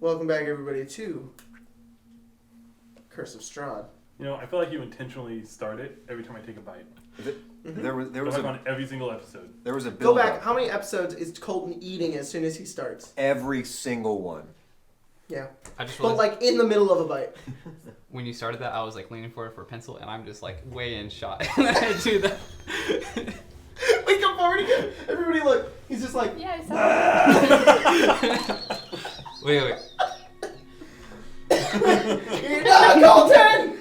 Welcome back, everybody, to Curse of Strahd. You know, I feel like you intentionally start it every time I take a bite. There was on every single episode. There was a Go build back. up. How many episodes is Colton eating as soon as he starts? Every single one. Yeah. I just But like in the middle of a bite. When you started that, I was like leaning forward for a pencil, and I'm just like way in shot. And then I do that. Wait, come forward again. Everybody look. He's just like. Yeah, I saw Wait. You're not Colton!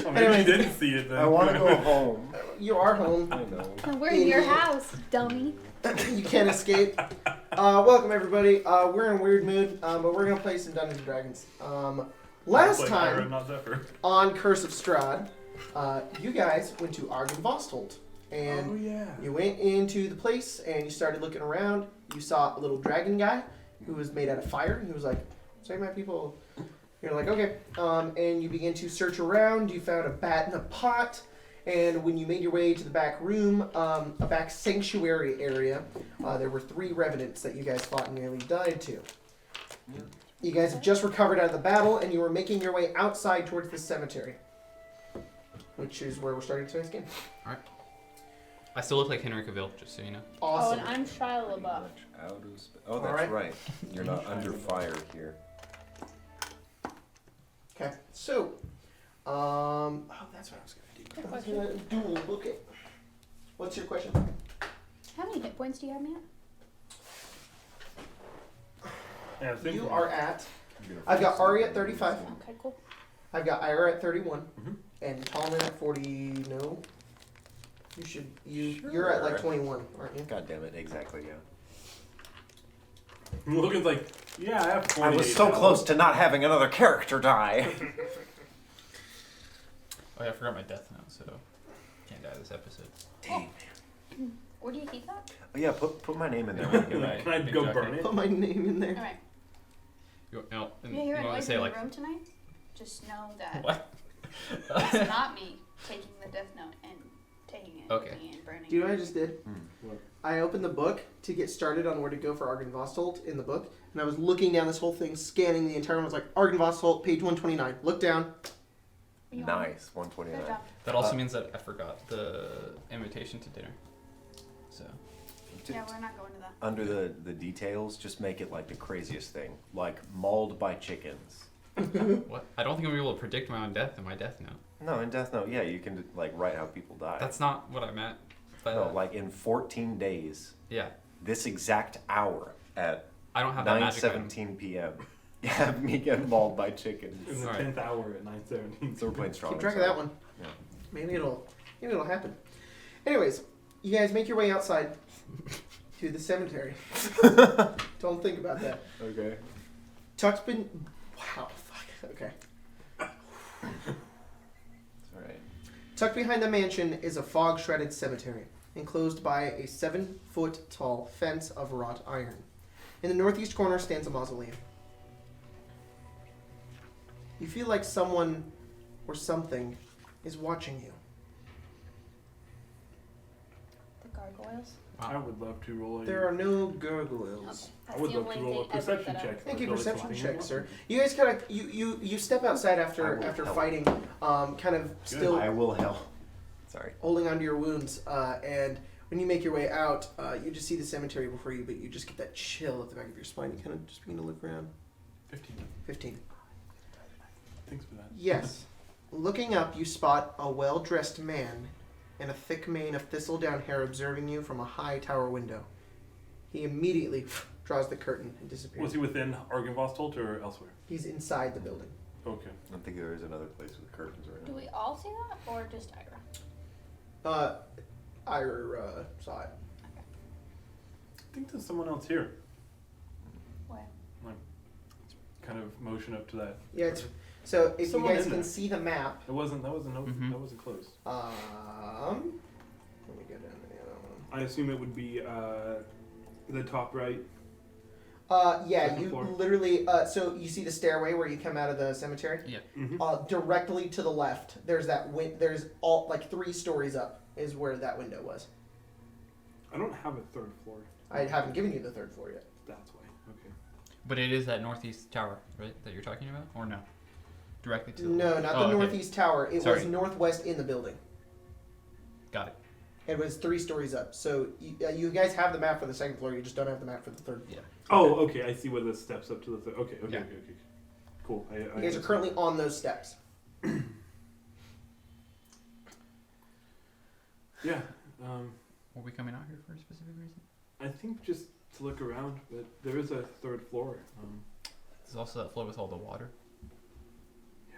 Oh, maybe you didn't see it then. I want to go home. You are home. I know. We're in your house, dummy. You can't escape. Welcome, everybody. We're in a weird mood, but we're going to play some Dungeons & Dragons. Last Like time Ira, not Zephyr. on Curse of Strahd, you guys went to Argyvostholt. And you went into the place and you started looking around. You saw a little dragon guy who was made out of fire. He was like, "Sorry, my people." You're like, "Okay." And you begin to search around. You found a bat in a pot. And when you made your way to the back room, a back sanctuary area, there were 3 revenants that you guys fought and nearly died to. You guys have just recovered out of the battle, and you were making your way outside towards the cemetery, which is where we're starting today's game. All right. I still look like Henry Cavill, just so you know. Awesome. Oh, and I'm Shia LaBeouf. Oh, that's right. You're not under fire here. Okay, so, oh, that's what I was going to do. Good I was question. going to dual book it. What's your question? How many hit points do you have, Matt? Yeah, I think You are at, I've got Ari at 35, Okay, cool. I've got Ira at 31, Mhm. and Tallman at 40, no? You're at like 21, aren't you? God damn it, exactly, yeah. Logan's like, yeah, I have 48 I was so now. close to not having another character die. Oh yeah, I forgot my death note, so can't die this episode. Dang. Where do you keep that? Oh, yeah, put my name in there. When you get back. Can I go Exactly. burn it? Put my name in there. Alright. No, and You hear a want to noise say in the like room tonight? Just know that what? it's not me taking the death note and taking it Okay. and burning Do you know what I it. just did? What? I opened the book to get started on where to go for Argyvostholt in the book, and I was looking down this whole thing, scanning the entire one. I was like, Argyvostholt, page 129. Look down. You want Nice, Good 129. job. That also means that I forgot the invitation to dinner. So Yeah, we're not going to that. Under the details, just make it like the craziest thing. Like mauled by chickens. what? I don't think I'm gonna be able to predict my own death in my death note. No, in Death Note, yeah, you can like write how people die. That's not what I meant. But, no, like in 14 days, yeah, this exact hour at I don't have that magic item. 9:17 p.m. Have me get mauled by chickens. In the Alright. 10th hour at 9:17. So we're playing strong. Keep track of that one. Yeah. Maybe it'll happen. Anyways, you guys make your way outside to the cemetery. Don't think about that. Okay. Tucked been. Wow. Fuck. Okay. All right. Tucked behind the mansion is a fog-shredded cemetery, enclosed by a 7-foot-tall fence of wrought iron. In the northeast corner stands a mausoleum. You feel like someone or something is watching you. The gargoyles? I would love to roll a... There are no gargoyles. I That's would the love only to roll a thing ever perception that I- check. Thank you, Really perception something. check, sir. You guys kind of you step outside after will help. fighting, kind of still I will help. Sorry. holding onto your wounds, and when you make your way out, you just see the cemetery before you, but you just get that chill at the back of your spine. You kind of just begin to look around. 15. 15. Thanks for that. Yes. Looking up, you spot a well-dressed man in a thick mane of thistledown hair observing you from a high tower window. He immediately draws the curtain and disappears. Was he within Argyvostholt or elsewhere? He's inside the building. Okay. I don't think there is another place with curtains right Do now. we all see that, or just Ira? Ira saw it. I think there's someone else here. Where? Kind of motion up to that. Yeah, it's so if Someone you guys in can there. see the map. That wasn't Mhm. that wasn't close. Let me go down to the other one. I assume it would be the top right. Yeah, Second you floor. literally. So you see the stairway where you come out of the cemetery. Yeah. Mm-hmm. Directly to the left, there's that there's all like 3 stories up is where that window was. I don't have a third floor. I haven't given you the 3rd floor yet. That's why. Okay. But it is that northeast tower, right, that you're talking about? Or no? Directly to the No, left? not Oh, the okay. northeast tower. It Sorry. was northwest in the building. Got it. It was 3 stories up. So you guys have the map for the second floor. You just don't have the map for the third floor. Oh, okay. I see where the steps up to the third. Okay. Yeah. Cool. You guys are currently on those steps. Yeah. Were we coming out here for a specific reason? I think just to look around, but there is a third floor. There's also that floor with all the water. Yeah.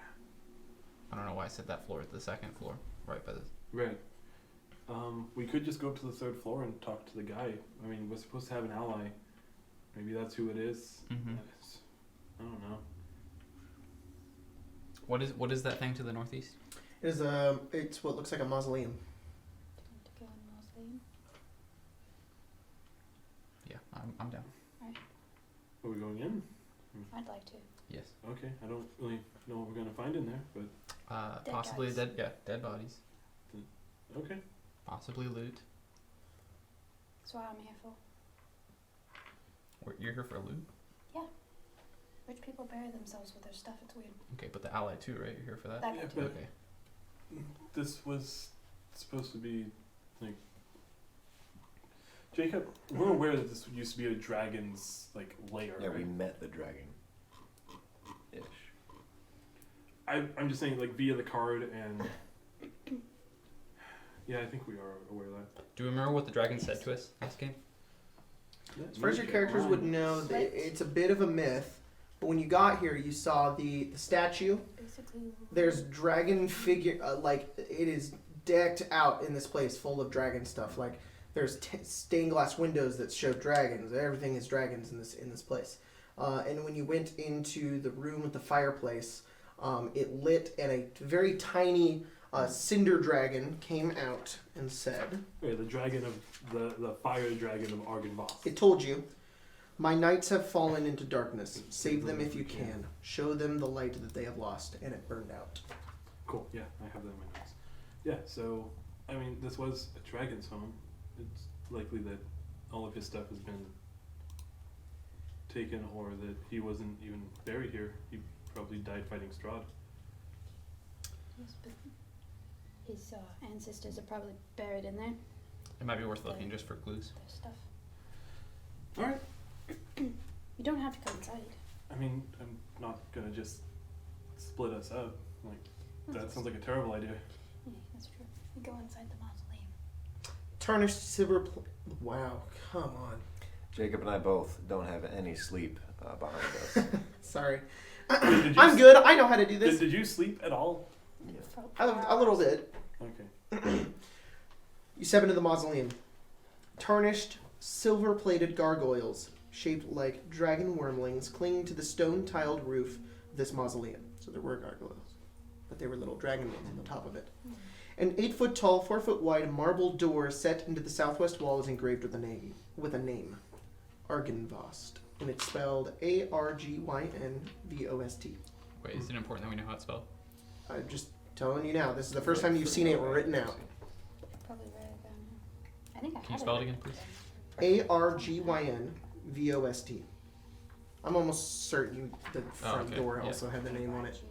I don't know why I said that floor. It's the second floor, right by the... Right. We could just go up to the third floor and talk to the guy. I mean, we're supposed to have an ally. Maybe that's who it is. Mm-hmm. I don't know. What is that thing to the northeast? It is it's what looks like a mausoleum. To go in Mausoleum. Yeah, I'm down. Are we going in? I'd like to. Yes. Okay. I don't really know what we're gonna find in there, but Dead Possibly guys. dead bodies. okay. Possibly loot. That's what I'm here for. You're here for loot? Rich people bury themselves with their stuff. It's weird. Okay, but the ally too, right? You're here for that? That guy Yeah, too. but- Okay. This was supposed to be like Jacob. We're aware that this used to be a dragon's like lair. Yeah, we right? met the dragon. Ish. I'm just saying like via the card and yeah, I think we are aware of that. Do you remember what the dragon said to us last game? As far as your characters would know, it's a bit of a myth. But when you got here, you saw the statue. Basically. There's dragon figure, like it is decked out in this place, full of dragon stuff. Like there's stained glass windows that show dragons. Everything is dragons in this place. And when you went into the room with the fireplace, it lit, and a very tiny cinder dragon came out and said, Yeah, the dragon of the fire dragon of Argyvostholt. "It told you, my knights have fallen into darkness. Save them if you can. Show them the light that they have lost." And it burned out. Cool. Yeah, I have that in my notes. Yeah. So I mean, this was a dragon's home. It's likely that all of his stuff has been taken, or that he wasn't even buried here. He probably died fighting Strahd. Yes, but his ancestors are probably buried in there. It might be worth looking just for clues. Their stuff. All right. You don't have to come inside. I mean, I'm not gonna just split us up. Like that sounds like a terrible idea. Yeah, that's true. We go inside the mausoleum. Tarnished silver. Wow, come on. Jacob and I both don't have any sleep behind us. Sorry. Did you I'm good. I know how to do this. Did you sleep at all? A little bit. Okay. You step into the mausoleum. Tarnished, silver-plated gargoyles, shaped like dragon wormlings, cling to the stone-tiled roof of this mausoleum. So there were gargoyles, but they were little dragon ones on the top of it. An 8-foot-tall, 4-foot-wide marble door set into the southwest wall is engraved with a name. Argyvostholt. And it's spelled Argyvostholt. Wait, is it important that we know how it's spelled? I'm just telling you now. This is the first time you've seen it written out. Probably read it down. I think I Can you had spell it it. again, please? Argyvostholt. I'm almost certain the front okay. door Yeah. also had the name on it.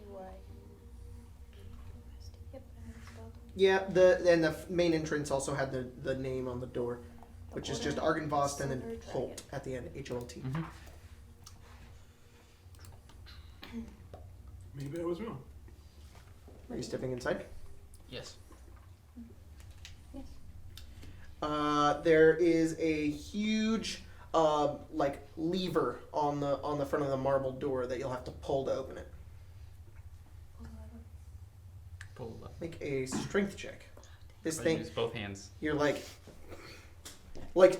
Yep, I have it spelled. Yeah, the main entrance also had the name on the door, which is just Argyvostholt and then Silver Holt at the end, Holt. Mm-hmm. Maybe I was wrong. Are you stepping inside? Yes. Yes. There is a huge like lever on the front of the marble door that you'll have to pull to open it. Pull it up. Make a strength check. This Or thing, use both hands. you're like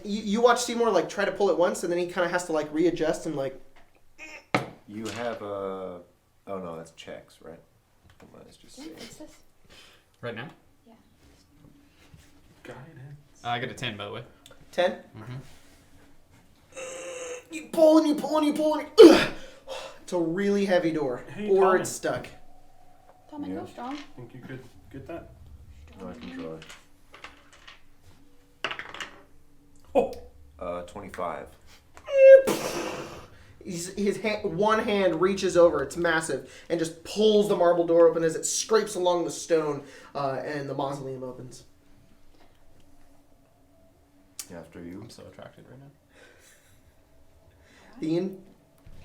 you watch Seymour like try to pull it once, and then he kind of has to like readjust and like. You have a... Oh no, that's checks, right? Come on, it's just Yeah, saying. what's this? Right now? Yeah. Guidance. I got a 10, by the way. 10. Mm-hmm. You pull and you pull and you pull and you. It's a really heavy door, Hey, or Colin. it's stuck. Tommy, Yeah. go strong. Think you could get that? No, I can try. Oh. 25. one hand reaches over, it's massive, and just pulls the marble door open as it scrapes along the stone, and the mausoleum opens. After you. I'm so attracted right now.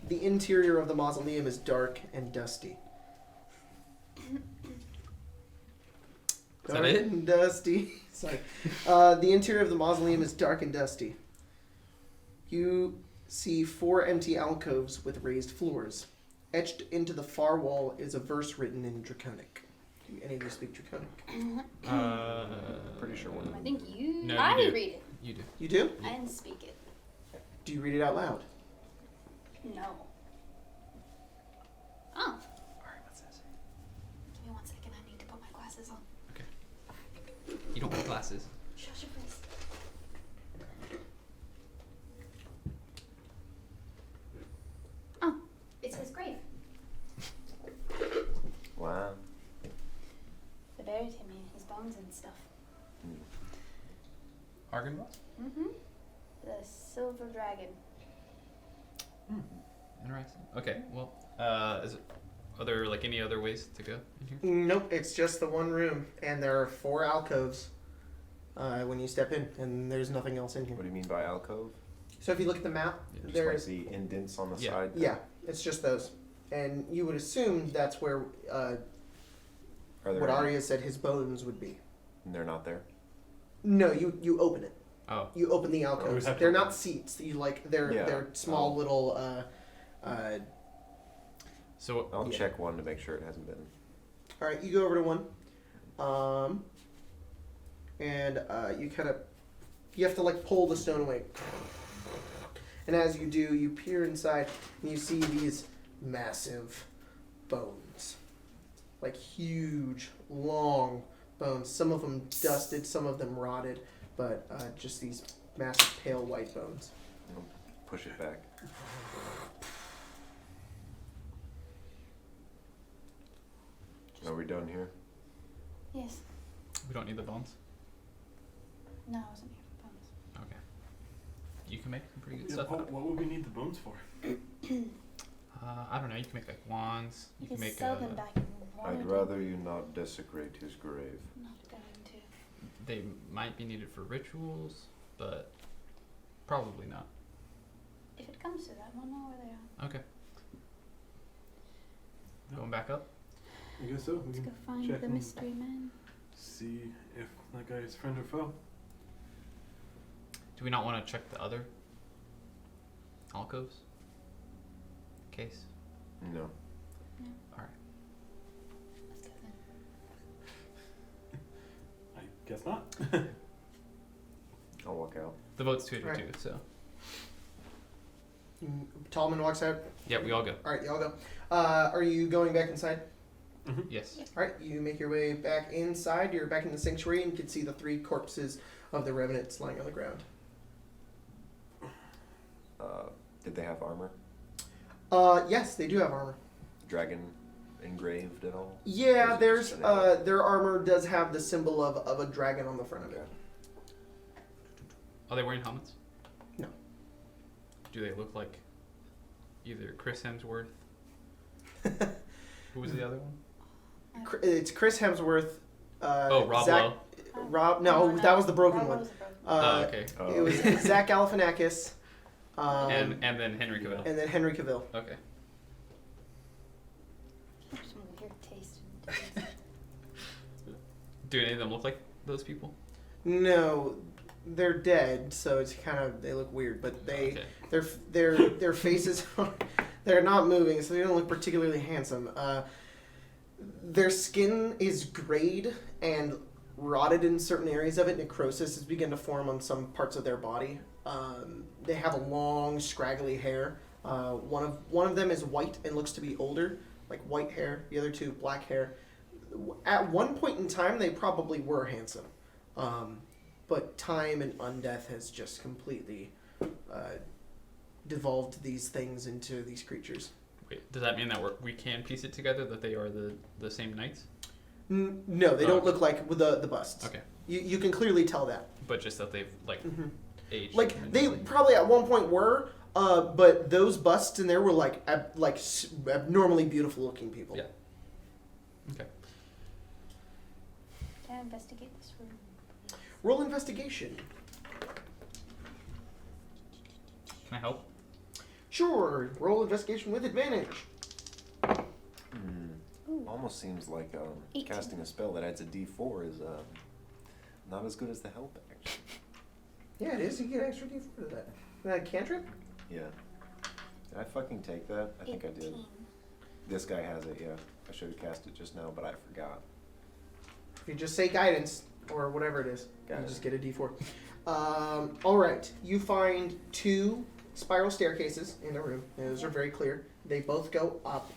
The interior of the mausoleum is dark and dusty. Is that it? And dusty. Sorry. The interior of the mausoleum is dark and dusty. You see 4 empty alcoves with raised floors. Etched into the far wall is a verse written in Draconic. Do any of you speak Draconic? Pretty sure one of I them. think you. No, I you do. read it. You do. You do? I didn't speak it. Do you read it out loud? No. Oh. Alright, what's this? Give me 1 second. I need to put my glasses on. You don't wear glasses. Shut your face. Oh, it says grave. Wow. They buried him in his bones and stuff. Argyvostholt? Mm-hmm. The silver dragon. Interesting. Okay, well, are there like any other ways to go in here? Nope, it's just the one room, and there are 4 alcoves when you step in, and there's nothing else in here. What do you mean by alcove? So if you look at the map, Yeah, Just there's like the indents on the Yeah. side? yeah, it's just those, and you would assume that's where Are there what any- Arya said his bones would be. And they're not there? No, you open it. Oh, You open the alcoves. have to They're open not seats. You they're Yeah. small Oh. little. so I'll Yeah. check one to make sure it hasn't been. All right, you go over to one, and you kind of you have to like pull the stone away, and as you do, you peer inside and you see these massive bones, like huge, long bones. Some of them dusted, some of them rotted, but just these massive pale white bones. I'll push it back. Are we done here? Yes. we don't need the bones? No, I wasn't here for bones. Okay. You can make some pretty good Yeah, stuff. what would we need the bones for? I don't know, you can make like wands, you You can can make sell them back in I'd Warrington. rather you not desecrate his grave. I'm not going to. they might be needed for rituals, but probably not. If it comes to that, we'll know where they are. Okay. Going back up? I guess so. We Let's can go find check the and mystery man. see if that guy is friend or foe. Do we not want to check the other alcoves? Case? No. Alright. Let's go then. I guess not. I'll walk out. The vote's 2 to Alright. 2, so. Tallman walks out. Yeah, we all go. All right, y'all go. Are you going back inside? Yes. All right, you make your way back inside. You're back in the sanctuary, and you can see the 3 corpses of the revenants lying on the ground. Did they have armor? Yes, they do have armor. Dragon engraved at all? Yeah, Or is it there's just an their armor does have the symbol of a dragon on the front of it. Are they wearing helmets? No. Do they look like either Chris Hemsworth? Who was the other one? It's Chris Hemsworth. Rob Zach, Lowe. Rob. No, that was the broken Rob one. was the broken Oh, okay. It was Zach Galifianakis. And then Henry Cavill. and then Henry Cavill. Okay. Some weird taste in things. Do any of them look like those people? No, they're dead, so it's kind of they look weird, but Okay. their faces they're not moving, so they don't look particularly handsome. Their skin is grayed and rotted in certain areas of it. Necrosis has begun to form on some parts of their body. They have a long, scraggly hair. One of them is white and looks to be older, like white hair. The other 2, black hair. At one point in time, they probably were handsome, but time and undeath has just completely devolved these things into these creatures. Wait, does that mean that we can piece it together that they are the same knights? No, they Oh, don't okay. look like the busts. Okay. You can clearly tell that. But just that they've like aged. Like they tremendously. probably at one point were, But those busts in there were like abnormally beautiful looking people. Yeah. Okay. Can I investigate this room? Roll investigation. Can I help? Sure. Roll investigation with advantage. Ooh. Almost seems like 18. casting a spell that adds a D4 is not as good as the help action. Yeah, it is. You get an extra D4 to that. That cantrip? Yeah. Did I fucking take that? I think I did. 18. This guy has it, yeah. I should have cast it just now, but I forgot. If you just say guidance or whatever it is, Got you it. just get a D4. All right. You find 2 spiral staircases in the room. Those are very clear. They both go up.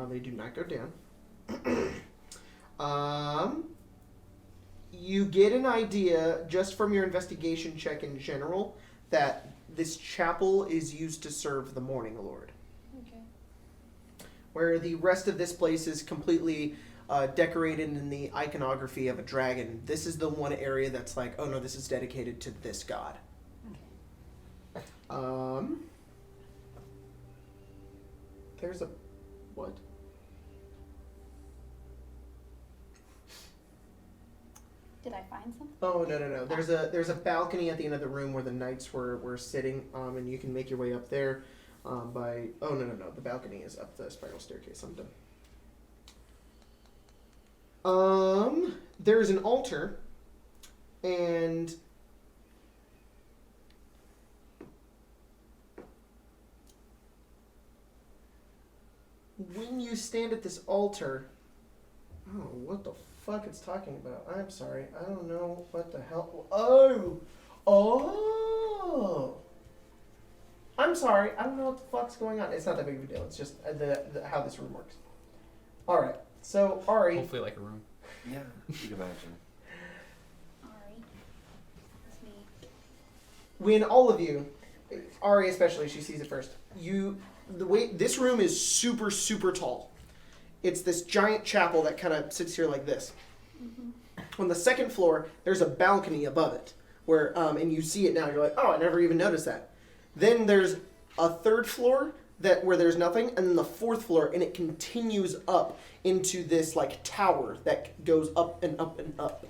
They do not go down. You get an idea just from your investigation check in general that this chapel is used to serve the Morning Lord, Okay. where the rest of this place is completely decorated in the iconography of a dragon. This is the one area that's like, oh no, this is dedicated to this god. There's a what? Did I find something? Oh no. There's a balcony at the end of the room where the knights were sitting, and you can make your way up there by. Oh no. The balcony is up the spiral staircase. I'm done. There's an altar, and when you stand at this altar, I don't know what the fuck it's talking about. I'm sorry. I don't know what the hell. Oh. I'm sorry. I don't know what the fuck's going on. It's not that big of a deal. It's just the how this room works. All right. So Ari. Hopefully, like a room. Yeah, you can imagine. Alright. That's me. When all of you, Ari especially, she sees it first. The way this room is super super tall. It's this giant chapel that kind of sits here like this. On the second floor, there's a balcony above it, where and you see it now. You're like, oh, I never even noticed that. Then there's a third floor where there's nothing, and then the fourth floor, and it continues up into this like tower that goes up and up and up.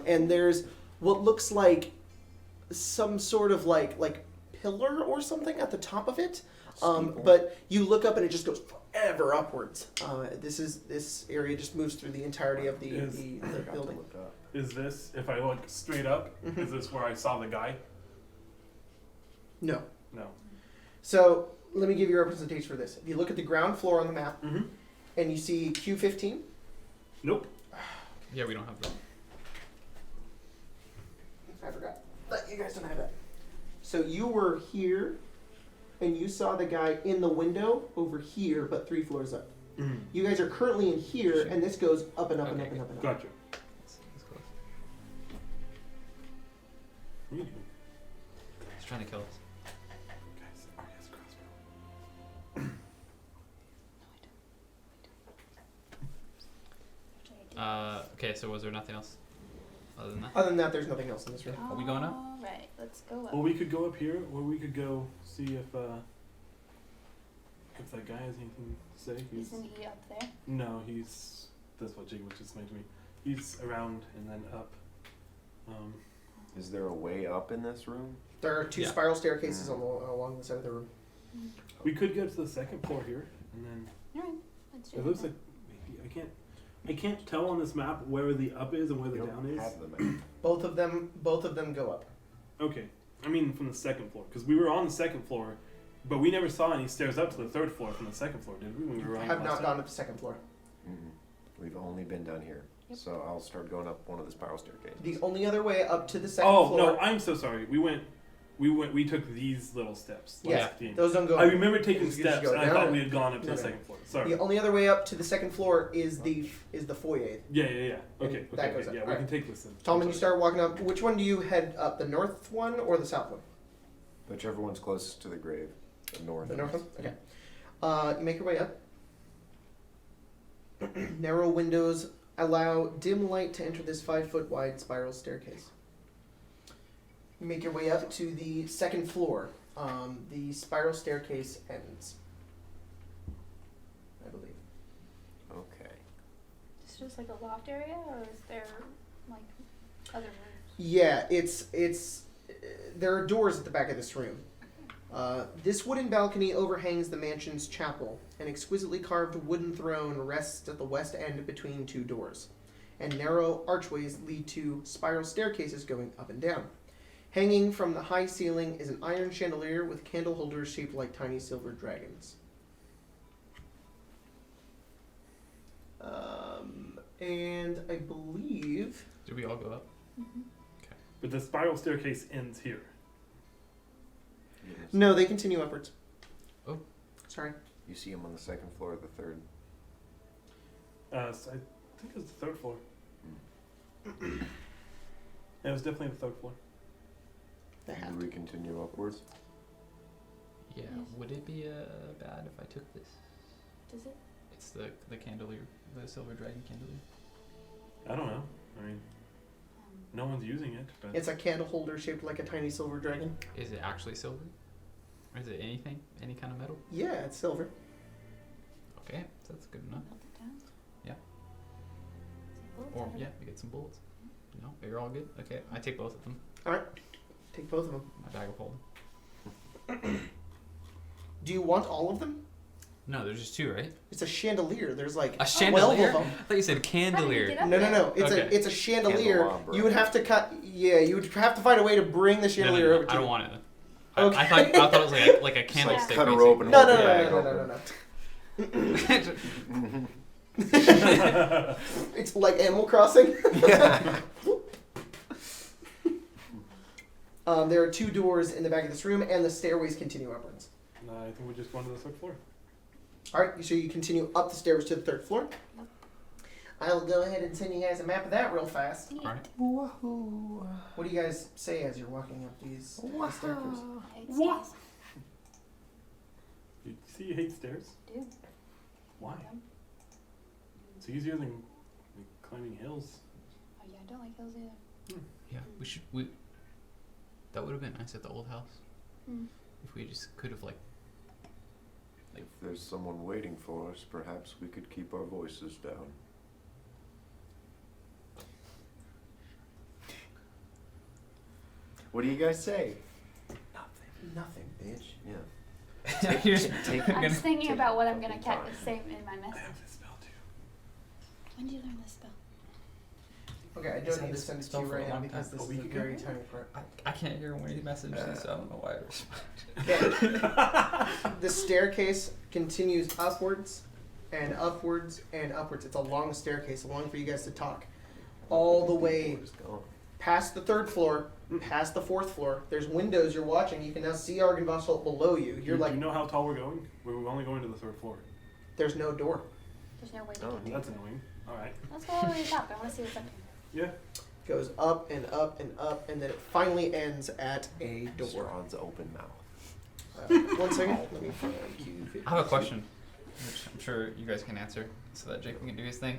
And there's what looks like some sort of like pillar or something at the top of it. But you look up and it just goes forever upwards. This area just moves through the entirety of the building. Is this, if I look straight up, is this where I saw the guy? No. No. So let me give you a representation for this. If you look at the ground floor on the map Mm-hmm. and you see Q15. Nope. Yeah, we don't have that. I forgot. But you guys don't have that. So you were here and you saw the guy in the window over here, but 3 floors up. Mm-hmm. You guys are currently in here, and this goes up and up and up and up and up. Gotcha. That's close. What are you doing? He's trying to kill us. Guys, Ari has a crossbow. Okay, so was there nothing else other than that? Other than that, there's nothing else in this room. Are we going up? Alright, let's go up. Well, we could go up here, or we could go see if that guy has anything to say. Isn't he up there? No, that's what Jake was just saying to me. He's around and then up. Is there a way up in this room? There are 2 Yeah. spiral staircases along the side of the room. We could get to the second floor here, and then Alright, let's do it that. looks like maybe I can't tell on this map where the up is and where the You down don't is. have the map. Both of them go up. Okay, I mean from the second floor, because we were on the second floor, but we never saw any stairs up to the third floor from the second floor, did we? When we were on Have the not last gone time? up the second floor. We've only been down here. Yep. So I'll start going up one of the spiral staircases. The only other way up to the second Oh floor. no, I'm so sorry. We took these little steps. Yeah, last game. those don't go I up. remember taking You just steps, go and I down thought and- we had gone up to No, the no. second floor. Sorry. The only other way up to the second floor is the foyer. Yeah. And Okay. that goes Okay. up. Yeah, we Alright. can take this then. Tom, I'm when you sorry. start walking up, which one do you head up? The north one or the south one? Whichever one's closest to the grave. The north. The north one? Okay. You make your way up. Narrow windows allow dim light to enter this 5-foot wide spiral staircase. You make your way up to the second floor. the spiral staircase ends. I believe. Okay. Is it just like a loft area, or is there like other rooms? Yeah, it's. There are doors at the back of this room. This wooden balcony overhangs the mansion's chapel. An exquisitely carved wooden throne rests at the west end between two doors, and narrow archways lead to spiral staircases going up and down. Hanging from the high ceiling is an iron chandelier with candle holders shaped like tiny silver dragons. And I believe... Did we all go up? Mm-hmm. But the spiral staircase ends here. Yes. No, they continue upwards. Oh. Sorry. You see him on the second floor or the third? So I think it was the third floor. Yeah, it was definitely the third floor. They have Do to. we continue upwards? Yeah. Yes. Would it be bad if I took this? Does it? It's the candelier, the silver dragon candelier. I don't know. I mean, no one's using it, but It's a candle holder shaped like a tiny silver dragon. Is it actually silver? Or is it anything? Any kind of metal? Yeah, it's silver. Okay, so that's good enough. Melt it down? Yeah. Some bullets Or out of yeah, it. we get some bullets. No, you're all good. Okay, I take both of them. Take both of them. My bag of holding. Do you want all of them? No, there's just two, right? It's a chandelier. There's like A 12 chandelier? of them. I thought you said candelier. get up No. there? It's Okay. it's a chandelier. Candelabra. You would have to cut. Yeah, you would have to find a way to bring the chandelier over to. I don't want it. Okay. I thought it was like a Just candlestick. cut a basically. rope and No, hold no, the no, bag no, no, open. no, no. It's like Animal Crossing. Yeah. There are two doors in the back of this room, and the stairways continue upwards. I think we're just going to the third floor. All right, so you continue up the stairs to the third floor. Yep. I'll go ahead and send you guys a map of that real fast. Neat. Alright. What do you guys say as you're walking up these staircases? I hate What? stairs. You see, you hate stairs. Dude. Why? Dumb. It's easier than like, climbing hills. Oh yeah, I don't like hills either. Yeah, we. That would have been nice at the old house Mm. if we just could have like. If there's someone waiting for us, perhaps we could keep our voices down. What do you guys say? Nothing, bitch. Yeah. You're just- Take- I'm just thinking about what I'm fucking gonna time. say in my I message. have this spell too. When did you learn this spell? Okay, I don't need to send it to you right now because this A is a week ago? very tiny part. I can't hear when he messages, so I don't know why I respond. Okay. The staircase continues upwards and upwards and upwards. It's a long staircase, long for you guys to talk. All the way Where's it going? past the third floor, past the fourth floor. There's windows you're watching. You can now see Argyvostholt below you. You're Do like, you know how tall we're going? We're only going to the third floor. there's no door. There's no way to Oh, get neat. That's annoying. All right. Let's go all the way to the top. I want to see what's up here. Yeah. Goes up and up and up, and then it finally ends at a door. Strahd's open mouth. 1 second. Let me find you. I have a question, which I'm sure you guys can answer, so that Jake can do his thing.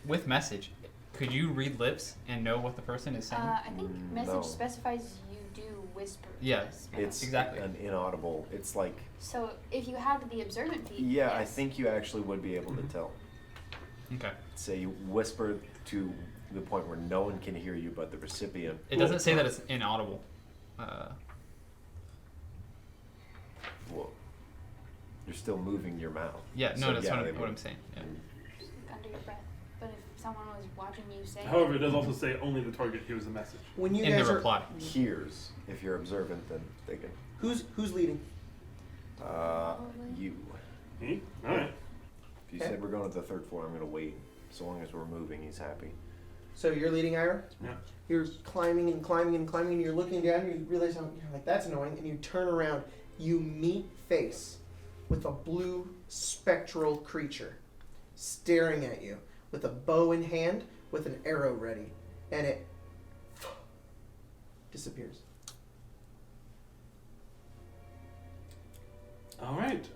With message, could you read lips and know what the person is saying? I think message No. specifies you do whisper. Yeah, this spell. It's Exactly. an inaudible. It's like, So if you have the observant feat, yeah, I yes. think you actually would be able to tell. Okay. Say you whisper to the point where no one can hear you but the recipient. It doesn't say that it's inaudible. Well, you're still moving your mouth. Yeah, no, So, that's yeah, what, they what would- I'm saying. Yeah. Just under your breath. But if someone was watching you say However, it does also say only the target hears the message. When you In guys the are, reply. Hears. If you're observant, then they can. who's leading? You. Me? All right. If you said we're going to the third floor, I'm going to wait. So long as we're moving, he's happy. So you're leading, Ira? Yeah. You're climbing and climbing and climbing, and you're looking down, and you realize how you're like, that's annoying, and you turn around. You meet face with a blue spectral creature staring at you with a bow in hand with an arrow ready, and it disappears. All right.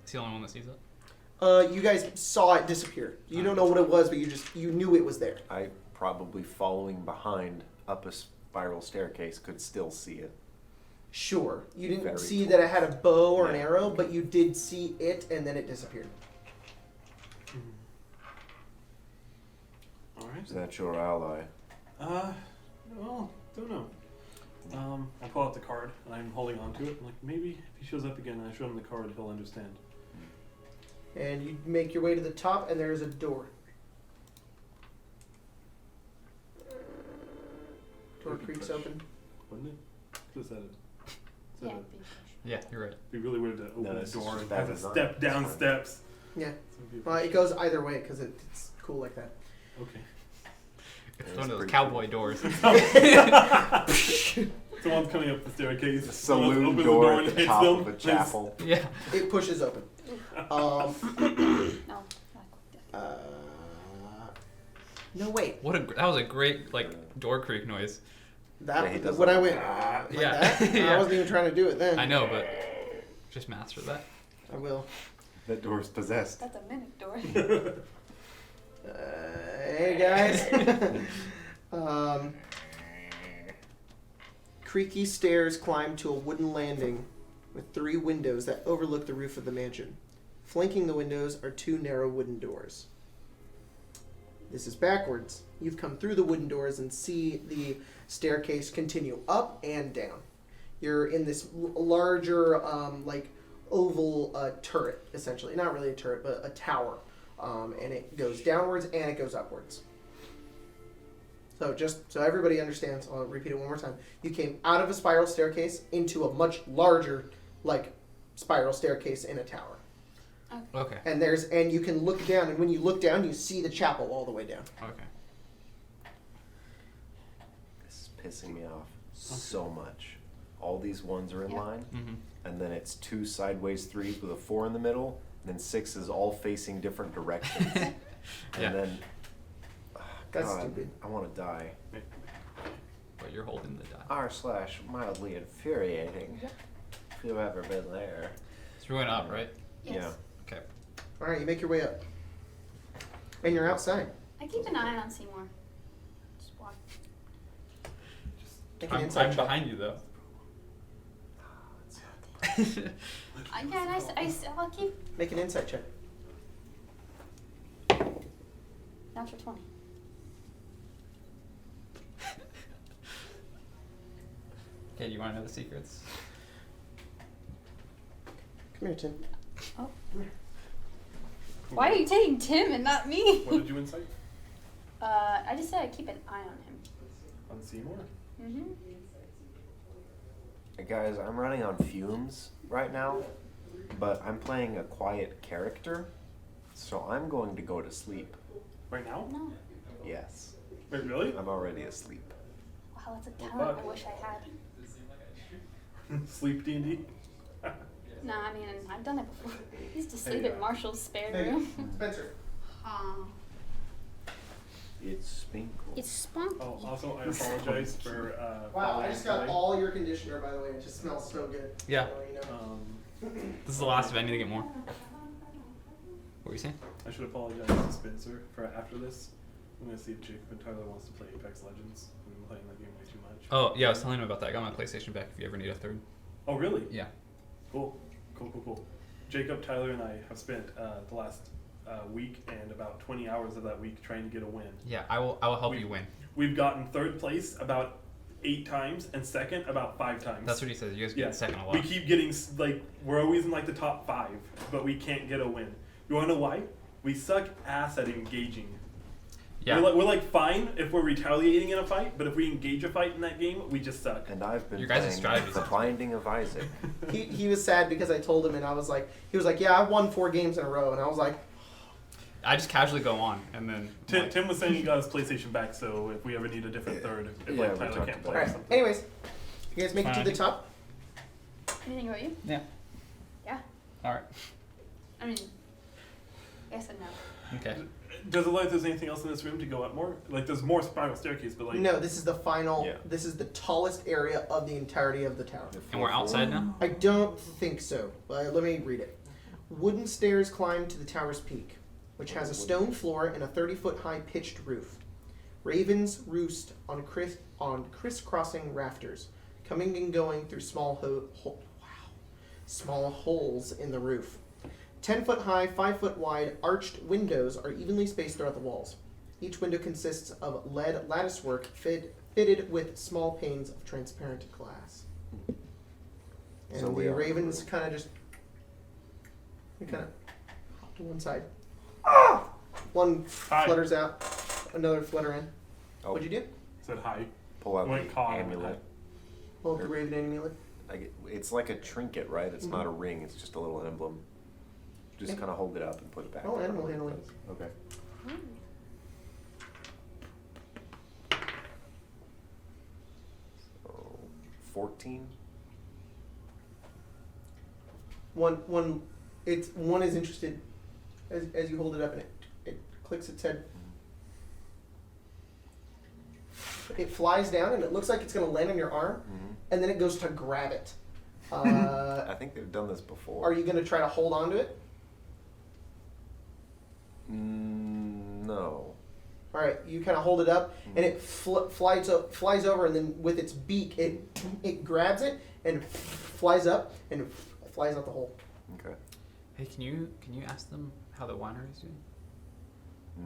It's the only one that sees it. You guys saw it disappear. You don't know what it was, but you knew it was there. I probably following behind up a spiral staircase could still see it. Sure. You didn't Very see that it had a bow or an Yeah. arrow, but you did see it, and then it disappeared. All right. Is that your ally? Well, don't know. I pull out the card and I'm holding on to it. I'm like, maybe if he shows up again and I show him the card, he'll understand. And you make your way to the top, and there's a door. Door Maybe creaks push. open. Wouldn't it? Is that it? Is that Yeah, it? big push. Yeah, you're right. It'd be really weird to open No, the this is door just and bad have a design. step down It's fine. steps. Yeah. So it'd be a Well, it push. goes either way because it's cool like that. Okay. It's That's one of those pretty cowboy doors. Someone's coming up the staircase. The Someone saloon opens door the door at and the hits top them. of a chapel. Yeah. It pushes open. No, not quite that. No, wait. That was a great like door creak noise. That Yeah, he does when I like- went like Yeah. that. Yeah. I wasn't even trying to do it then. I know, but just master that. I will. That door's possessed. That's a mimic door. Hey guys. Creaky stairs climb to a wooden landing with 3 windows that overlook the roof of the mansion. Flanking the windows are 2 narrow wooden doors. This is backwards. You've come through the wooden doors and see the staircase continue up and down. You're in this larger, like, oval turret, essentially. Not really a turret, but a tower. And it goes downwards and it goes upwards. So just so everybody understands, I'll repeat it one more time. You came out of a spiral staircase into a much larger, like, spiral staircase in a tower. Okay. And you can look down, and when you look down, you see the chapel all the way down. Okay. This is pissing me off so much. All these ones are in Yeah. line, Mm-hmm. and then it's 2 sideways 3s with a 4 in the middle, and then 6 is all facing different directions. And Yeah. then, That's God, stupid. I want to die. But you're holding the die. r/mildly infuriating. If you've ever been there. So we're going up, right? Yes. Yeah. Okay. All right, you make your way up, and you're outside. I keep an eye on Seymour. Just walk. Make an I'm insight check. behind you though. I'll keep. Make an insight check. Natural 20. Okay, do you want to know the secrets? Come here, Tim. Oh. Why are you taking Tim and not me? What did you insight? I just said I keep an eye on him. On Seymour? Mm-hmm. Guys, I'm running on fumes right now, but I'm playing a quiet character, so I'm going to go to sleep. Right now? No. Yes. Wait, really? I'm already asleep. Wow, that's a Well, talent fuck. I wish I had. Sleep D&D? No, I mean, I've done it before. I used to sleep Hey, in Marshall's spare Hey, room. Spencer. It's been cool. It's spunk. Oh, also, I apologize for, Wow, I following just got delay. all your conditioner, by the way. It just smells so good. Yeah. So, you know. This is the last if I need to get more. What were you saying? I should apologize to Spencer for after this. I'm gonna see if Jacob and Tyler wants to play Apex Legends. I've been playing that game way too much. Oh yeah, I was telling him about that. I got my PlayStation back. If you ever need a third. Oh, really? Yeah. Cool. Jacob, Tyler, and I have spent the last week and about 20 hours of that week trying to get a win. Yeah, I will help you win. We've gotten 3rd place about 8 times and 2nd about 5 times. That's what he says. You guys get Yeah. second a lot. We keep getting, like, we're always in, like, the top 5, but we can't get a win. You wanna know why? We suck ass at engaging. Yeah. We're like fine if we're retaliating in a fight, but if we engage a fight in that game, we just suck. And I've been Your guys' playing strategies The are- Binding of Isaac. He was sad because I told him, and I was like, he was like, yeah, I won 4 games in a row, and I was like, I just casually go on and then. like- Tim was saying he got his PlayStation back, so if we ever need a different third, if Yeah, like we Tyler talked can't about play all or right. something. Anyways, you guys make it to the top. Anything about you? Yeah. Yeah. All right. I mean, yes and no. Okay. Does it look like there's anything else in this room to go up more? Like there's more spiral staircase, but like No, this is the final. Yeah. This is the tallest area of the entirety of the tower. And we're outside now. I don't think so. Let me read it. Wooden stairs climb to the tower's peak, which has a stone floor and a 30-foot high pitched roof. Ravens roost on crisscrossing rafters, coming and going through small holes in the roof. 10 foot high, 5 foot wide, arched windows are evenly spaced throughout the walls. Each window consists of lead latticework fitted with small panes of transparent glass. And So we the are- ravens kind of hop to one side. One Hi. flutters out, another flutter in. Oh. What'd you do? Said hi. Pull out Went the call. amulet. Hold the raven amulet. It's like a trinket, right? It's Mhm. not a ring. It's just a little emblem. Just Okay. kind of hold it up and put it back. Oh, down animal where it handling. was. Okay. So, 14. One is interested as you hold it up and it clicks its head. It flies down and it looks like it's going to land on your arm, Mm-hmm. and then it goes to grab it. I think they've done this before. Are you going to try to hold on to it? No. All right, you kind of hold it up, and it flies over, and then with its beak, it grabs it and flies up and flies out the hole. Okay. Hey, can you ask them how the winery is doing?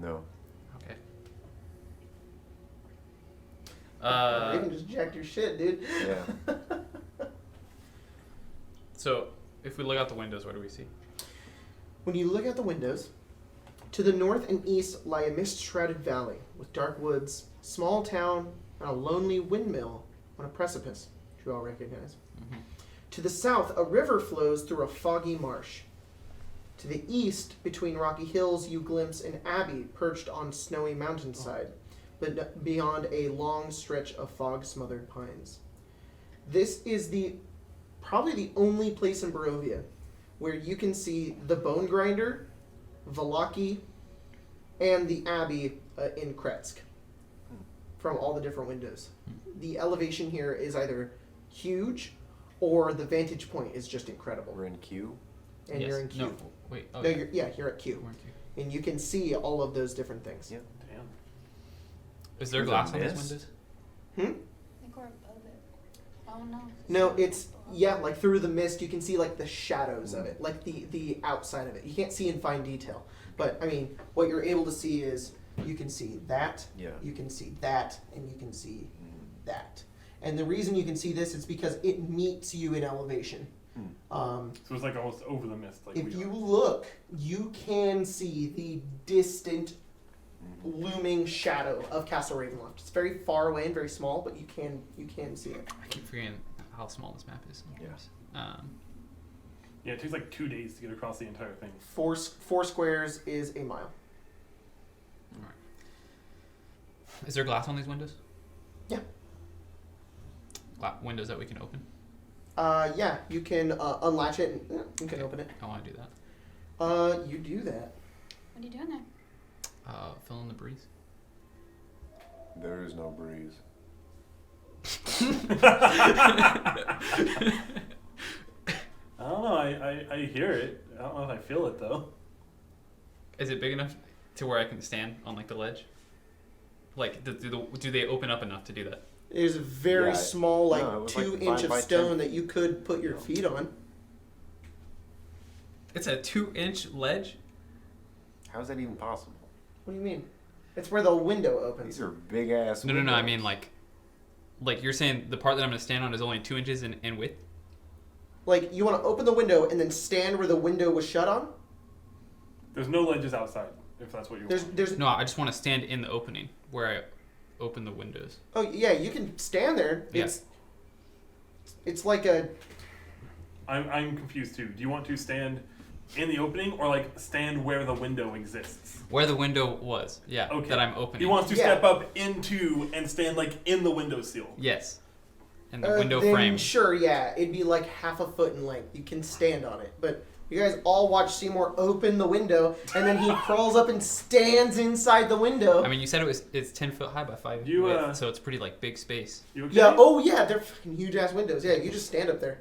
No. Okay. Raven just jacked your shit, dude. Yeah. So if we look out the windows, what do we see? When you look out the windows, to the north and east lie a mist-shrouded valley with dark woods, small town, and a lonely windmill on a precipice, which you all recognize. Mm-hmm. To the south, a river flows through a foggy marsh. To the east, between rocky hills, you glimpse an abbey perched on snowy mountainside, but beyond a long stretch of fog-smothered pines. This is probably the only place in Barovia where you can see the Bone Grinder, Valaki, and the Abbey in Kretsk from all the different windows. The elevation here is either huge or the vantage point is just incredible. We're in Q. And Yes. you're in Q. No, wait. Oh, No, yeah. you're at Q. We're in Q. And you can see all of those different things. Yeah. Damn. Is there Through the glass on these mist? windows? Hmm? I think we're above it. Oh no. No, it's, yeah, like through the mist, you can see like the shadows of it, like the outside of it. You can't see in fine detail. But, I mean, what you're able to see is you can see that, Yeah. you can see that, and you can see Mm. that. And the reason you can see this is because it meets you in elevation. Hmm. So it's like almost over the mist. Like If we you are. look, you can see the distant Mhm. looming shadow of Castle Ravenloft. It's very far away and very small, but you can see it. I keep forgetting how small this map is. Yes. Yeah, it takes like 2 days to get across the entire thing. Four squares is a mile. Is there glass on these windows? Yeah. Windows that we can open? Yeah, you can unlatch it and you can Okay. open it. I want to do that. You do that. What are you doing there? Fill in the breeze. There is no breeze. I don't know. I hear it. I don't know if I feel it though. Is it big enough to where I can stand on like the ledge? Like, do they open up enough to do that? There's a very Yeah, small, like no, it was 2 like inch 5 of by 10. stone that you could put your No. feet on. It's a 2-inch ledge. How is that even possible? What do you mean? It's where the window opens. These are big ass. No. I mean like you're saying the part that I'm gonna stand on is only 2 inches in width. Like, you want to open the window and then stand where the window was shut on? There's no ledges outside, if that's what you want. There's No, I just want to stand in the opening where I open the windows. Oh yeah, you can stand there. Yeah. It's like a I'm confused too. Do you want to stand in the opening or like stand where the window exists? Where the window was, yeah, Okay. that I'm opening. He wants to Yeah. step up into and stand like in the windowsill. Yes. And the window then frame. Sure, yeah, it'd be like half a foot in length. You can stand on it, but you guys all watch Seymour open the window, and then he crawls up and stands inside the window. I mean, you said it's 10 foot high by 5 You, width, so it's pretty like big space. You okay? Yeah. Oh yeah, they're fucking huge ass windows. Yeah, you just stand up there.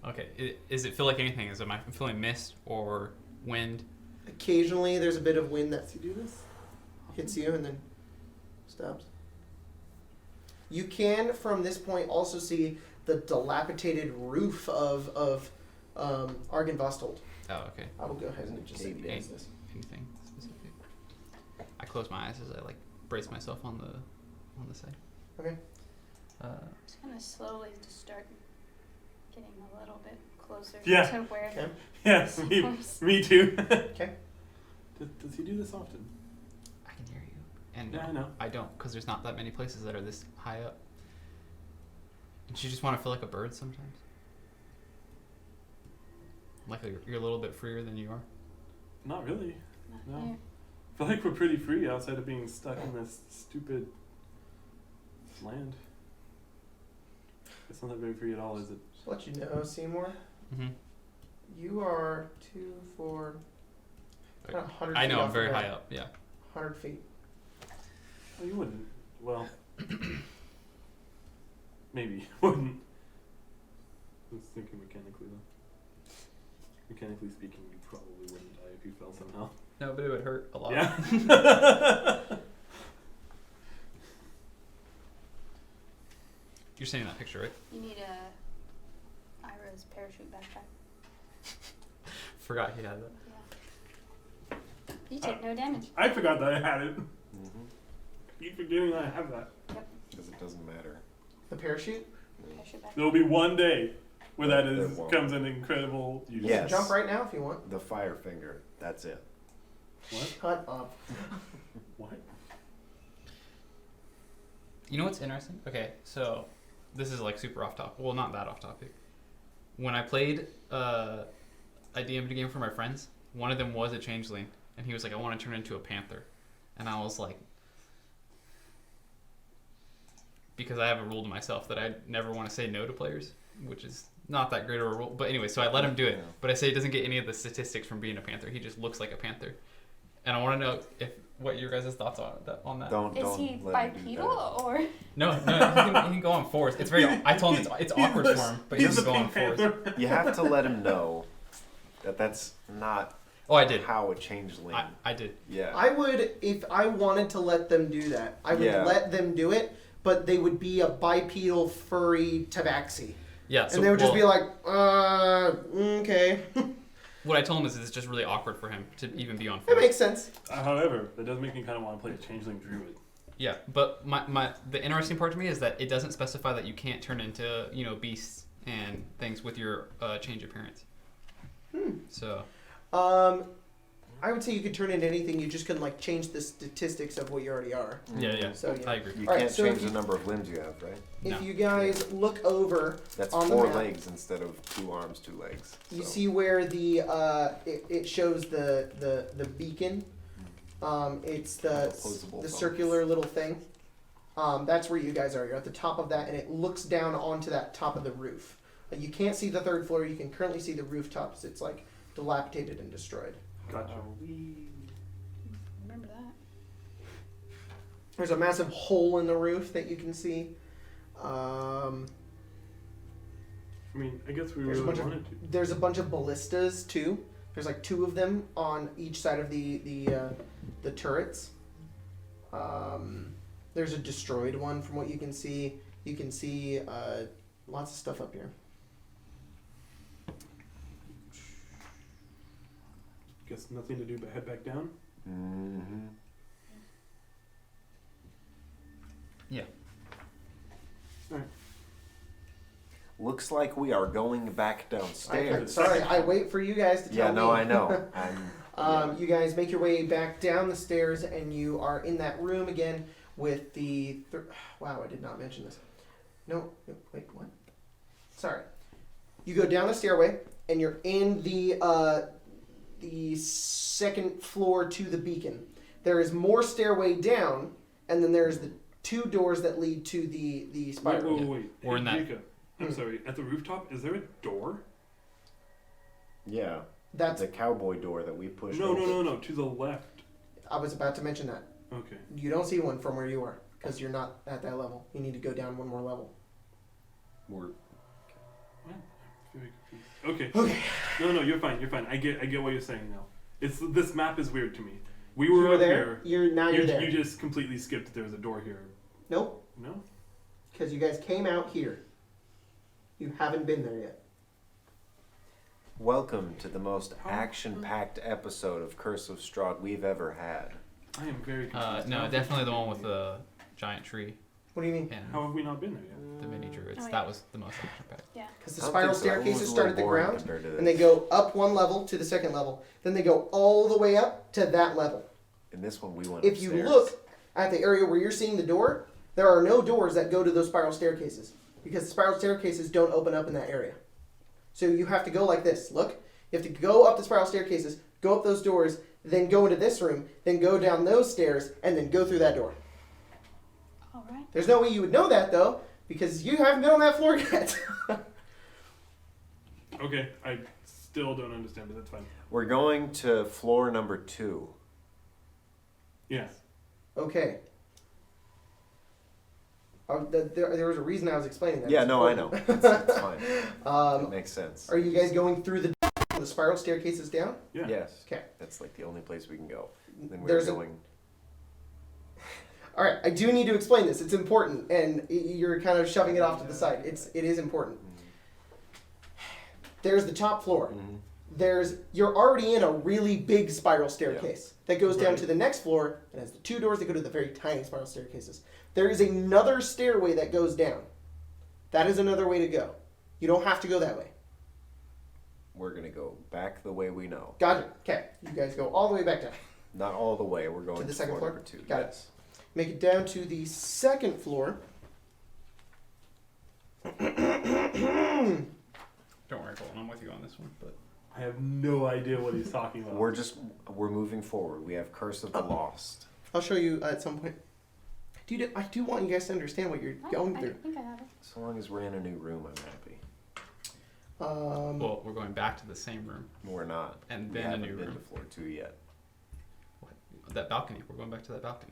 Okay. Does it feel like anything? Am I feeling mist or wind? Occasionally, there's a bit of wind that you do this, hits you, and then stops. You can, from this point, also see the dilapidated roof of Argyvostholt. Oh, okay. I will go ahead and just say Okay. this. Anything specific? I close my eyes as I like brace myself on the side. Okay. Just gonna slowly just start getting a little bit closer Yeah. to where Okay. Yes, me too. Okay. Does he do this often? I can hear you, and Yeah, I know. I don't, because there's not that many places that are this high up. Don't you just want to feel like a bird sometimes? Like you're a little bit freer than you are. Not really. not No. here. I feel like we're pretty free outside of being stuck in this stupid land. It's not that very free at all, is it? Just let you know, Seymour. Mm-hmm. You are 2, 4, kind of 100 I feet know, I'm off very the high ground. up. Yeah. 100 feet. Oh, you wouldn't. Well, maybe wouldn't. I was thinking mechanically though. Mechanically speaking, you probably wouldn't die if you fell somehow. No, but it would hurt a lot. Yeah. You're seeing that picture, right? You need Ira's parachute backpack. Forgot he had that. Yeah. You take no damage. I forgot that I had it. Mm-hmm. Keep forgetting that I have that. Because it doesn't matter. The parachute? Parachute backpack. There'll be one day where that There is won't. comes in incredible use. You Yes. can jump right now if you want. The fire finger. That's it. What? Shut up. What? You know what's interesting? Okay, so this is like super off topic. Well, not that off topic. When I played, I DM'd a game for my friends. One of them was a changeling, and he was like, "I want to turn into a panther," and I was like, because I have a rule to myself that I never want to say no to players, which is not that great of a rule. But anyway, so I let him do it. Yeah. But I say he doesn't get any of the statistics from being a panther. He just looks like a panther. And I want to know what your guys' thoughts are on that. Don't Is he let him do bipedal that. or? No, he can go on fours. It's very. I told him it's awkward for him, but he He's doesn't the go on Pink fours. Panther. You have to let him know that that's not Oh, I did. how a changeling. I did. Yeah. I would, if I wanted to let them do that, I would Yeah. let them do it, but they would be a bipedal, furry tabaxi. Yeah. So And they would just be well, like, okay. what I told him is it's just really awkward for him to even be on It fours. makes sense. However, that does make me kind of want to play a changeling druid. Yeah, but the interesting part to me is that it doesn't specify that you can't turn into beasts and things with your change appearance. So I would say you could turn into anything. You just couldn't like change the statistics of what you already are. yeah, So yeah. I agree. You All right, can't so if change you- the number of limbs you have, right? If No. you guys look over, That's on the 4 map, legs instead of 2 arms, 2 legs. you So- see where the it shows the beacon. It's Opposable the bones. circular little thing. That's where you guys are. You're at the top of that, and it looks down onto that top of the roof. You can't see the 3rd floor. You can currently see the rooftops. It's like dilapidated and destroyed. Gotcha. Remember that. There's a massive hole in the roof that you can see. I mean, I guess we There's a really bunch of- wanted to. There's a bunch of ballistas too. There's like 2 of them on each side of the turrets. There's a destroyed one from what you can see. You can see lots of stuff up here. Guess nothing to do but head back down. Mhm. Yeah. Looks like we are going back downstairs. Sorry, I wait for you guys to tell Yeah, me. no, I know. You guys make your way back down the stairs, and you are in that room again with the. Wow, I did not mention this. No, wait, what? Sorry. You go down the stairway, and you're in the 2nd floor to the beacon. There is more stairway down, and then there's the 2 doors that lead to the spiral. Wait. We're Hey, in that- Jacob, I'm sorry. At the rooftop, is there a door? Yeah, That's. the cowboy door that we pushed No, open. no. To the left. I was about to mention that. Okay. You don't see one from where you are because you're not at that level. You need to go down one more level. We're Very confused. Okay. No, you're fine. I get what you're saying now. This map is weird to me. We You were were up there. here. You're there. You just completely skipped that there was a door here. Nope. No? because you guys came out here. You haven't been there yet. Welcome to the most action-packed episode of Curse of Strahd we've ever had. I am very confused. No, definitely the one with the giant tree What do you mean? and How have we not been there yet? the mini druids. Oh, yeah. That was the most action packed. Yeah. Because the I don't spiral think so. That one staircases was a start at little the boring ground, compared to and they this. go up one level to the second level. Then they go all the way up to that level. In this one, we went If you upstairs. look at the area where you're seeing the door, there are no doors that go to those spiral staircases because the spiral staircases don't open up in that area. So you have to go like this. Look, you have to go up the spiral staircases, go up those doors, then go into this room, then go down those stairs, and then go through that door. All right. There's no way you would know that though because you haven't been on that floor yet. Okay, I still don't understand, but that's fine. We're going to floor number 2. Yes. Okay. There was a reason I was explaining that. Yeah, It's no, I important. know. It's fine. It makes sense. Are you guys going through the spiral staircases down? Yeah. Yes. Okay. That's like the only place we can go. Then we're There's a- going. All right, I do need to explain this. It's important, and you're kind of shoving it off to the side. It is important. There's the top floor. Mhm. You're already in a really big spiral staircase that goes down Right. to the next floor and has the 2 doors that go to the very tiny spiral staircases. There is another stairway that goes down. That is another way to go. You don't have to go that way. We're going to go back the way we know. Gotcha. Okay, you guys go all the way back down. Not all the way. We're going To the to second floor floor? number 2. Got it. Yes. Make it down to the second floor. Don't worry, Colin. I'm with you on this one. But I have no idea what he's talking about. We're moving forward. We have Curse of the Lost. I'll show you at some point. Dude, I do want you guys to understand what you're going I through. think I have it. So long as we're in a new room, I'm happy. well, we're going back to the same room. We're not. And we then a haven't new been room. to floor 2 yet. That balcony. We're going back to that balcony.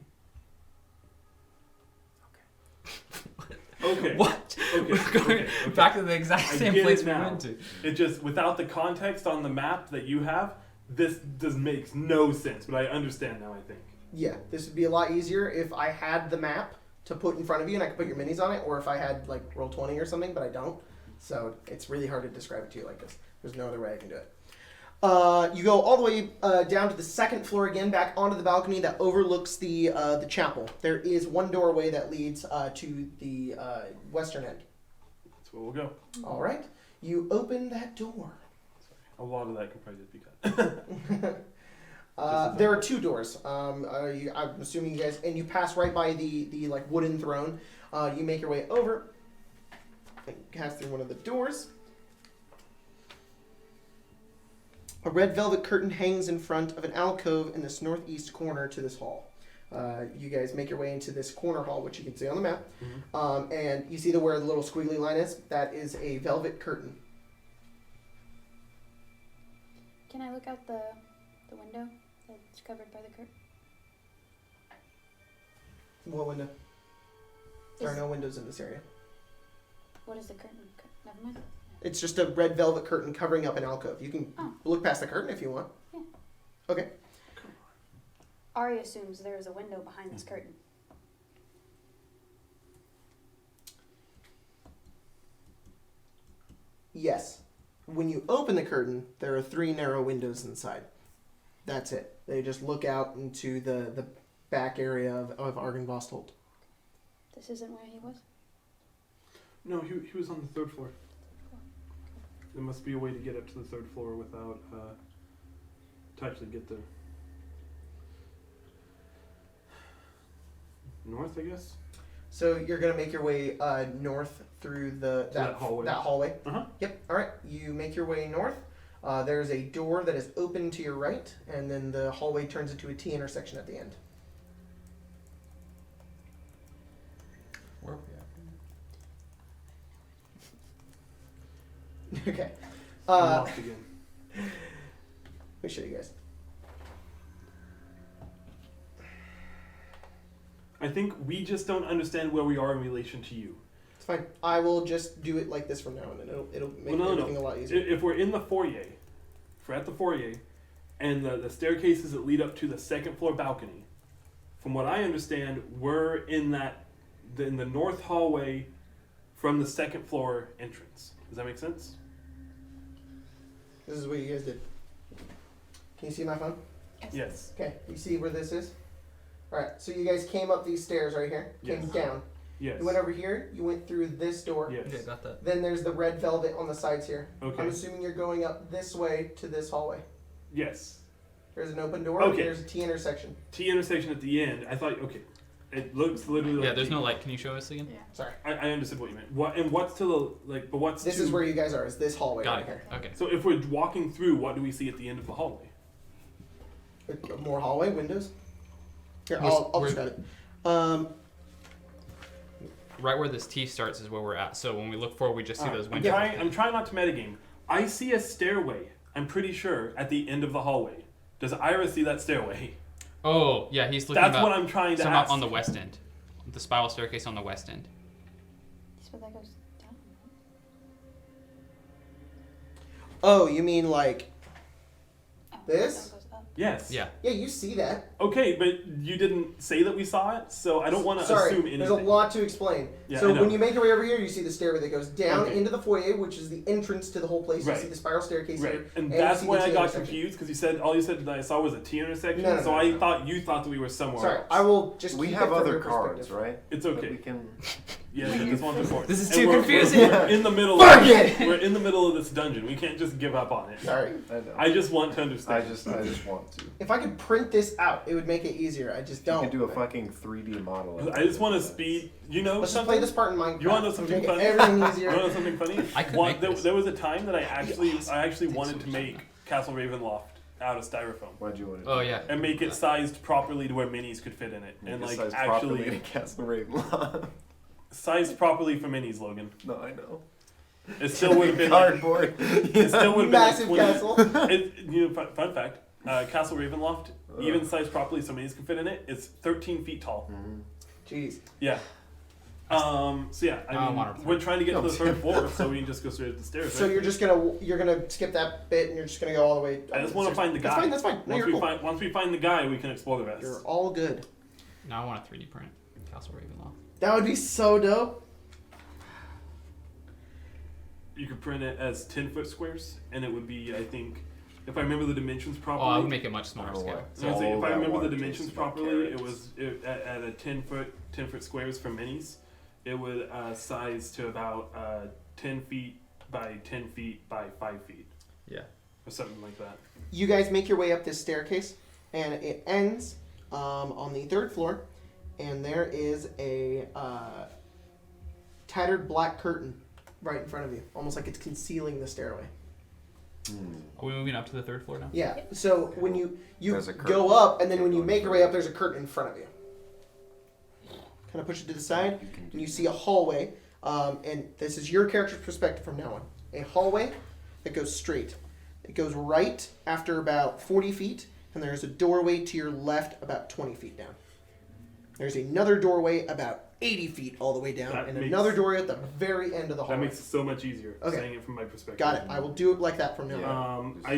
Okay. What? Okay. We're going okay. back to the exact I same get place it we now. went to. It just, without the context on the map that you have, this just makes no sense, but I understand now, I think. Yeah, this would be a lot easier if I had the map to put in front of you and I could put your minis on it, or if I had like Roll20 or something, but I don't. So it's really hard to describe it to you like this. There's no other way I can do it. You go all the way down to the second floor again, back onto the balcony that overlooks the chapel. There is one doorway that leads to the western end. That's where we'll go. All right, you open that door. A lot of that could probably just be cut. There are 2 doors. I'm assuming you guys, and you pass right by the like wooden throne. You make your way over, and pass through one of the doors. A red velvet curtain hangs in front of an alcove in this northeast corner to this hall. You guys make your way into this corner hall, which you can see on the map. Mm-hmm. And you see where the little squiggly line is? That is a velvet curtain. Can I look out the window that's covered by the curtain? What window? There are Is- no windows in this area. What is the curtain? Never mind. It's just a red velvet curtain covering up an alcove. You can Oh. look past the curtain if you want. Yeah. Okay. Ari assumes there is a window behind this curtain. Yes. When you open the curtain, there are 3 narrow windows inside. That's it. They just look out into the back area of Argyvostholt. This isn't where he was? No, he was on the 3rd floor. There must be a way to get up to the 3rd floor without, to actually get the north, I guess? So you're gonna make your way north through that hallway. That hallway. Uh-huh. Yep. All right. You make your way north. There's a door that is open to your right, and then the hallway turns into a T intersection at the end. Where are we at? Okay. I'm Let lost again. me show you guys. I think we just don't understand where we are in relation to you. It's fine. I will just do it like this from now on, and it'll make Well, no. everything a lot easier. If we're in the foyer, if we're at the foyer, and the staircases that lead up to the 2nd floor balcony, from what I understand, we're in the north hallway from the second floor entrance. Does that make sense? This is what you guys did. Can you see my phone? Yes. Okay, you see where this is? Alright, so you guys came up these stairs right here, came Yes. down. Yes. You went over here, you went through this door. Yes. Okay, got that. Then there's the red velvet on the sides here. Okay. I'm assuming you're going up this way to this hallway. Yes. There's an open door, Okay. and there's a T intersection. T intersection at the end. I thought, okay, it looks literally like Yeah, there's no light. Can you show us again? Yeah. Sorry. I understood what you meant. What and what's to the like? But what's This to, is where you guys are, is this hallway Got right it. here. Okay. So if we're walking through, what do we see at the end of the hallway? More hallway, windows. Here, Where's- I'll where- describe it. Right where this T starts is where we're at. So when we look forward, we just see Alright, those I'm windows. trying not to metagame. I see a stairway. I'm pretty sure at the end of the hallway. Does Ira see that stairway? Oh, yeah, he's looking That's about what I'm trying to some ask. on the west end. The spiral staircase on the west end. This where that goes down. Oh, you mean like Oh, This? that goes up. Yes. Yeah. yeah, you see that. Okay, but you didn't say that we saw it, so I don't want to Sorry, assume anything. there's a lot to explain. Yeah, so I know. when you make your way over here, you see the stairway that goes down Okay. into the foyer, which is the entrance to the whole place. Right. You see the spiral staircase Right, here. and you that's see when the I T got intersection. confused because you said that I saw was a T intersection, No, no, so no, I no. thought you thought that we were somewhere Sorry, else. I will just We keep have it from other your cards, perspective. right? It's That okay. we can. Yeah, this one's important. This is And too we're- confusing. We're in the middle. Fuck of, it! We're in the middle of this dungeon. We can't just give up on it. Sorry. I know. I just want to I understand. just want to. If I could print this out, it would make it easier. I just You don't. could do a fucking 3D model. of I just it. want to speed. You know Let's just something? play this part in Minecraft. You wanna know It'll something make funny? everything You want easier. to know something funny? I could make this. There was a time that I actually awesome. wanted to make Castle Ravenloft out of styrofoam Why'd you want to? Oh, yeah. and make it sized properly to where minis could fit in it, Make and it like sized properly actually in Castle Ravenloft. sized properly for minis, Logan. No, I know. It still would have been like, Cardboard. it still would have been Massive like 20, castle. You know, fun fact: Castle Ravenloft, even sized properly so minis can fit in it, is 13 feet tall. Mhm. Jeez. Yeah. So yeah, I I mean, wanna play. we're trying to get to the Don't third do floor, so we can just go straight up the stairs. So right? you're gonna skip that bit and you're just gonna go all the way. I just want to find the guy. That's fine. That's fine. No, Once you're we cool. once we find the guy, we can explore the rest. You're all good. Now I want a 3D print. Castle Ravenloft. That would be so dope. You could print it as 10-foot squares, and it would be, I think, if I remember the dimensions Oh, properly. I would make it much smaller Oh, scale. wow. So I was saying, All if I that remember the water dimensions tastes about properly, carrots. at a 10-foot squares for minis. It would size to about 10 feet by 10 feet by 5 feet, Yeah. or something like that. You guys make your way up this staircase, and it ends on the third floor, and there is a tattered black curtain right in front of you, almost like it's concealing the stairway. Hmm. Are we moving up to the third floor now? Yeah. So when you There's a go curtain. up, and then when you Going make your through. way up, there's a curtain in front of you. Kind of push it to the side, You can do and you see a hallway. And this is your character's perspective from now on. A hallway that goes straight. It goes right after about 40 feet, and there's a doorway to your left about 20 feet down. There's another doorway about 80 feet all the way down, That and makes- another doorway at the very end of the That hallway. makes it so much easier Okay. saying it from my perspective. Got it. I will do it like that from now on. Yeah.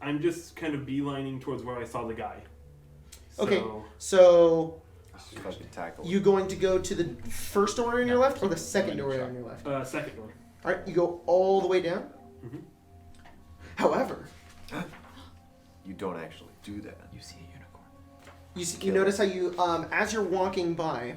I'm just kind of beelining towards where I saw the guy. Okay. So, So, Just fucking tackle. you going to go to the first doorway on your left or the second doorway on your left? second door. All right, you go all the way down. Mhm. However, You don't actually do that. You see a unicorn. you notice how you, as you're walking by,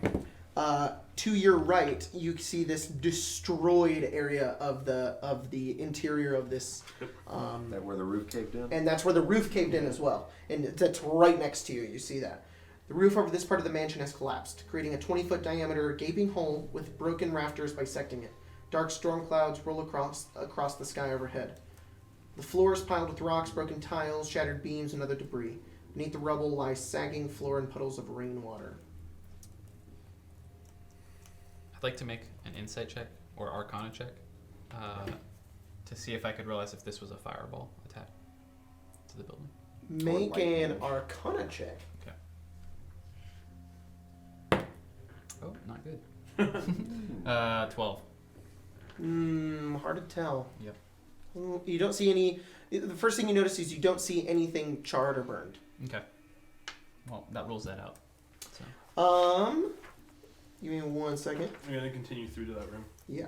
to your right, you see this destroyed area of the interior of this, That where the roof caved in. and that's where the roof caved in as well, and that's right next to you. You see that. The roof over this part of the mansion has collapsed, creating a 20-foot diameter gaping hole with broken rafters bisecting it. Dark storm clouds roll across the sky overhead. The floor is piled with rocks, broken tiles, shattered beams, and other debris. Beneath the rubble lies sagging floor and puddles of rainwater. I'd like to make an insight check or arcana check to see if I could realize if this was a fireball attack to the building. Make an lightning. Arcana check. Oh, not good. 12. Hard to tell. Yep. You don't see any. The first thing you notice is you don't see anything charred or burned. Okay. Well, that rules that out. So. Give me 1 second. I'm gonna continue through to that room. Yeah.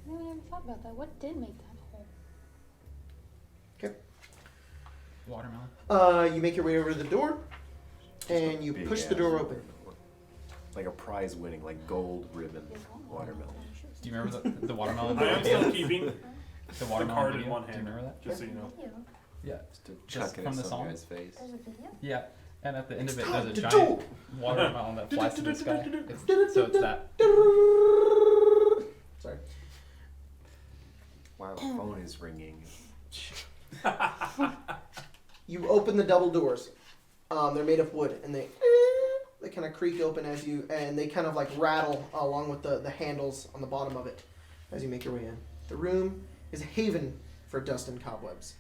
I never thought about that. What did make that hole? Watermelon. You make your way over to the door, and you Big push the ass door open. watermelon. Like a prize winning, like gold ribbon watermelon. Do you remember the watermelon I am video? still keeping the watermelon card video? in one Do you hand. remember that? Just so you know. Yeah. Just Just chucking from it the some song? guy's face. There's a video? Yeah. And at the end of it, Time there's to a do. giant watermelon that flies to the sky. So it's that. Sorry. Wow, the phone is ringing. You open the double doors. They're made of wood, and they kind of creak open and they kind of like rattle along with the handles on the bottom of it as you make your way in. The room is a haven for dust and cobwebs.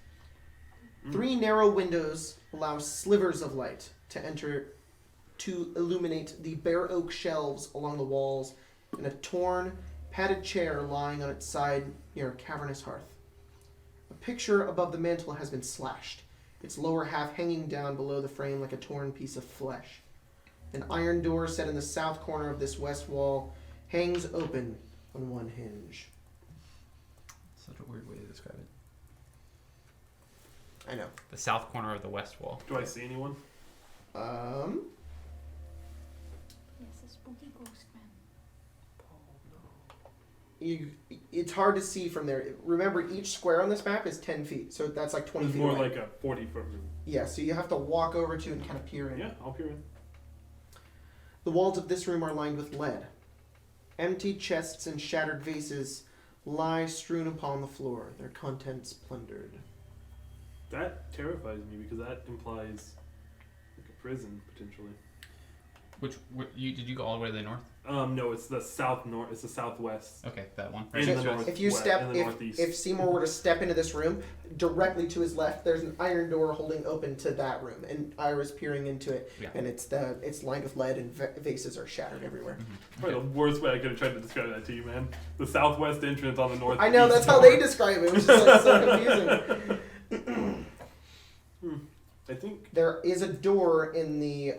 3 narrow windows allow slivers of light to enter to illuminate the bare oak shelves along the walls and a torn, padded chair lying on its side near a cavernous hearth. A picture above the mantel has been slashed, its lower half hanging down below the frame like a torn piece of flesh. An iron door set in the south corner of this west wall hangs open on one hinge. Such a weird way to describe it. I know. The south corner of the west wall. Do I see anyone? Yes, a spooky ghost man. It's hard to see from there. Remember, each square on this map is 10 feet, so that's like 20 It's feet more away. like a 40-foot room. Yeah, so you have to walk over to and kind of peer in. Yeah, I'll peer in. The walls of this room are lined with lead. Empty chests and shattered vases lie strewn upon the floor, their contents plundered. That terrifies me because that implies like a prison potentially. Did you go all the way to the north? No, it's the south-north. It's the southwest. Okay, that one. And So the north. if you west, step, and the northeast. if Seymour were to step into this room, directly to his left, there's an iron door holding open to that room, and Ira's peering into it, Yeah. and it's lined with lead, and vases are shattered everywhere. Probably the worst way I could have tried to describe that to you, man. The southwest entrance on the north. I know, that's how they describe it, which is like so confusing. I think. There is a door in the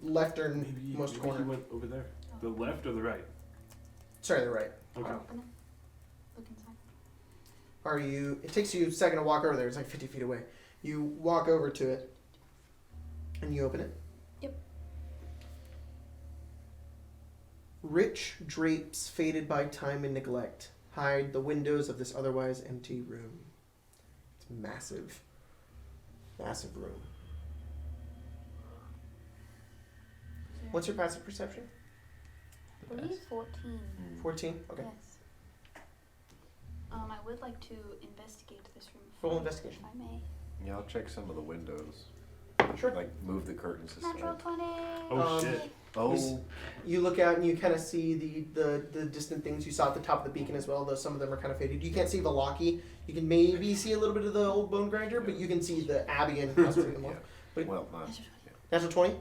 lefternmost Maybe corner. he went over there. The left or the right? Sorry, the right. Okay. Open it. Look inside. Are you? It takes you a second to walk over there. It's like 50 feet away. You walk over to it, and you open it. Yep. Rich drapes faded by time and neglect hide the windows of this otherwise empty room. It's massive. Massive room. What's your passive perception? I believe 14. 14? Okay. Yes. I would like to investigate this room. Roll further, investigation. If I may. Yeah, I'll check some of the windows. Sure. Like move the curtains Natural aside. 20. Oh Um, shit. Oh, You look out and you kind of see the distant things you saw at the top of the beacon as well, though some of them are kind of faded. You can't see the Locky. You can maybe see a little bit of the old bone grinder, but you can see the Abbey and possibly the more. yeah. But- Well, not. Natural 20?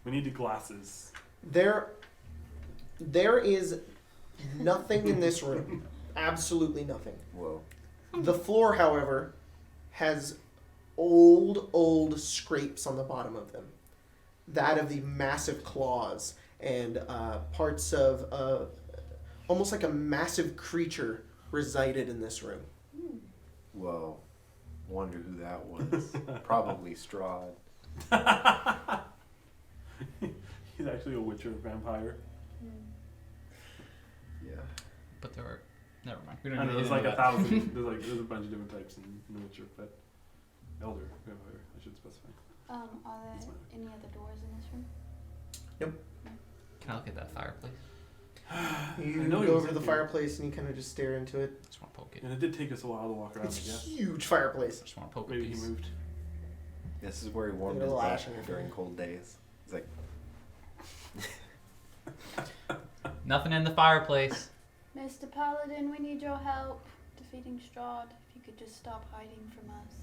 We need the glasses. There is nothing in this room. Absolutely nothing. Whoa. The floor, however, has old scrapes on the bottom of them. That of the massive claws and parts of almost like a massive creature resided in this room. Whoa. Wonder who that was. Probably Strahd. He's actually a witcher vampire. Yeah. But there are. Never mind. We don't I know need there's to like get a into that. thousand. There's a bunch of different types in the witcher, but elder vampire. I should specify. Are That's there fine. any other doors in this room? Can I look at that fireplace? You know he go was over to the in here. fireplace and you kind of just stare into it. Just want to poke it. And it did take us a while to walk around. It's I a guess. huge fireplace. Just want to poke a Maybe he piece. moved. This is where he warmed Get a his little back ash on your during finger. cold days. He's like, Nothing in the fireplace. Mr. Paladin, we need your help defeating Strahd. If you could just stop hiding from us.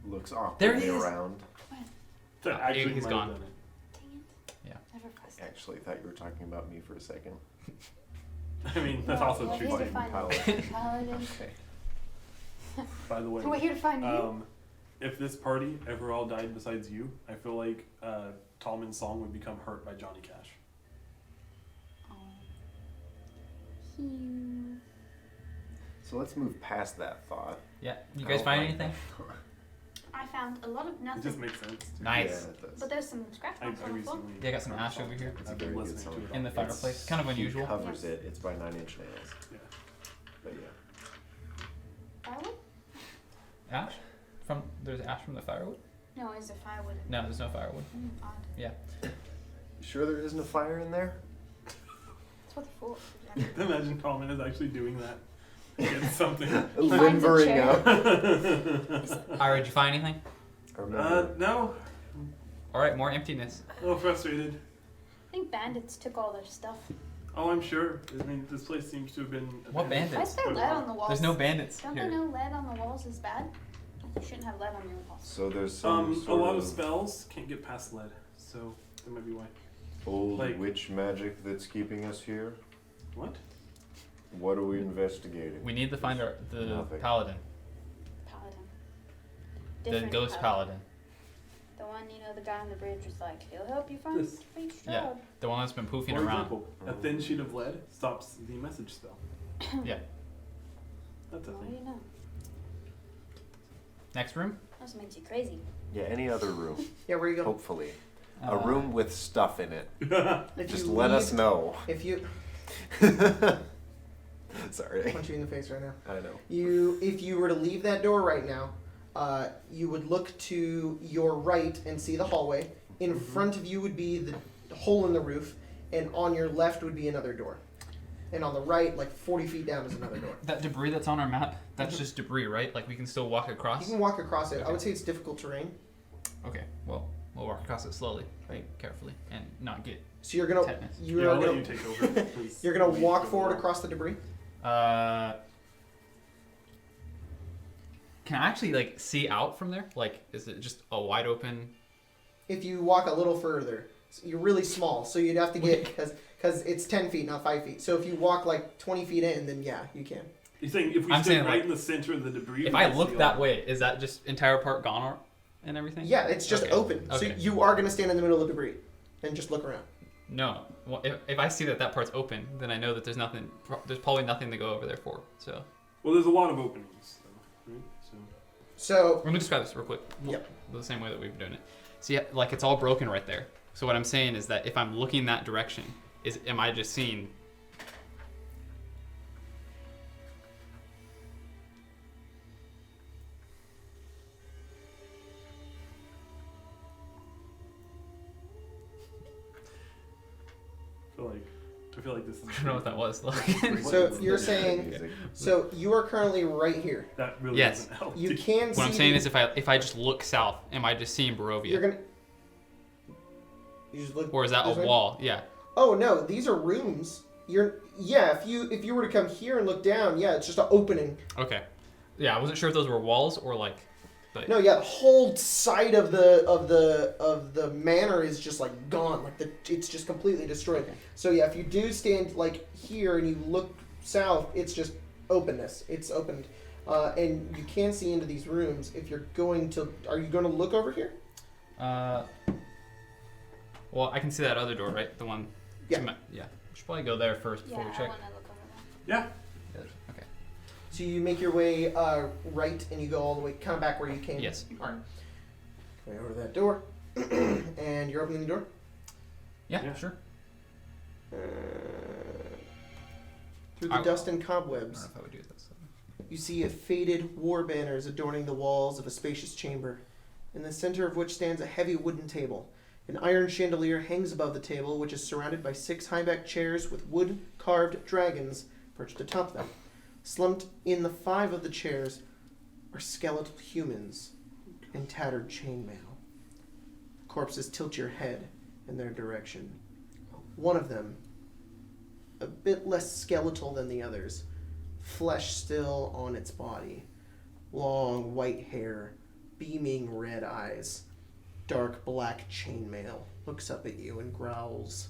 looks There awkwardly he is. around. That Oh, actually he's might gone. have done it. Dang it. Yeah. Never pressed it. Actually, thought you were talking about me for a second. I mean, that's Yeah, also we're true. here to Fighting find power. Mr. Paladin. Okay. By the way, We're here to find you. if this party ever all died besides you, I feel like Tallman's song would become Hurt by Johnny Cash. So let's move past that thought. Yeah. You I guys don't find like anything? that. I found a lot of It just nothing, makes sense. Nice. Yeah, it does. but there's some scratch I marks on the floor. recently. Yeah, I got some ash over here. It's a I've very been good listening song. to it. In the It's- fireplace. Kind of unusual. He covers Yes. it. It's by Nine Inch Nails. Yeah. But yeah. Firewood? Ash? There's ash from the firewood? No, is there firewood? No, there's no firewood. Odd. Yeah. You sure there isn't a fire in there? That's what the floor Imagine Tallman is actually doing that. Against something. Limbering chair. up. Ira, did you find anything? I remember. No. Alright, more emptiness. A little frustrated. I think bandits took all their stuff. Oh, I'm sure. I mean, this place seems to have been. What abandoned. bandits? Why is there Quite a lead while. on the walls? There's no bandits Don't here. they know lead on the walls is bad? You shouldn't have lead on your walls. So there's some A sort lot of spells can't get past lead, so that might be why. old like- witch magic that's keeping us here. What? What are we investigating? We need to find the Nothing. paladin. Paladin. The Different ghost paladin. The one, the guy on the bridge was like, he'll help you find This. Strahd. Yeah. The one that's been poofing For around. example, a thin sheet of lead stops the message spell. Yeah. That's a What do thing. you know? Next room? Also makes you crazy. Yeah, any other room. Yeah, where you go? Hopefully. A room with stuff in it. If Just you let us leave- know. If you, Sorry. punch you in the face right now. I know. If you were to leave that door right now, you would look to your right and see the hallway. In front of you would be the hole in the roof, and on your left would be another door. And on the right, like 40 feet down, is another door. That debris that's on our map, that's just debris, right? Like we can still walk You across? can walk across it. I Okay. would say it's difficult terrain. Okay, well, we'll walk across it slowly, right? Carefully, and not get... So you're gonna Tetanus. you're I'll let gonna you take over. 'cause you're gonna we walk go forward along. across the debris. Can I actually, like, see out from there? Like, is it just a wide open... If you walk a little further, you're really small, so you'd have to get because it's 10 feet, not 5 feet. So if you walk like 20 feet in, then yeah, you can. You're saying if we I'm stood saying, right like, in the center of the debris. If we I could look see that all- way, is that just entire part gone and everything? Yeah, it's just Okay. open. So Okay. you are gonna stand in the middle of the debris and just look around. No. Well, if I see that part's open, then I know that there's nothing... There's probably nothing to go over there for, so... Well, there's a lot of openings, though, right? So So Let me describe this real quick. Yep. The same way that we've been doing it. See, like, it's all broken right there. So what I'm saying is that if I'm looking that direction, am I just seeing... I feel like this is. I don't know what that was. So you're saying- Music. so you are currently right here. That really Yes. doesn't help. You can see. What I'm saying is if I just look south, am I just seeing Barovia? you're gonna. You just look. Or is that a this way? wall? Yeah. Oh no, these are rooms. If you were to come here and look down, yeah, it's just an opening. Okay. Yeah, I wasn't sure if those were walls or like... But No, yeah, the whole side of the manor is just like gone. Like it's just completely destroyed. Okay. So yeah, if you do stand like here and you look south, it's just openness. It's opened, and you can see into these rooms. If you're going to, are you going to look over here? Well, I can see that other door, right? The one... Yeah. Yeah. We should probably go there first Yeah, before we I check. want to look over Yeah. Okay. So you make your way right, and you go all the way, kind of back where you came. Yes. All right. Way over to that door, and you're opening the door. Yeah, Yeah. sure. Through the I- dust and I don't know cobwebs, if I would do this. you see a faded war banners adorning the walls of a spacious chamber, in the center of which stands a heavy wooden table. An iron chandelier hangs above the table, which is surrounded by 6 high-backed chairs with wood-carved dragons perched atop them. Slumped in the 5 of the chairs are skeletal humans in tattered chainmail. Corpses tilt your head in their direction. One of them, a bit less skeletal than the others, flesh still on its body, long white hair, beaming red eyes, dark black chainmail, looks up at you and growls.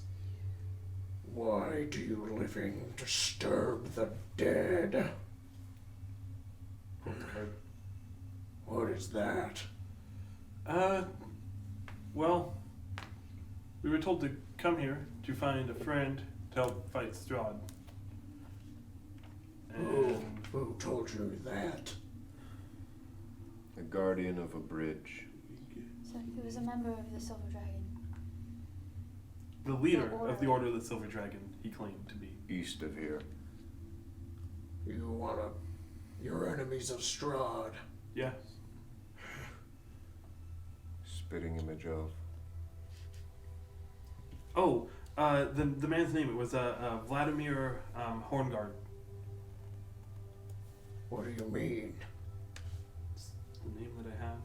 Why do you living disturb the dead? What is that? Well, we were told to come here to find a friend to help fight Strahd. Who told you that? A guardian of a bridge. So he was a member of the Silver Dragon. The leader of the Order of the Silver Dragon, he claimed to be. East of here. Your enemies of Strahd. Yes. Spitting image of. Oh, the man's name, it was Vladimir Horngard. What do you mean? It's the name that I have.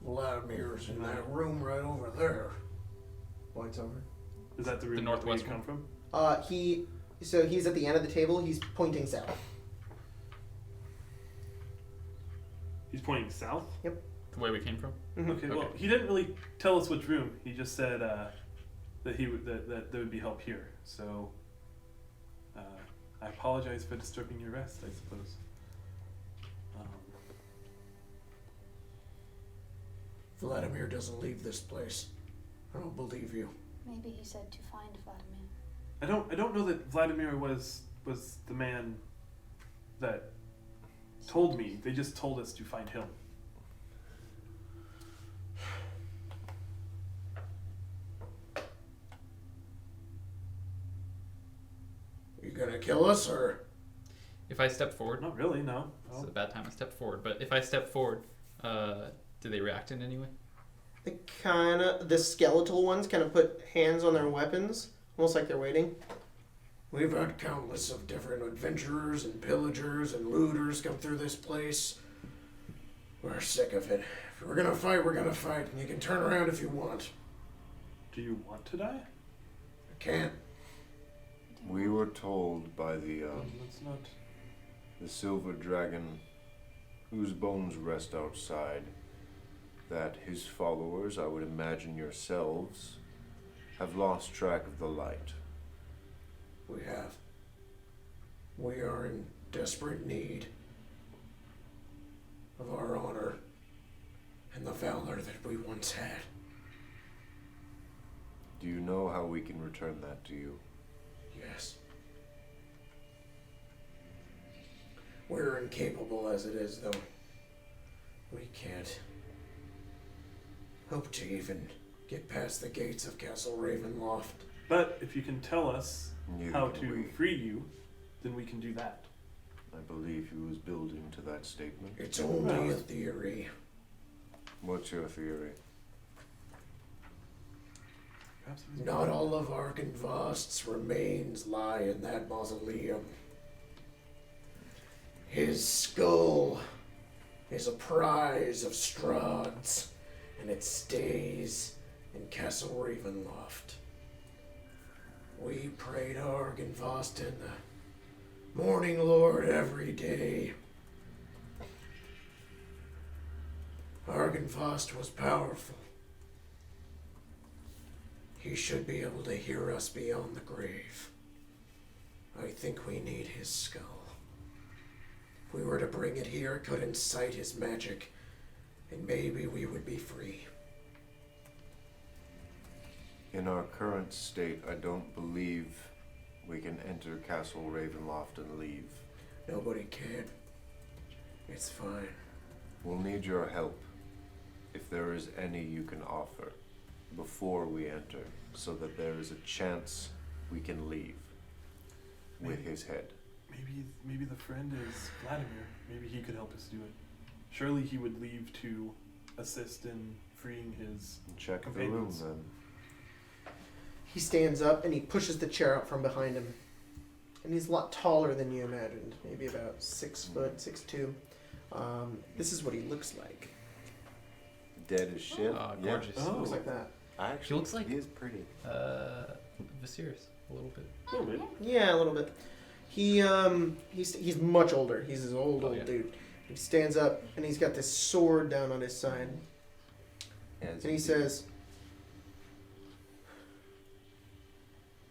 Vladimir's in that room right over there. Points over. Is that the room The where northwest you come from? He's at the end of the table. He's pointing south. He's pointing south? The way we came from? Mm-hmm. Okay, well, he didn't really tell us which room. He just said that there would be help here. So, I apologize for disturbing your rest, I suppose. Vladimir doesn't leave this place. I don't believe you. Maybe he said to find Vladimir. I don't know that Vladimir was the man that told me. They just told us to find him. You gonna kill us, or? If I step forward, Not really, no. it's a bad time to step forward, but if I step forward, do they react in any way? The skeletal ones kind of put hands on their weapons, almost like they're waiting. We've had countless of different adventurers and pillagers and looters come through this place. We're sick of it. If we're gonna fight, we're gonna fight. And you can turn around if you want. Do you want to die? I can't. We were told by the That's not. Silver Dragon, whose bones rest outside, that his followers, I would imagine yourselves, have lost track of the light. We have. We are in desperate need of our honor and the valor that we once had. Do you know how we can return that to you? Yes. We're incapable as it is, though. We can't hope to even get past the gates of Castle Ravenloft. But if you can tell us Neither how can to we. free you, then we can do that. I believe he was building to that statement. It's only a theory. What's your theory? Perhaps it was Not all of Argyvost's remains lie in that mausoleum. His skull is a prize of Strahd's, and it stays in Castle Ravenloft. We pray to Argyvost and the Morning Lord every day. Argyvost was powerful. He should be able to hear us beyond the grave. I think we need his skull. If we were to bring it here, it could incite his magic, and maybe we would be free. In our current state, I don't believe we can enter Castle Ravenloft and leave. Nobody can. It's fine. We'll need your help, if there is any you can offer, before we enter, so that there is a chance we can leave with his head. Maybe the friend is Vladimir. Maybe he could help us do it. Surely he would leave to assist in freeing his. Check the room companions. then. He stands up and he pushes the chair out from behind him. And he's a lot taller than you imagined, maybe about 6 foot, 6'2". This is what he looks like. Dead as shit. Gorgeous. Oh. Looks like that. Actually, He looks like- he is pretty. Viserys, a little bit. A little bit. Yeah, a little bit. He's much older. He's an old Oh, yeah. dude. He stands up and he's got this sword down on his side. As And he do. says,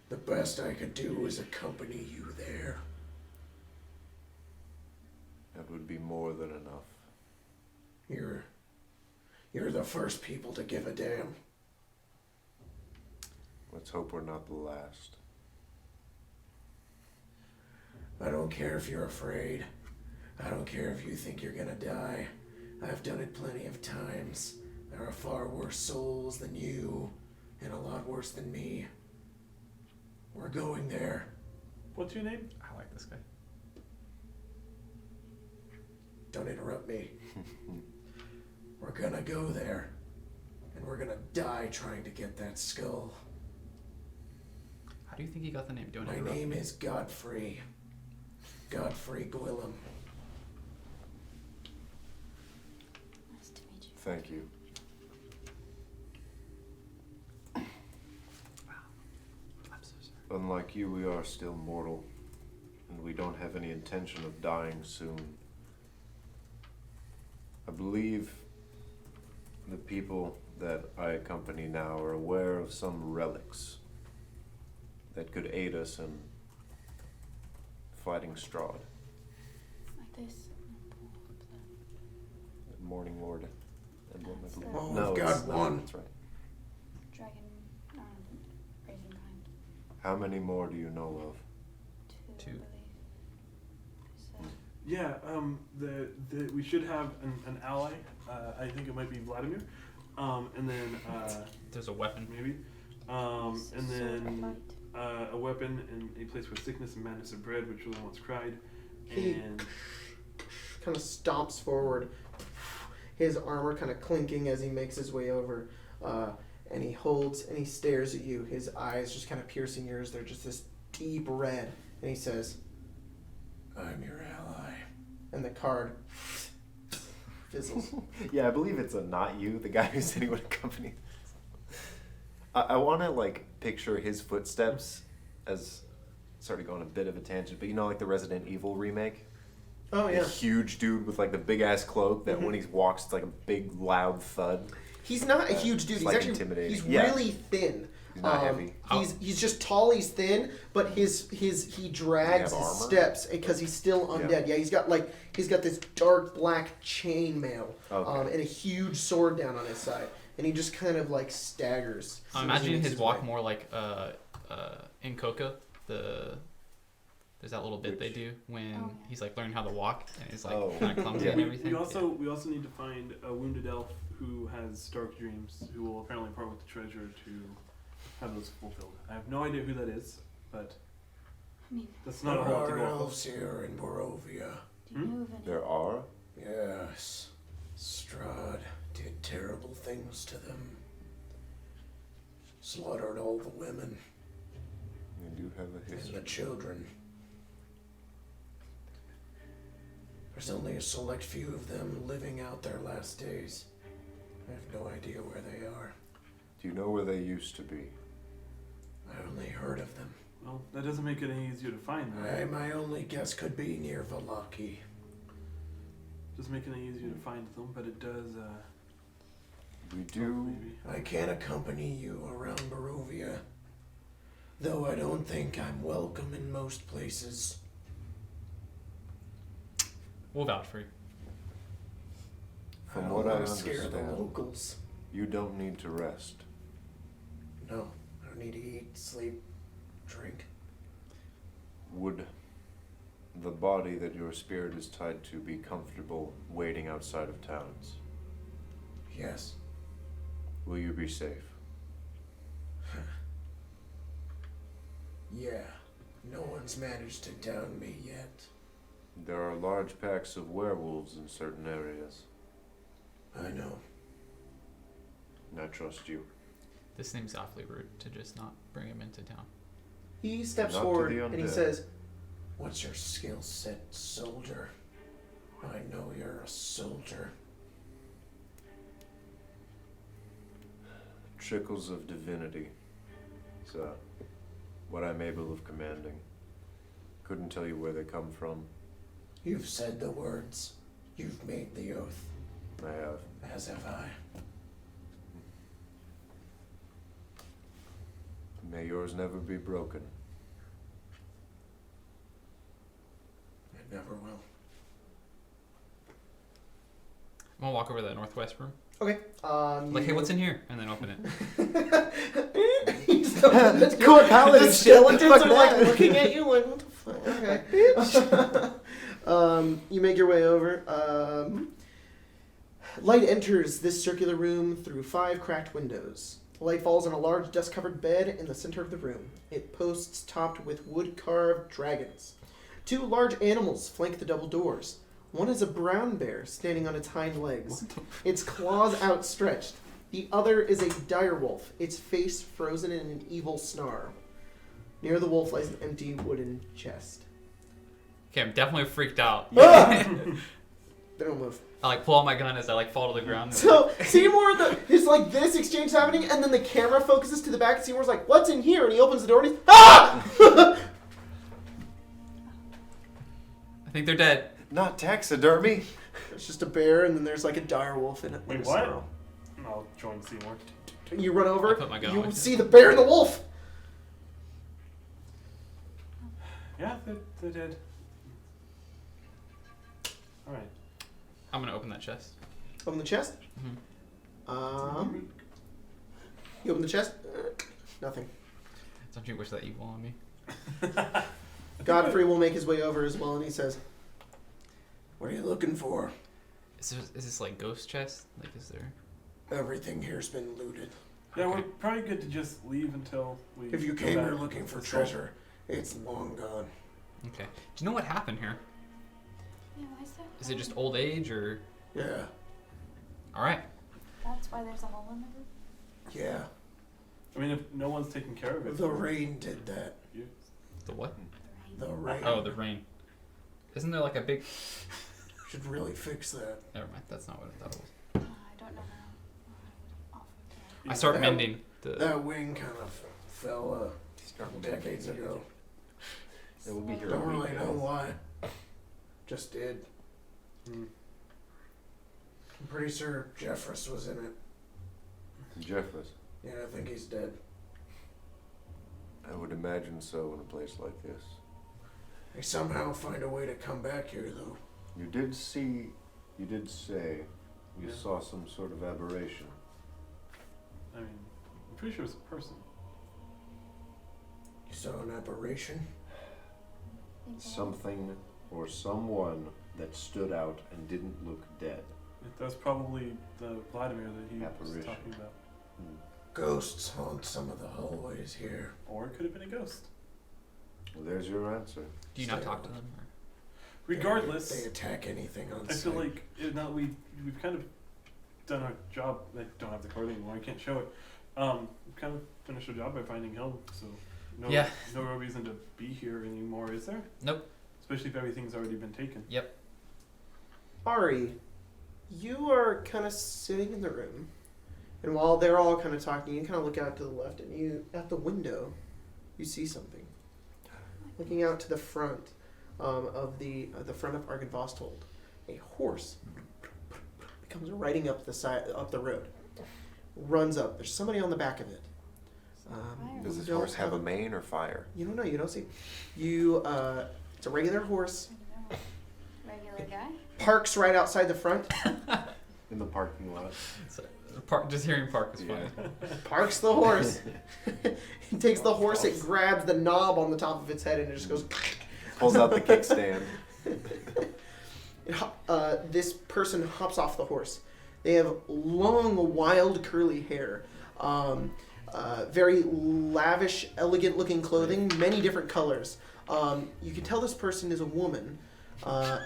The best I could do is accompany you there. That would be more than enough. You're the first people to give a damn. Let's hope we're not the last. I don't care if you're afraid. I don't care if you think you're gonna die. I've done it plenty of times. There are far worse souls than you, and a lot worse than me. We're going there. What's your name? I like this guy. Don't interrupt me. We're gonna go there, and we're gonna die trying to get that skull. How do you think he got the name? Don't My interrupt name me. is Godfrey. Godfrey Gwillem. Nice to meet you. Thank you. I'm so sorry. Unlike you, we are still mortal, and we don't have any intention of dying soon. I believe the people that I accompany now are aware of some relics that could aid us in fighting Strahd. Like this. Morning Lord emblem, I That's believe. the- Oh, No, we've it's got not. one. That's right. Dragon, raisin kind. How many more do you know of? Two, Two. I believe. So, Yeah, we should have an ally. I think it might be Vladimir. And then There's a weapon. maybe. it's a And sword of then light. a weapon and a place where sickness and madness are bred, which really once cried. He- And Kind of stomps forward, his armor kind of clinking as he makes his way over, and he holds and he stares at you. His eyes just kind of piercing yours. They're just this deep red, and he says, I'm your ally. and the card fizzles. Yeah, I believe it's a not you, the guy who's sitting with a company. I want to like picture his footsteps as, sorry to go on a bit of a tangent, but you know, like the Resident Evil remake. Oh A yeah, huge dude with like the big ass cloak that when he walks, it's like a big loud thud. he's not a huge dude. It's He's like actually intimidating. he's Yeah. really thin. He's not heavy. He's just tall. He's thin, but he drags have his armor? steps because he's still undead. Yeah, he's got this dark black chainmail Okay. and a huge sword down on his side, and he just kind of like staggers. I'm as he imagining makes his walk way. more like in Coco. There's that little bit they do when Oh. he's like learning how to walk and he's like Oh. kind of clumsy Yeah. and everything. we also need to find a wounded elf who has dark dreams, who will apparently part with the treasure to have those fulfilled. I have no idea who that is, but I mean, that's There not a whole lot to are go off of. elves here in Barovia. do you move any? There are? Yes. Strahd did terrible things to them. Slaughtered all the women We do have a and the history. children. There's only a select few of them living out their last days. I have no idea where they are. Do you know where they used to be? I only heard of them. Well, that doesn't make it any easier to find them. My only guess could be near Valaki. Doesn't make it any easier to find them, but it does. We do. Maybe. I can accompany you around Barovia, though I don't think I'm welcome in most places. We'll vouch for you. From don't what I wanna scare the understand, locals. you don't need to rest. No, I don't need to eat, sleep, drink. Would the body that your spirit is tied to be comfortable waiting outside of towns? Yes. Will you be safe? Yeah. No one's managed to down me yet. There are large packs of werewolves in certain areas, I know. and I trust you. This seems awfully rude to just not bring him into town. He steps Not to forward the and he undead. says, What's your skill set, soldier? I know you're a soldier. Trickles of divinity. It's what I'm able of commanding. Couldn't tell you where they come from. You've said the words. You've made the oath. I have. As have I. May yours never be broken. It never will. I'm gonna walk over to the northwest room. Okay. Like, hey, what's in here? And then open it. That's cool, paladin The shit. What the skeletons fuck are like that? looking at you like, what the fuck? Okay. You make your way over. Light enters this circular room through 5 cracked windows. The light falls on a large dust-covered bed in the center of the room. It posts topped with wood-carved dragons. 2 large animals flank the double doors. One is a brown bear standing on its hind legs, its claws outstretched. The other is a direwolf, its face frozen in an evil snarl. Near the wolf lies an empty wooden chest. Okay, I'm definitely freaked out. They don't move. I like pull out my gun as I like fall to the ground. So Seymour, it's like this exchange happening, and then the camera focuses to the back. And Seymour's like, "What's in here?" And he opens the door, and he's ah! I think they're dead. Not taxidermy. It's just a bear, and then there's like a direwolf in it. Wait, with a what? snarl. I'll join Seymour. You run over. I put my gun You on. see the bear and the wolf. Yeah, they're dead. All right. I'm gonna open that chest. Open the chest. Mm-hmm. You open the chest. Nothing. Don't you wish that evil on me? Godfrey will make his way over as well, and he says, What are you looking for? Is this like ghost chest? Like, is there? Everything here's been looted. Yeah, we're probably good to just leave until we. If you go came back here looking for to the soul. treasure, it's long gone. Okay. Do you know what happened here? Yeah, why is that? Is it just old age or? Yeah, All right. That's why there's a hole in the roof? yeah. I mean, if no one's taking care of it. The rain did that. You, The what? The rain. Oh, the rain. Isn't there like a big? Should really fix that. Never mind. That's not what I thought it was. I don't know how I would offer that. I start That- mending the. That wing kind of fell decades ago. It will be here. Don't really know why. Just did. Hmm. I'm pretty sure Jeffress was in it. Jeffress. Yeah, I think he's dead. I would imagine so in a place like this. They somehow find a way to come back here, though. You did say you Yeah. saw some sort of aberration. I mean, I'm pretty sure it's a person. You saw an apparition? Something or someone that stood out and didn't look dead. That's probably the Vladimir that he was Apparition. talking about. Ghosts haunt some of the hallways here. Or it could have been a ghost. Well, there's your answer. Do you not talk to them? Or? Regardless, They attack anything on I sight. feel like now we've kind of done our job. I don't have the card anymore. I can't show it. We've kind of finished our job by finding Hill. So no real reason to be here anymore, is there? Nope. Especially if everything's already been taken. Yep. Ari, you are kind of sitting in the room, and while they're all kind of talking, you kind of look out to the left, and you, at the window, you see something. Looking out to the front of the front of Argyvostholt, a horse comes riding up the road, runs up. There's somebody on the back of it. Does this you don't horse have a mane or fire? You don't know. You don't see. You. It's a regular horse. Regular guy? Parks right outside the front. In the parking lot. So, just hearing park is funny. Parks the horse. He takes the horse. It grabs the knob on the top of its head and it just goes. Pulls out the kickstand. This person hops off the horse. They have long, wild, curly hair. Very lavish, elegant-looking clothing, many different colors. You can tell this person is a woman. What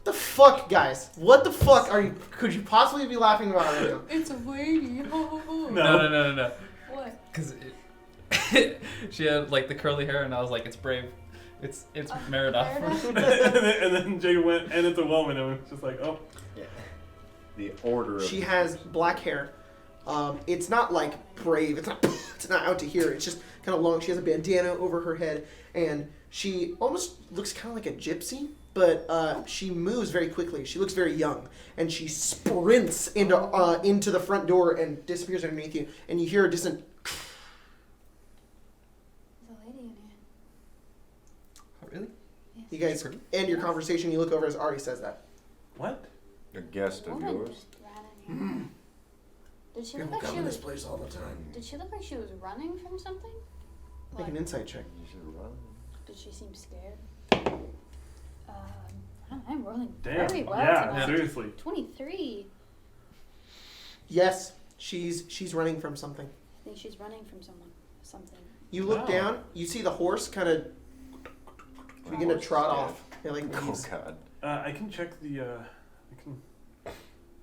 the fuck, guys? What the fuck are you? Could you possibly be laughing about right now? It's a lady. No. What? Because she had like the curly hair, and I was like, it's brave. It's Merida. and then Jay went, and it's a woman, and it was just like, oh. Yeah. The order of She has black hair. It's not like brave. It's not out to here. It's just kind of long. She has a bandana over her head, and she almost looks kind of like a gypsy, but she moves very quickly. She looks very young, and she sprints into the front door and disappears underneath you. And you hear a distant. There's a lady in here. Oh, really? Yes. You guys end your conversation. You look over as Artie says that. What? A guest of woman yours? just ran in here. Did she look People like come she to this was? place all the time. Did she look like she was running from something? Make an insight check. You should run. Did she seem scared? I don't know, I'm rolling Damn. very well Yeah, tonight. seriously. 23. Yes, she's running from something. I think she's running from something. You look Oh. down, you see the horse kind of begin to trot off. You're like, Oh "Geez." God. I can check the.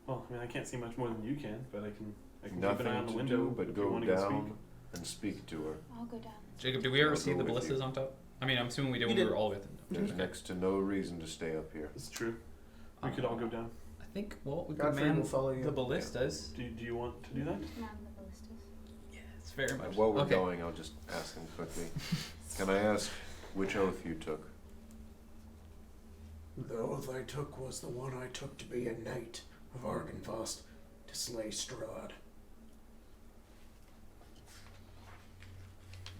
Well, I mean, I can't see much more than you can, but I can keep an eye Nothing on the to window. do but if you go want to down speak. and speak to her. I'll go down. Jacob, did we ever I'll see go the with ballistas you. on top? I mean, I'm assuming we did You when we did. were all with them. There's next to no reason to stay up here. It's true. We could all go down. I think, well, we could Godfrey man will follow you. the ballistas. Do you want to do that? Man the ballistas. Yeah, it's very much. While we're okay. going, I'll just ask him quickly. Can I ask which oath you took? The oath I took was the one I took to be a knight of Argyvostholt to slay Strahd.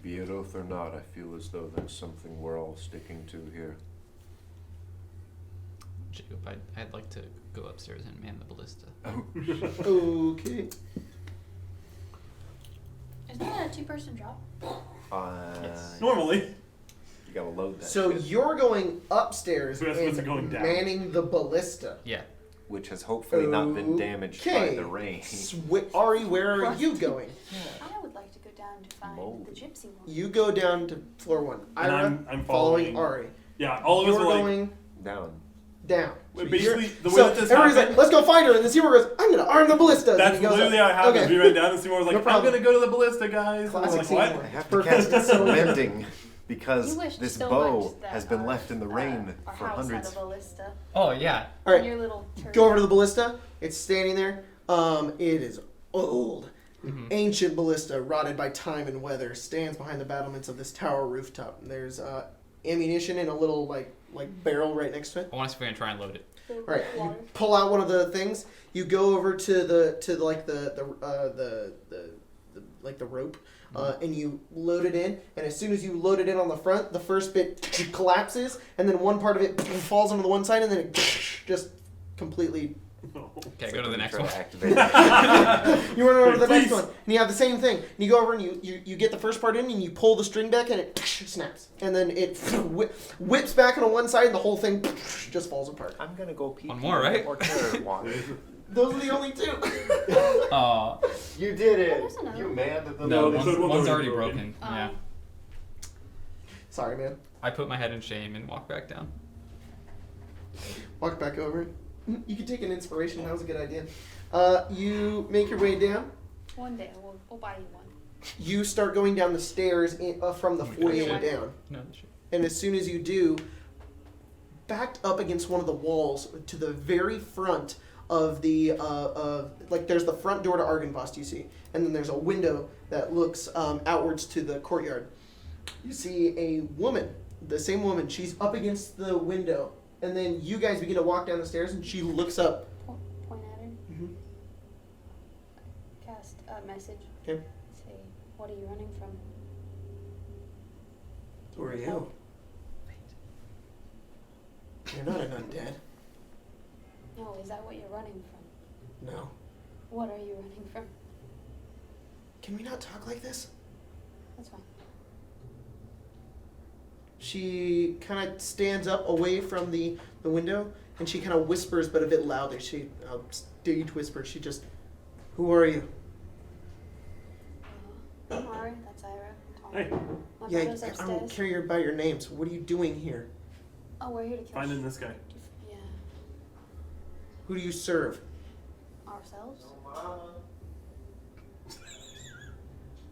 Be it oath or not, I feel as though there's something we're all sticking to here. Jacob, I'd like to go upstairs and man the ballista. Okay. Isn't that a 2-person job? Yes. Normally. You gotta load that So shit. you're going upstairs So that's what's and going down. manning the ballista. Yeah. Which has hopefully not been damaged by Okay. the rain. Ari, where are you going? I would like to go down to find Moldy. the gypsy woman. You go down to floor 1. And Ira, I'm following following. Ari. Yeah, all of us You're are like. going Down. down. Wait, So basically, you're- the way so that this everybody's happened- like, let's go find her. And then Seymour goes, I'm going to arm the ballista. That's And he goes literally up. how it happens. Okay. We ran down and Seymour was like, No I'm problem. gonna go to the ballista, guys. And we're Classic like, Seymour. what? I have to Perfect. cast It's so mending because You wished this so bow much that has been our, left in the rain our for house hundreds. had a ballista. Oh, yeah. All right. Your little turret. Go over to the ballista. It's standing there. It is old. Mhm. Ancient ballista, rotted by time and weather, stands behind the battlements of this tower rooftop. There's ammunition in a little like barrel right next to it. I want to see if we can try and load it. Filled All right, with you water. pull out one of the things. You go over to the rope, and you load it in. And as soon as you load it in on the front, the first bit collapses, and then one part of it falls onto the one side, and then it just completely. Okay, go to the next Try one. to activate it. You run over to the next Please. one, and you have the same thing. And you go over and you get the first part in, and you pull the string back, and it snaps. And then it whips back on one side, and the whole thing just falls apart. I'm gonna go pee. One more, right? Those are the only two. You did Oh, it. there's another You one. manned the No, the one's, third one's one's already already broken. broken. Yeah. Sorry, man. I put my head in shame and walk back down. Walk back over. You can take an inspiration. That was a good idea. You make your way down. One day we'll buy you one. You start going down the stairs from the foyer God. down. No, shit. And as soon as you do, backed up against one of the walls to the very front of the there's the front door to Argyvostholt you see, and then there's a window that looks outwards to the courtyard. You see a woman, the same woman. She's up against the window, and then you guys begin to walk down the stairs, and she looks up. Point at her. Mm-hmm. Cast a message. Okay. Say, what are you running from? Who are you? You're not an undead. No, is that what you're running from? No. What are you running from? Can we not talk like this? That's fine. She kind of stands up away from the window, and she kind of whispers, but a bit louder. She stage whisper. She just, "Who are you?" I'm Ari. That's Ira. Tom. Hey, My Yeah, brother's I upstairs. don't care by your names. What are you doing here? Oh, we're here to kill finding this guy. Yeah. Who do you serve? Ourselves?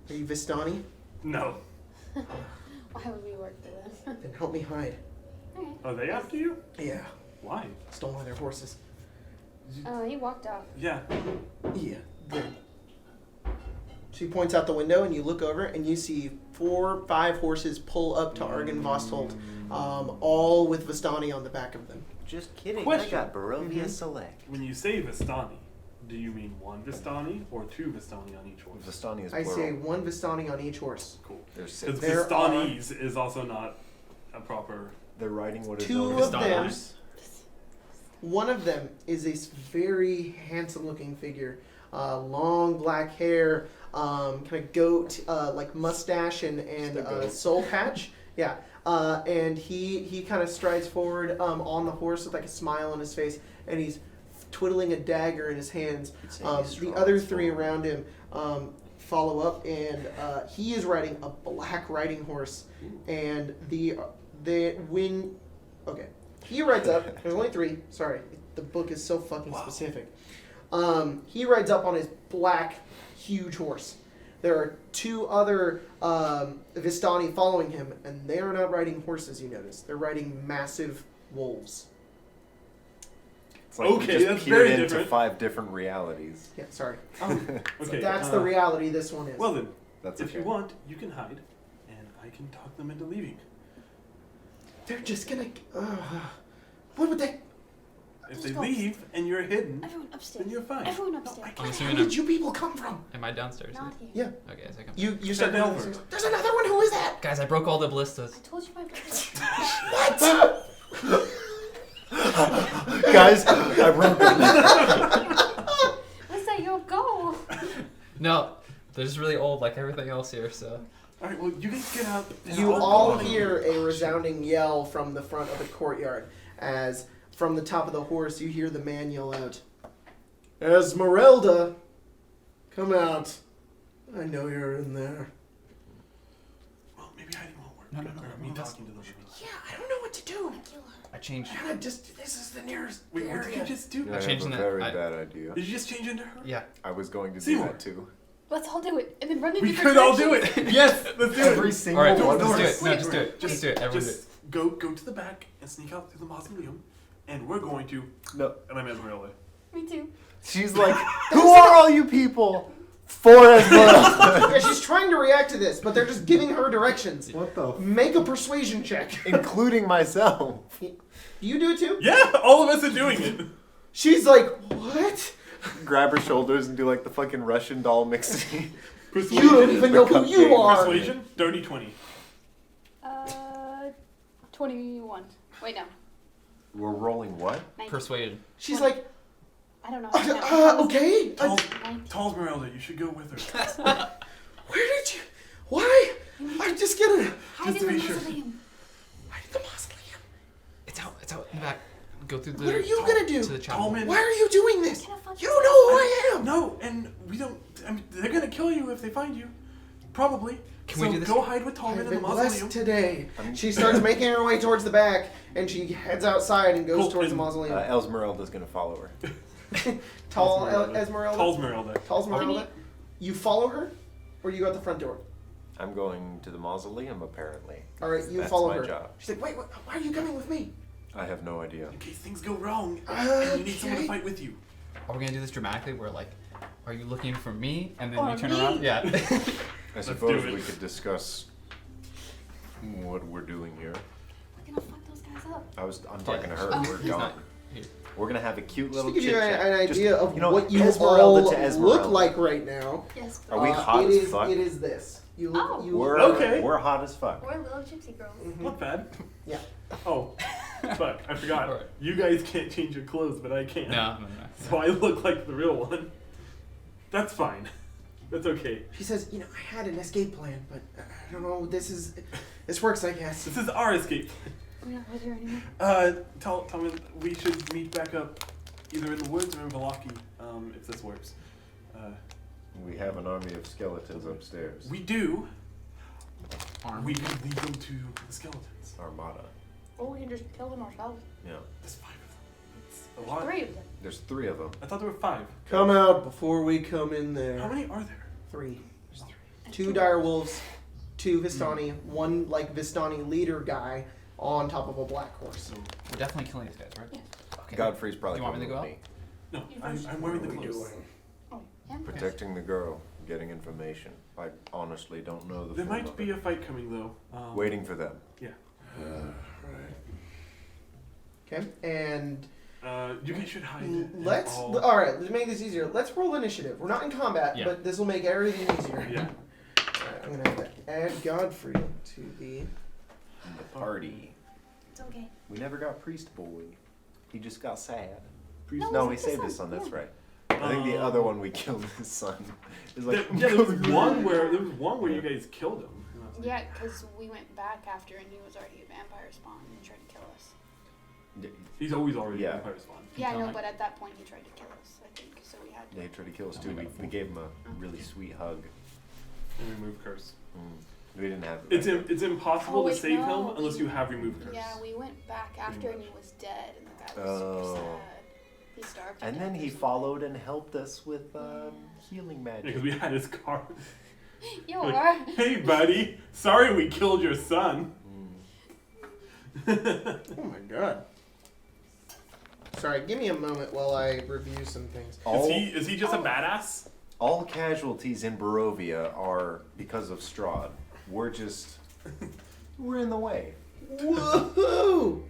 Are you Vistani? No. Why would we work for them? Then help me hide. Okay. Are they after you? Yeah, Why? stole one of their horses. Oh, he walked off. Yeah. Yeah, good. She points out the window, and you look over, and you see 4 or 5 horses pull up to Argyvostholt, all with Vistani on the back of them. Just kidding. Question. I got Barovia Mhm. Select. When you say Vistani, do you mean one Vistani or 2 Vistani on each horse? Vistani is I plural. say 1 Vistani on each horse. Cool. There's Because 6. There Vistanis is also not a proper. They're riding what is 2 known of as them. Vistanis. One of them is a very handsome-looking figure, long black hair, kind of goat, like mustache and soul patch. Yeah, and he kind of strides forward on the horse with like a smile on his face, and he's twiddling a dagger in his hands. The other three around him follow up, and he is riding a black riding horse, and he rides up. There's only three. Sorry, the book is so fucking specific. He rides up on his black, huge horse. There are two other Vistani following him, and they are not riding horses, you notice. They're riding massive wolves. It's like Okay, we that's just peered very into different. 5 different realities. Yeah, sorry. Okay. So that's the reality this one is. Well then, That's if okay. you want, you can hide, and I can talk them into leaving. They're just gonna... what would they... If they leave and you're hidden, Everyone upstairs. then you're fine. Everyone upstairs. I'm Where assuming did you people come from? Am I downstairs? Not here. Yeah. Okay, so I come. You start Head going over. upstairs. There's another one. Who is that? Guys, I broke all the ballistas. I told you my brother. What? Guys, I broke it. Let's say you'll go. No, they're just really old, like everything else here. So Alright, well, you guys get up. and You I'll all go. hear a resounding yell from the front of the courtyard as from the top of the horse you hear the man yell out, Esmeralda, come out. I know you're in there. Well, maybe hiding won't work. No, Or me talking to them. Yeah, I don't know what to do. I changed. This is the nearest Wait, what did you just do? I have changed a that. very bad idea. Did you just change into her? Yeah. I was going to do Seymour. that too. Let's all do it and then run in We different could all do directions. it. Yes, let's do Every it. single All right, one let's of do us. it. No, just do it. Just do it. Everyone do it. Just go to the back and sneak out through the mausoleum, and we're going to. No. And I'm Esmeralda. Me too. She's like, who are all you people? For Esmeralda. Yeah, she's trying to react to this, but they're just giving her directions. What the? Make a persuasion check. Including myself. You do it too? Yeah, all of us are doing it. She's like, what? Grab her shoulders and do like the fucking Russian doll mixing. Persuasion. You don't even know who you are. Persuasion. Dirty 20. 21. Wait, no. We're rolling what? 19. Persuasion. She's like, I don't know. okay. Tall, 19. tall Esmeralda, you should go with her. Where did you? Why? I'm just gonna. Hide Just in to the be sure. mausoleum. Hide in the mausoleum. It's out. It's out in the back. Go through the. What are you gonna do? To the Tall chapel. man. Why are you doing this? Can I fuck You don't know who I am. No, and we don't. I mean, they're gonna kill you if they find you. Probably. Can so we do this? go hide with Tallman I've in the been blessed mausoleum. today. She starts making her way towards the back, and she heads outside and goes Cool. towards the And, mausoleum. Esmeralda's gonna follow her. Tall Esmeralda. Esmeralda. Tall Esmeralda. Tall Esmeralda. You follow her, or you go out the front door. I'm going to the mausoleum apparently. All right, you That's follow my her. job. She's like, wait, why are you coming with me? I have no idea. In case things go wrong and you need someone to Okay. fight with you. Are we gonna do this dramatically? Where like, are you looking for me, and then Or you turn me? around? Yeah. I do suppose it. we could discuss what we're doing here. We're gonna fuck those guys up. I'm talking to her. Oh. We're He's going. not here. We're gonna have a cute Just little to give you chit chat. an idea of what you Esmeralda all to Esmeralda. look like right now. Yes. Are we hot it as is, fuck? It is this. You look. Oh. You We're Okay. We're hot as fuck. We're little gypsy girls. Not bad. Yeah. Oh, fuck! I forgot. Alright. You guys can't change your clothes, but I can. No. So I look like the real one. That's fine. That's okay. She says, you know, I had an escape plan, but I don't know. This works, I guess. This is our escape. We're not with her anymore. Tell me we should meet back up either in the woods or in Velaki, if this works. We have an army of skeletons upstairs. We do. Arm. We could lead them to the skeletons. Armada. Or we can just kill them ourselves. Yeah. There's 5 of them. It's a There's lot. 3 of them. There's 3 of them. I thought there were 5. Come out before we come in there. How many are there? 3. There's 3. And 2 direwolves, 2 Vistani, 1 like Vistani leader guy on top of a black horse. So We're definitely killing these guys, right? Yeah. Okay. Godfrey's probably Do you want me to coming go with no, You I'm, first. I'm wearing the What are we clothes. doing? Oh, yeah. Protecting the girl, getting information. I honestly don't know the There full might of be it. a fight coming though. Waiting for them. Okay, and You guys should hide. let's. all- All right, to make this easier, let's roll initiative. We're not in combat, Yeah. but this will make everything easier. Yeah. Alright, I'm gonna have to add Godfrey to the. The party. It's okay. We never got Priest Boy. He just got sad. No, No, it we was the saved his son, son. That's yeah. right. I think the other one we killed his son. It was like, There was one where you guys killed him. And I was like, Yeah, because we went back after and he was already a vampire spawn and tried to kill us. He's always already Yeah. vampire spawn. Yeah, I tell know, me? but at that point he tried to kill us, I think. So we had to. They tried to kill us Oh, too. we We, got we gave him a really sweet hug. And remove curse. We didn't have it. It's impossible Oh, to wait, save no, him unless we- you have removed curse. Yeah, we went back after Pretty and he was dead and the guy was Oh. super sad. He starved to And death then or he something. followed and helped us with healing Because magic. we had his car. You Like, are. hey, buddy. Sorry we killed your son. Oh my god. Sorry, give me a moment while I review some things. Is he just a badass? All casualties in Barovia are because of Strahd. We're in the way. Woohoo!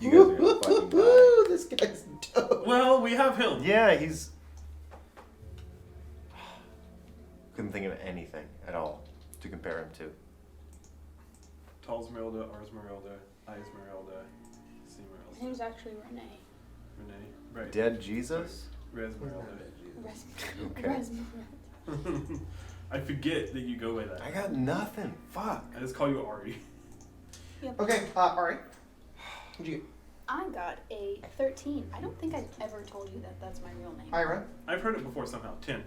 You guys are gonna fucking die. Woohoo! This guy's dope. Well, we have him. Yeah, he's. Couldn't think of anything at all to compare him to. Tall Esmeralda, R Esmeralda, I Esmeralda, C His Esmeralda, name was actually Renee. Renee. Right. Dead Jesus? Res Esmeralda. Okay. I forget that you go by that. I got nothing. Fuck. I just call you Ari. Yep. Okay, alright. What'd you get? I got a 13. I don't think I've ever told you that that's my real name. Ira? I've heard it before somehow. 10.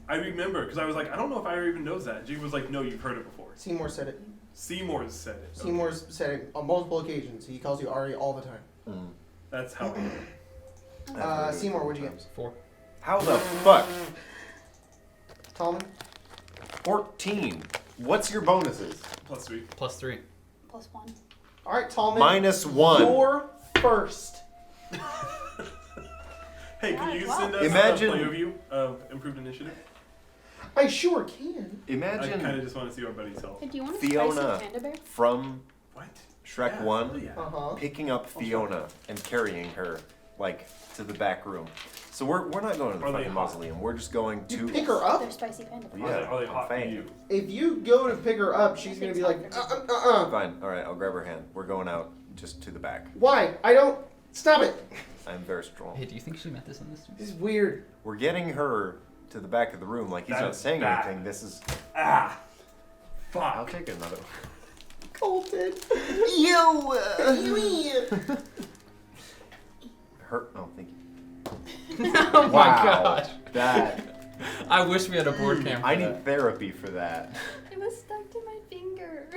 I remember because I was like, I don't know if Ira even knows that. Jig was like, no, you've heard it before. Seymour said it. Seymour's said it. Okay. Seymour's said it on multiple occasions. He calls you Ari all the time. That's how. Seymour, what'd you get? 4. How the fuck? Tallman? 14. What's your bonuses? +3. +3. +1. Alright, Tallman. -1. You're first. Hey, can you send us Imagine- a player view of improved initiative? I sure can. I kind Imagine of just want to see our buddy's health. Hey, do you want a Fiona. spicy panda bear? from What? Shrek Yeah, 1 hell yeah. Uh-huh. picking up Fiona and carrying her, like, to the back room. So we're not going to the Are they fucking hot? mausoleum. We're just going You to... pick her up? They're spicy panda bears. Yeah, Are they hot for fine. you? If you go to pick her up, she's gonna be like, Fine. All right, I'll grab her hand. We're going out just to the back. Why? I don't. Stop it. I'm very strong. Hey, do you think she meant this on this? This is weird. We're getting her to the back of the room. Like, he's That not is saying bad. anything. This is... Ah! I'll Fuck. take another one. Colton. Her... Oh, thank you. Oh my Wow. gosh. That... I wish we had a board camp. I for need that. therapy for that. It was stuck to my finger.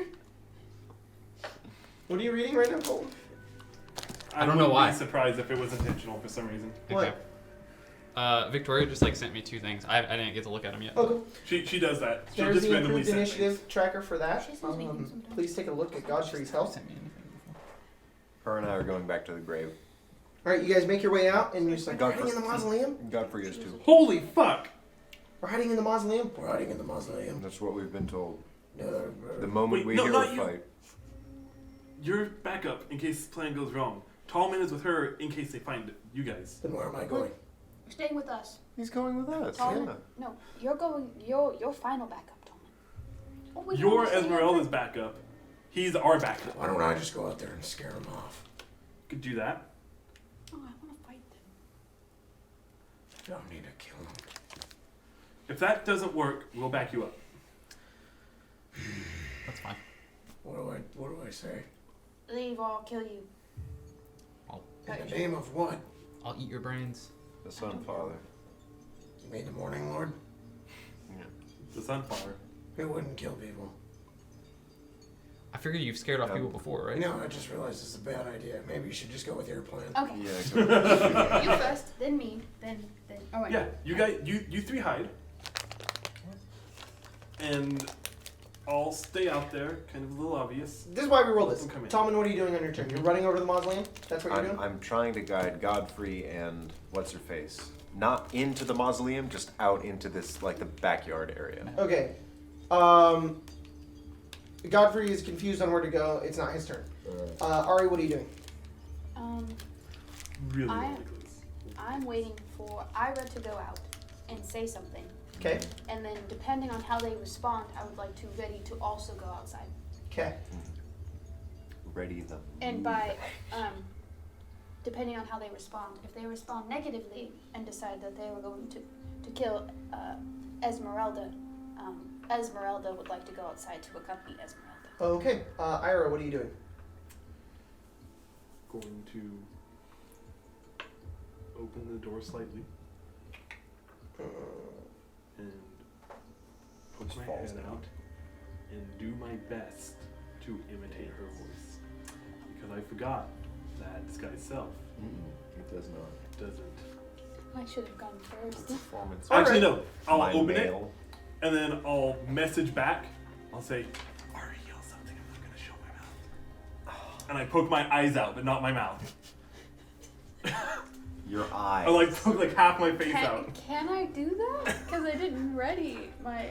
What are you reading right now, Colton? I don't know wouldn't why. be surprised if it was intentional for some reason. What? Okay. Victoria just sent me 2 things. I didn't get to look at them yet. Okay. She does that. She'll There's just the randomly improved send initiative things. tracker for that. She sends me things sometimes. Please take a look at Godfrey's health. Sent me anything before. Her and I are going back to the grave. All right, you guys make your way out, and you're just like, we're Godfrey. hiding in the mausoleum. Godfrey is too. Holy fuck! We're hiding in the mausoleum. We're hiding in the mausoleum. That's what we've been told. No, The moment Wait, we no, hear not a you. fight. You're backup in case the plan goes wrong. Tallman is with her in case they find you guys. then where am I going? You're staying with us. He's going with us. Tallman. Yeah. No, you're going. Your final backup, Tallman. Oh, we You're wanna stay Esmeralda's over- backup. He's our backup. Why don't I just go out there and scare him off? Could do that. Oh, I want to fight them. I don't need to kill him. If that doesn't work, we'll back you up. That's fine. What do I say? Leave or I'll kill you. In the name of what? I'll eat your brains. The Sun Father. You mean the Morning Lord? The Sunflower. Who wouldn't kill people? I figured you've scared off people before, right? No, I just realized it's a bad idea. Maybe you should just go with your plan. Okay. Yeah. You first, then me, then. Oh wait. Yeah, you guys, you 3 hide. And I'll stay out there, kind of a little obvious. This is why we roll this. Come in. Tallman, what are you doing on your turn? You're running over to the mausoleum? That's what you're doing? I'm trying to guide Godfrey and what's her face. Not into the mausoleum, just out into this, like, the backyard area. Okay. Godfrey is confused on where to go. It's not his turn. Ari, what are you doing? Really, I- really close. I'm waiting for Ira to go out and say something, Okay. and then depending on how they respond, I would like to ready to also go outside. Okay. Ready them. And by depending on how they respond. If they respond negatively and decide that they were going to kill Esmeralda, Esmeralda would like to go outside to accompany Esmeralda. Okay, Ira, what are you doing? Going to open the door slightly and poke Just my falls head down. out and do my best to imitate her voice. Because I forgot that disguise self It does not. doesn't. I should have gone first. Performance. Actually, no. I'll My open male. it and then I'll message back. I'll say, Ari, yell something. I'm not going to show my mouth. And I poke my eyes out, but not my mouth. Your eyes. I like poke like half my face out. Can I do that? Because I didn't ready my...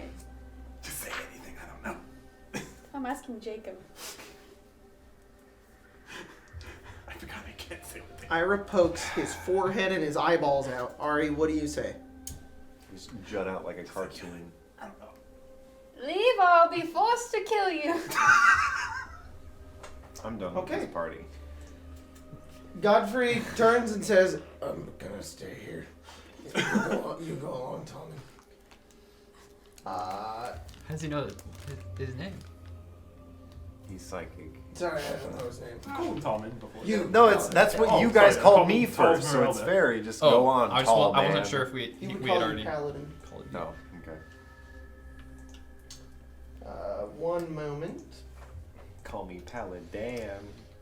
Just say anything. I don't know. I'm asking Jacob. I forgot I can't say anything. Ira pokes his forehead and his eyeballs out. Ari, what do you say? Just jut out like a cartoon. I don't know. Leave or I'll be forced to kill you. I'm done Okay. with this party. Godfrey turns and says, I'm gonna stay here. You go along, Tommy. How does he know his name? He's psychic. Sorry, I don't know his name. Call him Tallman before. You- No, that's what Oh, you guys sorry, called call me him first, so it's Esmeralda. very just go on. I, tall I wasn't man. sure if we he would we call had you already Paladin. called you. No, okay. 1 moment. Call me Paladin.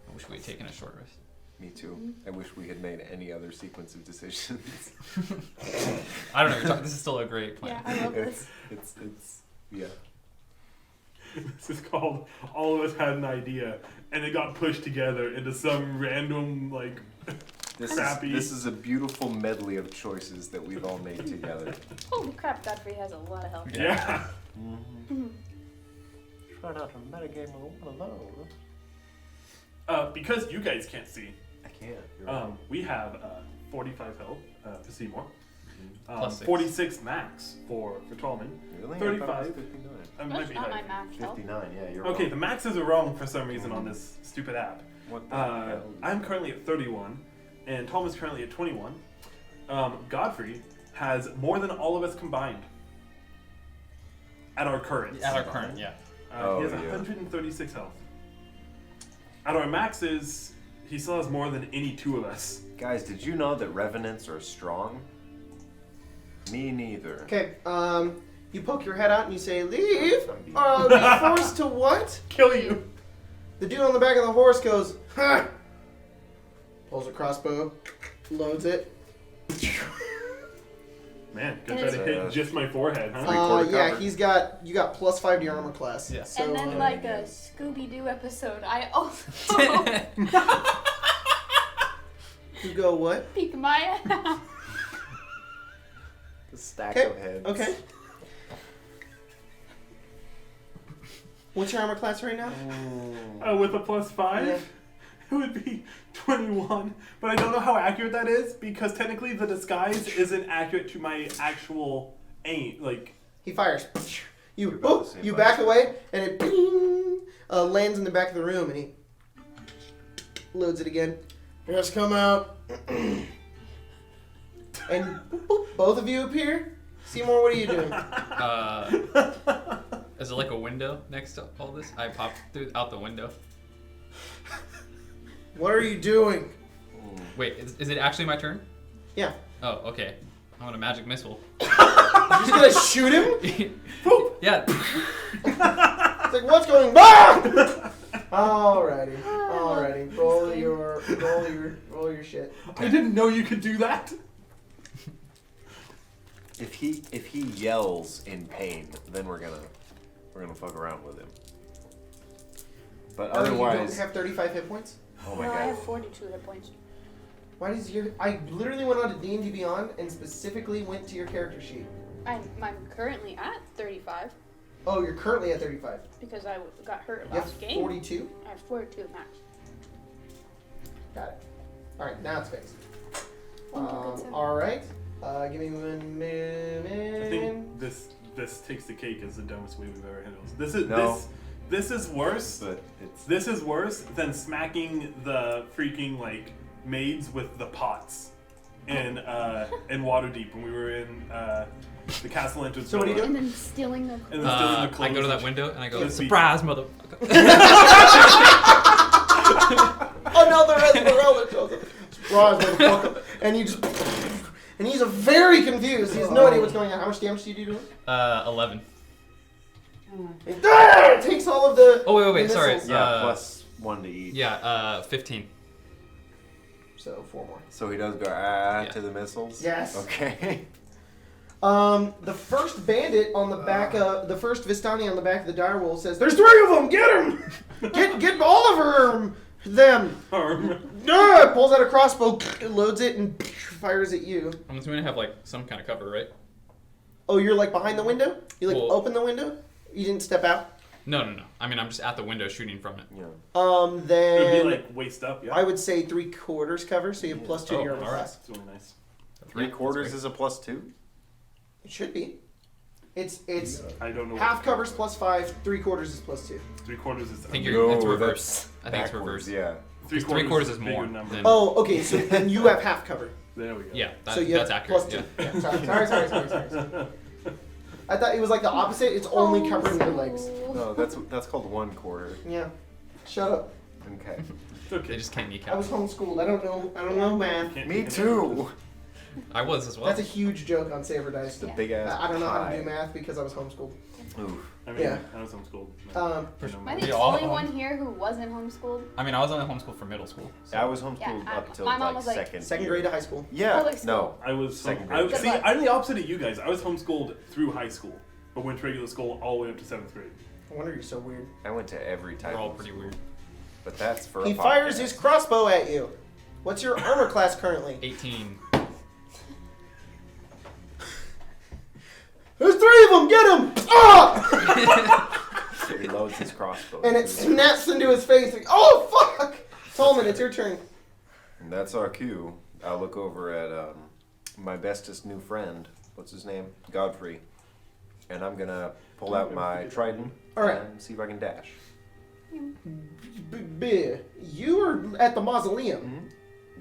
I wish we had taken a short rest. Me too. I wish we had made any other sequence of decisions. I don't know. You're talking, this is still a great plan. Yeah, I love this. it's yeah. This is called All of Us Had an Idea, and it got pushed together into some random, like, crappy. This is a beautiful medley of choices that we've all made together. Holy crap, Godfrey has a lot of health. Yeah. Try not to metagame with one of those. Because you guys can't see, I can't. You're right. we have 45 health for Seymour, Plus 6. 46 max for Tallman. Really? I thought it 35. was 59. Might That's be not my higher. max health. 59, yeah, you're Okay, wrong. the maxes are wrong for some reason on this stupid app. What the hell? I'm currently at 31, and Tallman's currently at 21. Godfrey has more than all of us combined. At our current. At our current, yeah. He has yeah. 136 health. At our maxes, he still has more than any two of us. Guys, did you know that revenants are strong? Me neither. Okay, you poke your head out and you say, leave, or I'll be forced to what? Kill you. The dude on the back of the horse goes, ha! Pulls a crossbow, loads it. Man, gonna try to hit just my forehead, huh? Three-quarter Yeah, cover. you got +5 to your armor class. Yeah. So, And then like a Scooby-Doo episode, I also you go what? peek my head out. The stack Okay, of heads. okay. What's your armor class right now? With a +5, Yeah. it would be 21. But I don't know how accurate that is because technically the disguise isn't accurate to my actual aim. Like, He fires. You You're about the same you height. back away, and it ping, lands in the back of the room, and he loads it again. Just come out, and boop, both of you appear. Seymour, what are you doing? Is it like a window next to all this? I popped out the window. What are you doing? Wait, is it actually my turn? Yeah. Oh, okay. I'm gonna magic missile. You're just gonna shoot him? Yeah. It's like, what's going on? Alrighty. Roll your shit. I didn't know you could do that. If he yells in pain, then we're gonna fuck around with him. But You don't otherwise, have 35 hit points? oh my No, I god. have 42 hit points. Why does I literally went on to D&D Beyond and specifically went to your character sheet. I'm currently at 35 Oh, you're currently at 35. because I got hurt You have last game. 42? I have 42 max. Got it. Alright, now it's fixed. Thank you, good sir. Alright. Give me 1 minute. I think this takes the cake as the dumbest way we've ever handled this. This is worse. But it's This is worse than smacking the freaking like maids with the pots in Waterdeep when we were in the castle entrance. So what are you doing? And then stealing the. And then stealing the clothes. I go to that window and I go, Just be- surprise, motherfucker. Another Esmeralda shows up. Surprise, motherfucker. And you just... And he's very confused. He has no idea what's going on. How much damage do you do to him? 11. It takes all of the... Oh, wait, the sorry. missiles. Yeah, plus 1 to each. Yeah, 15. So 4 more. So he does go to the missiles? Yes. Okay. The first bandit on the back of... The first Vistani on the back of the direwolf says, "There's 3 of them! Get them! Get all of them! Pulls out a crossbow, loads it, and fires at you. I'm assuming I have like some kind of cover, right? Oh, you're like behind the window? You like Well- open the window? You didn't step out? No. I mean, I'm just at the window shooting from it. Yeah. Then... It would be like waist up, yeah. I would say 3/4 cover, so you have +2 to your armor alright. class. It's really nice. 3/4 is a +2? It should be. It's I don't know. half covers +5, 3/4 is +2. 3/4 is. I think it's reversed. I think it's backwards, reversed. Yeah. 3/4 is bigger more number. than- Oh, okay, so then you have half cover. There we go. Yeah, So you that's have accurate. +2. Yeah. Sorry. I thought it was like the opposite. It's only covering your legs. No, that's called 1/4. Yeah. Shut up. Okay. It's okay. They just can't I kneecap. was homeschooled. I don't know math. Can't Me do too. I was as well. That's a huge joke on Saber Dice. The Yeah. big ass. I don't know how to pie. do math because I was homeschooled. Oof. I mean, Yeah. I was homeschooled. Um, Am I Yeah, the all- only one here who wasn't homeschooled? I mean, I was only homeschooled for middle school. So. I was homeschooled Yeah, up till my mom like was like- second grade of high school. Yeah. Public school. No. I was Second I, grade. see, Good luck. I'm the opposite of you guys. I was homeschooled through high school, but went to regular school all the way up to 7th grade. No wonder you're so weird. I went to every type. We're all of pretty school. weird. But that's for He a fires podcast. his crossbow at you. What's your armor class currently? 18. There's 3 of them. Get him! Ah! He loads his crossbow. And it snaps into his face. Like, oh fuck! Tolman, it's your turn. And that's our cue. I'll look over at my bestest new friend. What's his name? Godfrey. And I'm gonna pull out my trident. All right. And see if I can dash. You are at the Mausoleum.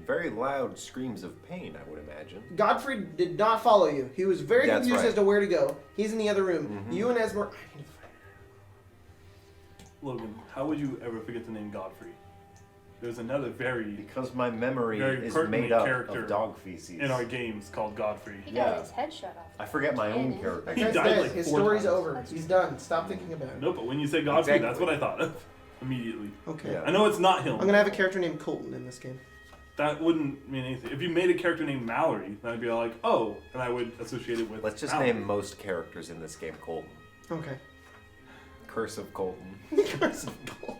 Very loud screams of pain, I would imagine. Godfrey did not follow you. He was very That's confused right. as to where to go. He's in the other room. Mhm. You and Esmer. Logan, how would you ever forget the name Godfrey? There's another very Because my memory Very is pertinent made up character of dog feces. in our games called Godfrey. He Yeah. got his head shut off. I forget my own Cannon. character. He That's died it. like His 4 story's times. over. He's done. Stop thinking about it. No, but when you say Godfrey, Exactly. that's what I thought of immediately. Okay. Yeah. I know it's not him. I'm gonna have a character named Colton in this game. That wouldn't mean anything. If you made a character named Mallory, then I'd be like, oh, and I would associate it with. Let's just Mallory. name most characters in this game Colton. Okay. Curse of Colton. Curse of Colton.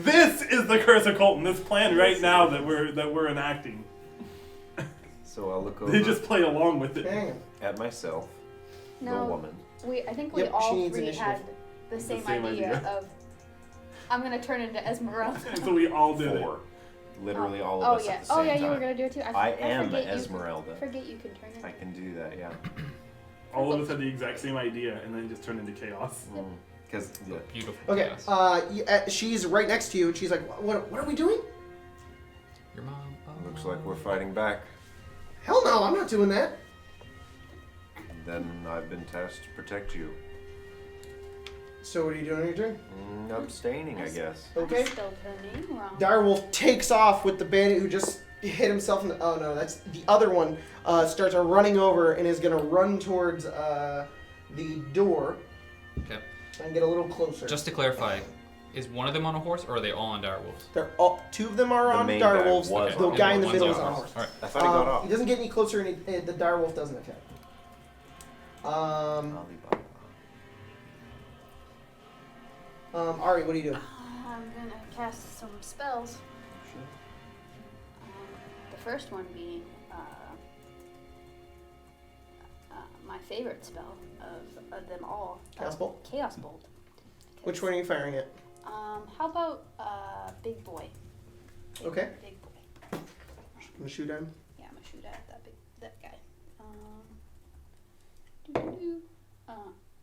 This is the Curse of Colton. This plan right now that we're enacting. So I'll look over They just play along with it. Dang. at myself, the No, woman. I think we Yep, she all needs 3 initiative. had the same idea of. I'm gonna turn into Esmeralda. So we all did it. 4. Literally all Oh of us yeah. at the same Oh yeah, time. you were gonna do it too. I am forget Esmeralda. Forget you can turn it. I can do that, yeah. All of us had the exact same idea, and then just turned into chaos. Because Beautiful. Okay. chaos. She's right next to you, and she's like, "What are we doing?" Your mom. Oh. looks like we're fighting back. Hell no, I'm not doing that. Then I've been tasked to protect you. So what are you doing on your turn? Abstaining, I guess. Okay. I'm still turning wrong. Direwolf takes off with the bandit who just hit himself in the... Oh no, that's the other one. Starts running over and is going to run towards the door Okay. and get a little closer. Just to clarify, is one of them on a horse, or are they all on Direwolves? They're all, 2 of them are The on main guy Direwolves. was The on guy in the One's middle on is a on a horse. horse. All right. I thought he got off. He doesn't get any closer, and the Direwolf doesn't attack. Ari, what are you doing? I'm gonna cast some spells. The first one being my favorite spell of them all. Chaos Bolt? Chaos Bolt. Which one are you firing at? How about Big Boy? Okay. Big Boy. I'm gonna shoot at him. Yeah, I'm gonna shoot at that guy.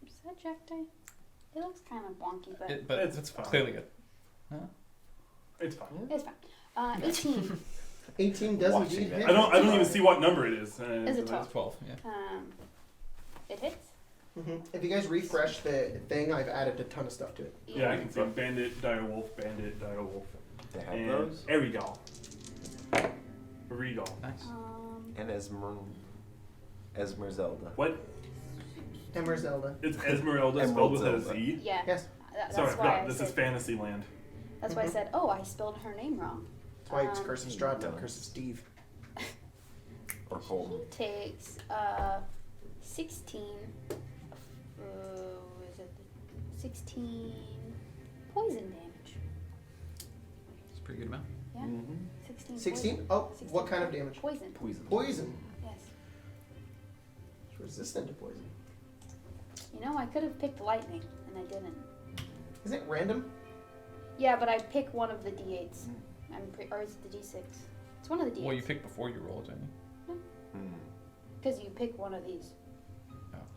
Is that Jack Die? It looks kind of wonky, but But It's it's fine. clearly good. It's fine. it's fine. 18. 18 does Watching indeed that. hit. I don't even see what number it is. Is it 12? 12, yeah. It hits? If you guys refresh the thing, I've added a ton of stuff to it. Yeah, I can see Bandit, Direwolf, Bandit, Direwolf. They have And those? Regal. Regal. Nice. And Esmeralda. What? Emerzelda. It's Esmeralda spelled with a Emeralda. Z? Yeah. Yes. That's Sorry, I why forgot. I This said, is Fantasyland. That's why I said, oh, I spelled her name wrong. That's why it's Curse of Strahd, not Curse of Steve. Or Colton. He takes 16. Is it 16 poison damage? It's a pretty good amount. Yeah. Mm-hmm. 16. 16? Poison. Oh, 16 what kind of damage? Poison. Poison. Poison. Yes. It's resistant to poison. You know, I could have picked lightning, and I didn't. Is it random? Yeah, but I pick one of the d8s. Or is it the d6? It's one of the d8s. Well, you pick before you roll, didn't you? Because you pick one of these.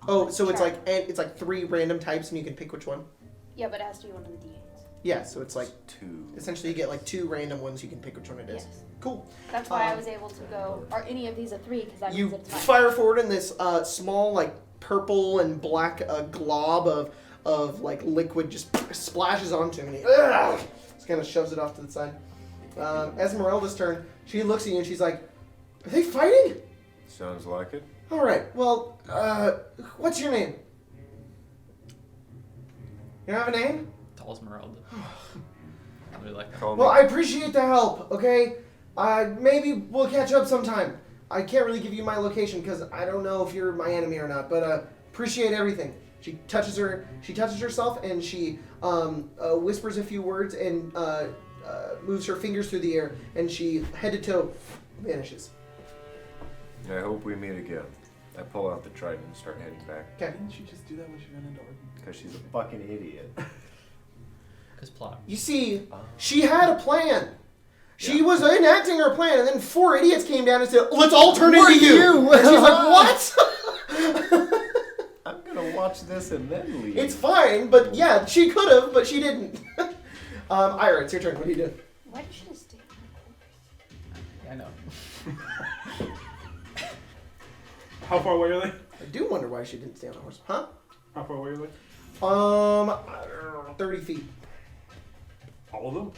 Oh, so it's Sure. like 3 random types and you can pick which one? Yeah, but it has to be one of the d8s. Yeah, so it's like, 2. essentially you get like 2 random ones, you can pick which one it is. Yes. Cool. That's why I was able to go. Are any of these a 3? Because that You means it's mine. fire forward and this small like purple and black glob of like liquid just splashes onto him and he just kind of shoves it off to the side. Esmeralda's turn. She looks at you and she's like, "Are they fighting?" Sounds like it. All right. Well, what's your name? You don't have a name? Tall Esmeralda. I really like that. Call Well, me. I appreciate the help. Okay. Maybe we'll catch up sometime. I can't really give you my location because I don't know if you're my enemy or not. But appreciate everything. She touches herself and she whispers a few words and moves her fingers through the air and she head to toe vanishes. I hope we meet again. I pull out the trident and start heading back. Okay. Didn't she just do that when she ran into Arden? Because she's a fucking idiot. Because plot. You see, she had a plan. She Yeah. was enacting her plan, and then 4 idiots came down and said, "Let's all turn into you." And she's like, "What?" I'm gonna watch this and then leave. It's fine, but yeah, she could have, but she didn't. Ira, it's your turn. What do you do? Why did she just do I know. How far away are they? I do wonder why she didn't stay on a horse. Huh? How far away are they? 30 feet. All of them?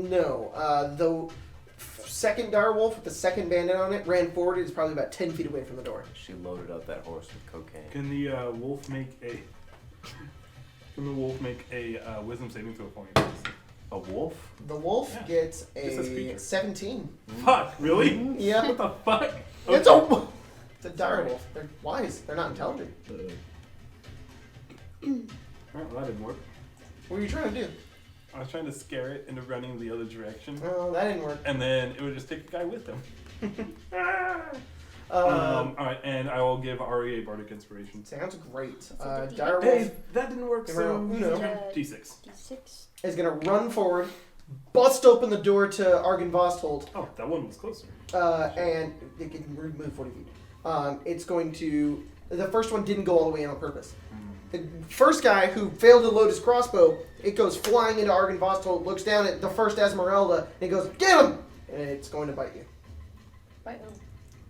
No. The second direwolf with the second bandit on it ran forward. It's probably about 10 feet away from the door. She loaded up that horse with cocaine. Can the wolf make a? Can the wolf make a wisdom saving throw for me, please? A wolf? The wolf Yeah. gets Just this a creature. 17. Fuck! Really? Yeah. What the fuck? It's a direwolf. They're wise. They're not intelligent. Alright, well that didn't work. What were you trying to do? I was trying to scare it into running the other direction, Oh, that didn't work. and then it would just take the guy with them. Alright, and I will give Ari a bardic inspiration. Sounds great. It's a D8. Direwolf Hey, that didn't work, Numero so uno. D6. D6? is going to run forward, bust open the door to Argyvostholt, Oh, that one was closer. and it can move 40 feet. It's going to... The first one didn't go all the way in on purpose. The first guy who failed to load his crossbow, it goes flying into Argyvostholt, looks down at the first Esmeralda, and he goes, "Get him!" And it's going to bite you. By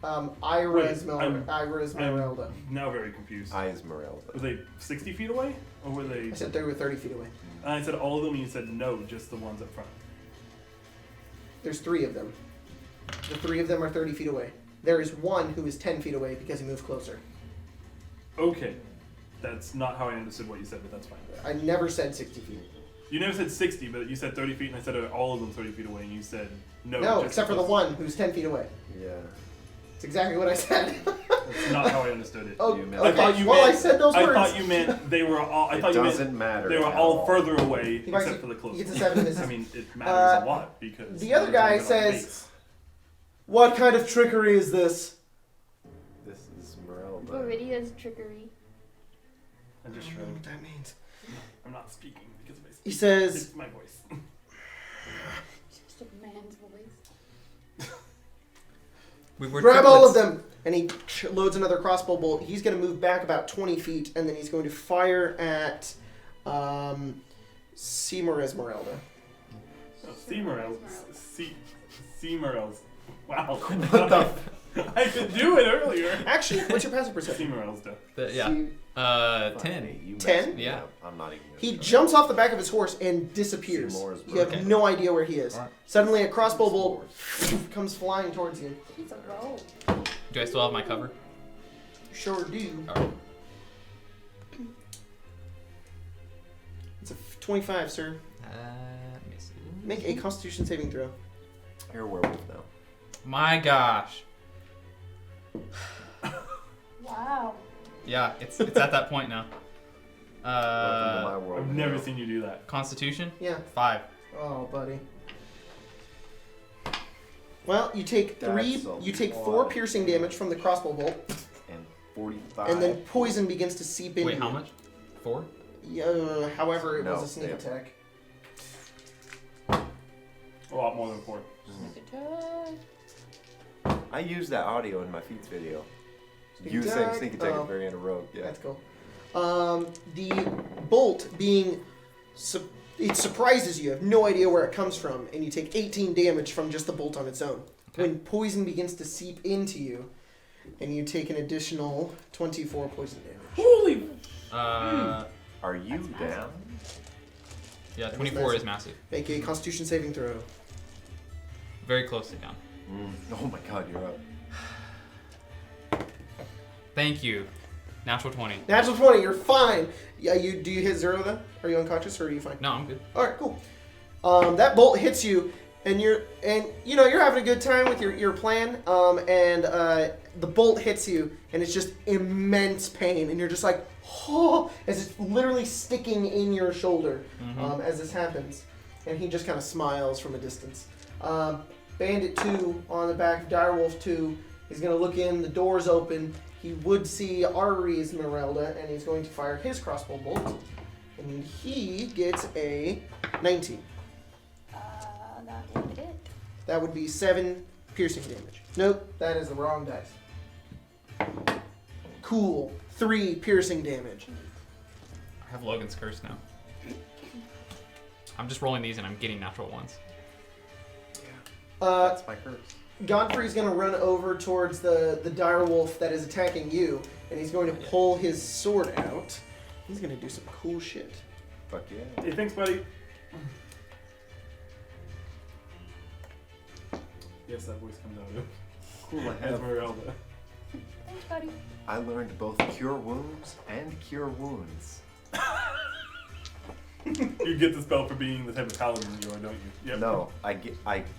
who? Ira Wait, Esmeralda. I'm now very confused. I Esmeralda. Were they 60 feet away? Or were they... I said they were 30 feet away. I said all of them, and you said no, just the ones up front. There's 3 of them. The 3 of them are 30 feet away. There is one who is 10 feet away because he moved closer. Okay. That's not how I understood what you said, but that's fine. I never said 60 feet. You never said 60, but you said 30 feet, and I said are all of them 30 feet away, and you said no. No, just except for the close. one who's 10 feet away. Yeah. It's exactly what I said. That's not how I understood it. Oh, You meant- okay. I thought you well, meant, I said those I words. thought you meant they were all. I It thought you doesn't meant matter. they were at all further away, He gets except for the He closest. gets a 7 misses. I mean, it matters a lot because the other guy there's only one says- base. What kind of trickery is this? This is Esmeralda. Viridia's trickery. I just I don't know what shrugged. that means. I'm not speaking because of my He speech. says, It's my voice. Just a man's voice. We were grab all of triplets. them! And he loads another crossbow bolt. He's going to move back about 20 feet, and then he's going to fire at Seymour Esmeralda. Sea Morels. Sea Morels. Wow. What the I could do it earlier. Actually, what's your passive Sea perception? Morels, though. Yeah. See, 10. You 10? messed me Yeah. up. I'm not even gonna he try. jumps off the back of his horse and disappears. Seymour's You have broken. no idea where he is. Alright. Suddenly, a crossbow bolt comes flying towards you. He's a rogue. Do I still have my cover? Sure do. Alright. It's a 25, sir. Let me see. Make a Constitution saving throw. You're a werewolf now. My gosh. Wow. Yeah, it's at that point now. Welcome to my world. I've never seen you do that. Constitution? Yeah. 5. Oh, buddy. Well, you take That's a You take lot. 4 piercing damage from the crossbow bolt, And 45. and then poison begins to seep into Wait, how you. much? 4? Yeah, however, it was No, a sneak yeah. attack. A lot more than 4. I use that audio in my feats video. Sneak You saying attack? sneak attack Oh. at the very end of rogue. Yeah. That's cool. The bolt being, it surprises you. You have no idea where it comes from, and you take 18 damage from just the bolt on its own. Okay. When poison begins to seep into you, and you take an additional 24 poison damage. Holy! Are you down? Yeah, was 24 massive. is massive. Make a Constitution saving throw. Very closely down. Oh my god, you're up. Thank you. Natural 20. Natural 20, you're fine. Yeah, do you hit 0 then? Are you unconscious or are you fine? No, I'm good. All right, cool. That bolt hits you, and you're having a good time with your plan. The bolt hits you, and it's just immense pain, and you're just like, oh, as it's literally sticking in your shoulder as this happens. And he just kind of smiles from a distance. Bandit 2 on the back of Direwolf 2 is going to look in. The door's open. He would see Argyvostholt, and he's going to fire his crossbow bolt. And he gets a 19. That would hit. That would be 7 piercing damage. Nope, that is the wrong dice. Cool. 3 piercing damage. I have Logan's curse now. I'm just rolling these and I'm getting natural ones. That's my curse. Godfrey's going to run over towards the direwolf that is attacking you, and he's going to pull his sword out. He's going to do some cool shit. Fuck yeah. Hey, thanks, buddy. Yes, that voice comes out of Cool, I have. Esmeralda. Thanks, buddy. I learned both cure wounds and cure wounds. You get the spell for being the type of paladin you are, don't you? Yep. No, I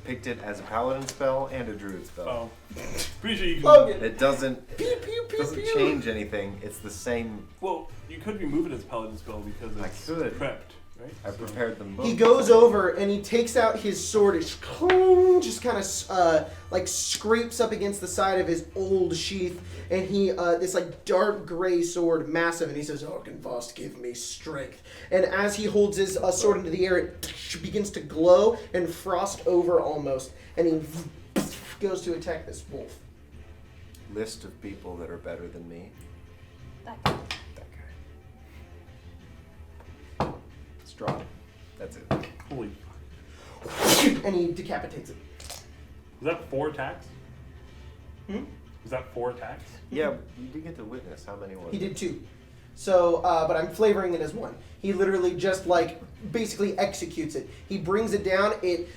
picked it as a paladin spell and a druid spell. Oh. Pretty sure you can. Logan! It doesn't Pew, doesn't change anything. It's the same. Well, you could remove it as paladin spell because I it's could. prepped, right? I prepared them both. He goes over and he takes out his sword. It just kind of like scrapes up against the side of his old sheath, and he this like dark gray sword, massive, and he says, "Argyvostholt, give me strength." And as he holds his sword into the air, it begins to glow and frost over almost, and he goes to attack this wolf. List of people that are better than me. That guy. That guy. Strahd. That's it. Holy. And he decapitates it. Was that 4 attacks? Hmm? Was that 4 attacks? Yeah, you did get to witness how many was He it? did 2. So, but I'm flavoring it as 1. He literally just like basically executes it. He brings it down.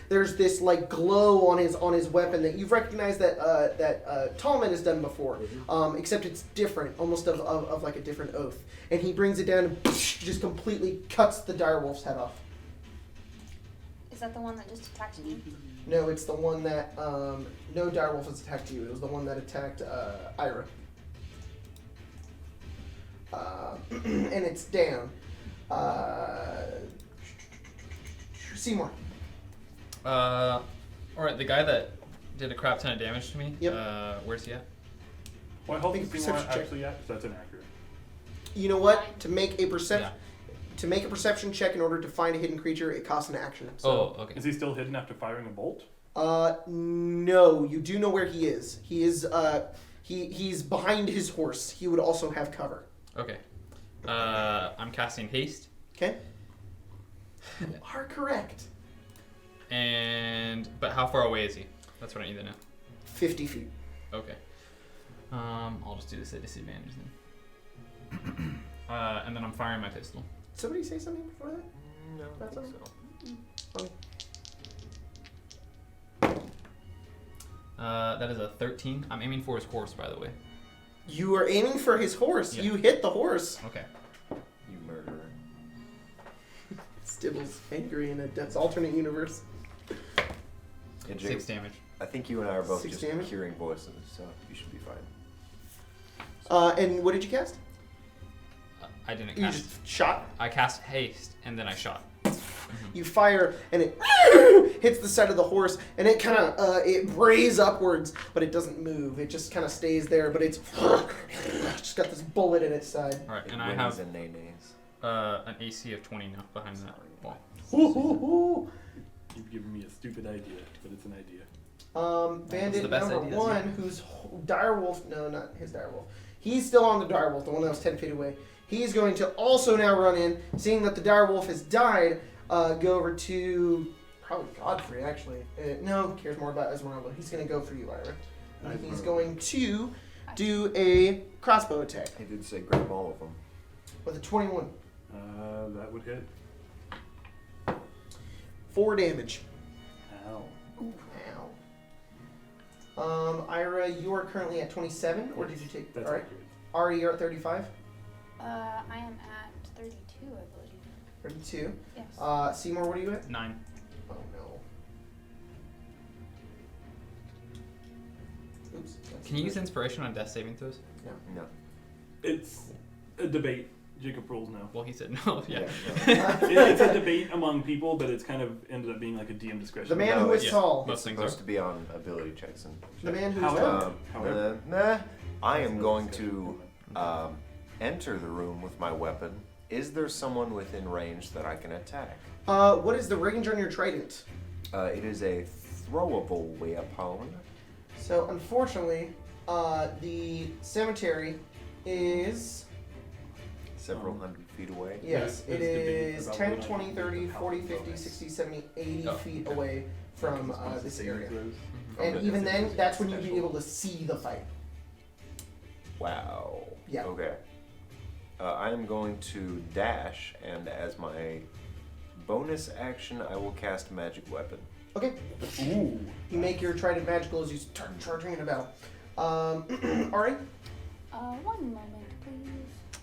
There's this like glow on his weapon that you've recognized that Tallman has done before, except it's different, almost of like a different oath. And he brings it down and just completely cuts the direwolf's head off. Is that the one that just attacked me? No, it's the one that no direwolf has attacked you. It was the one that attacked Ira. And it's down. Seymour. Alright, the guy that did a crap ton of damage to me, Yep. where's he at? What health Make a is Seymour perception check. actually at? That's inaccurate. You know what? To make a perception Yeah. to make a perception check in order to find a hidden creature, it costs an action. So, Oh, okay. Is he still hidden after firing a bolt? no, you do know where he is. He is he's behind his horse. He would also have cover. Okay. I'm casting haste. Okay? You are correct. But how far away is he? That's what I need to know. 50 feet. Okay. I'll just do this at disadvantage then. And then I'm firing my pistol. Somebody say something before that? No, I That's think all. so. That is a 13. I'm aiming for his horse, by the way. You are aiming for his horse. Yeah. You hit the horse. Okay. You murderer. Stibble's angry in a alternate universe. Yeah, Jacob, 6 damage. I think you and I are both 6 just damage? hearing voices, so you should be fine. And what did you cast? I didn't You cast. just shot. I cast haste, and then I shot. You fire, and it hits the side of the horse, and it kind of it brays upwards, but it doesn't move. It just kind of stays there, but it's just got this bullet in its side. All right, It and I wins have and nays. an AC of 20 now behind that wall. Ooh. You've given me a stupid idea, but it's an idea. Bandit the best number ideas, 1, who's Direwolf. No, not his Direwolf. He's still on the Direwolf, the one that was 10 feet away. He's going to also now run in, seeing that the Direwolf has died. Go over to probably Godfrey, actually. No, he cares more about Esmeralda. He's going to go for you, Ira. And he's going to do a crossbow attack He did say grab all of them. with a 21. That would hit. 4 damage. Ow. Ow. Ira, you are currently at 27, or did you take... That's all right. accurate. Ari, you're at 35? I am at 32, I believe. 32. Yes. Seymour, what are you at? 9. Oh no. Oops. Can you use inspiration on death saving throws? No. It's a debate. Jacob rules now. Well, he said no. Yeah. It's a debate among people, but it's kind of ended up being like a DM discretion. The man No, who is yeah. tall. Most It's things supposed are. to be on ability checks and The man who is However- tall. However- I am going to enter the room with my weapon. Is there someone within range that I can attack? What is the range on your trident? It is a throwable weapon. So, unfortunately, the cemetery is... Several hundred feet away. Yes, Yeah, it there's debate is about 10, whether or 20, not 30, the 40, power 50, bonus. 60, 70, 80 Oh, feet okay. away from this area. And Okay. even then, that's when you'd be able to see the fight. Wow. Yeah. Okay. I am going to dash, and as my bonus action, I will cast Magic Weapon. Okay. Ooh. You make your trident magical as you start charging into battle. Ari? 1 moment, please.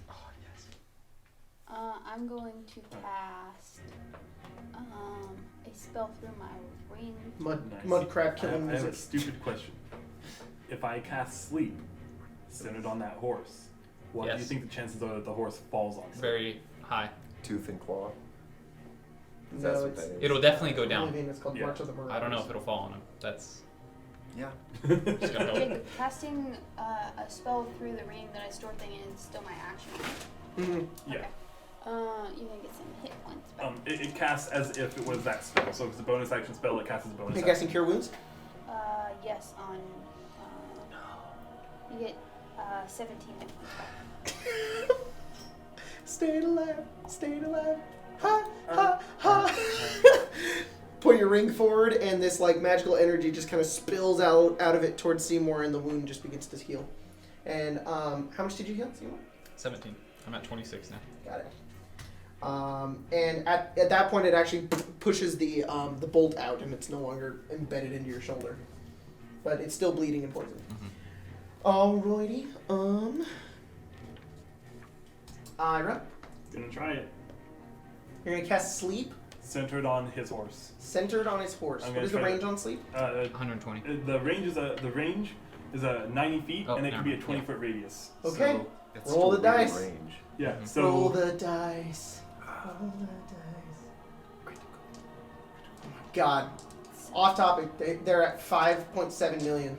Oh, yes. I'm going to cast a spell through my ring. Nice. Mud crab I killing have a music. stupid question. If I cast sleep centered on that horse, what do you Yes. think the chances are that the horse falls on? Very high. Tooth and claw. No, That's what it's- that is. It'll definitely go down. Oblivion, it's called Yeah. March of the Marauders. I don't know if it'll fall on him. That's Yeah. just gonna help. Jacob, casting a spell through the ring that I store thing is still my action. Mhm. Yeah. Okay. You're gonna get some hit points back. It casts as if it was that spell. So if it's a bonus action spell, it casts as a bonus Hey, action. casting Cure Wounds? Yes, on. You get 17 hit points back. Stayed alive, stayed alive. Ha, ha, ha. Put your ring forward, and this like magical energy just kind of spills out of it towards Seymour, and the wound just begins to heal. And how much did you heal, Seymour? 17. I'm at 26 now. Got it. And at that point, it actually pushes the bolt out, and it's no longer embedded into your shoulder, but it's still bleeding and poison. Alrighty. Ira, Gonna try it. you're gonna cast Sleep, Centered on his horse. centered on his horse. I'm What gonna is the try range on Sleep? 120. The range is a 90 feet, Oh, and it never can be a mind. 20-foot radius. Okay. So, It's Roll the still within dice. Range. yeah. So Roll the dice. Roll the dice. Oh my God. Off topic. They're at 5.7 million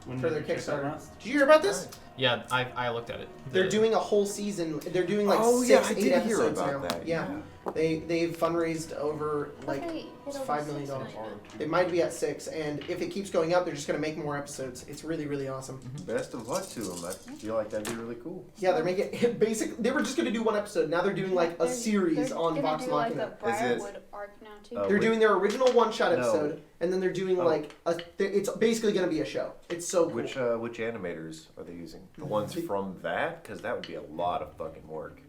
when for did their you check that Kickstarter. last? Did you hear about this? Yeah, I looked at it. They're doing a whole season. They're doing like Oh, 6, yeah, I 8 did hear episodes about now. that, Yeah. They've fundraised over like Okay, hit over $5 million. 6 million. They might be at 6, and if it keeps going up, they're just gonna make more episodes. It's really, really awesome. Best of luck to them. I feel like that'd be really cool. Yeah, they're making basically. They were just gonna do one episode. Now they're doing like a series on They're Vox gonna do Machina. like a Is it- Briarwood arc now too? They're doing their original one-shot No. episode, and then they're doing like it's basically going to be a show. It's so cool. Which animators are they using? The ones from that? Because that would be a lot of fucking work.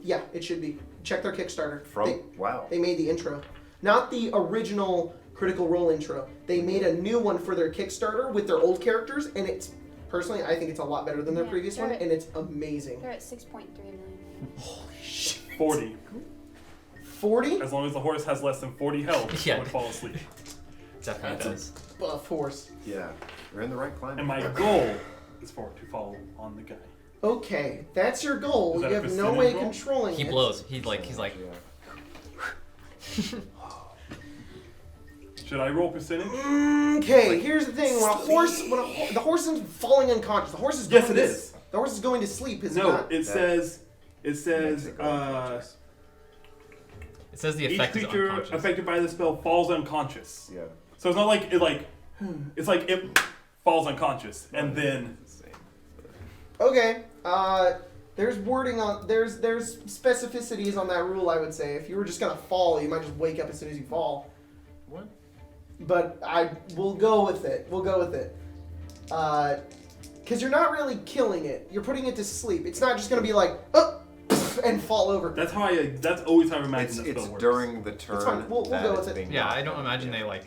Yeah, it should be. Check their Kickstarter. Wow. They made the intro, not the original Critical Role intro. They made a new one for their Kickstarter with their old characters, and it's personally I think it's a lot better than their previous one, and it's amazing. They're at 6.3 million. Holy shit. 40. 40? As long as the horse has less than 40 health, Yeah. it would fall asleep. Definitely does. Buff horse. Yeah. They're in the right climate. And my goal is for it to fall on the guy. Okay, that's your goal. Is You that a have no way percentage roll? controlling He it. blows. He's like. Should I roll percentage? Okay, here's the thing: the horse isn't falling unconscious. The horse is going Yes, it to, is. The horse is going to sleep. Is it No, not? it says It says the each effect is creature unconscious. affected by the spell falls unconscious. Yeah. So it's not like it's like it falls unconscious and then Okay. There's wording on there's specificities on that rule. I would say if you were just gonna fall, you might just wake up as soon as you fall. What? But we'll go with it. We'll go with it. Because you're not really killing it. You're putting it to sleep. It's not just gonna be like and fall over. that's always how I imagine the It's spell works. during the turn. It's fine. We'll that go it's with it. being Yeah, knocked I don't out. imagine they like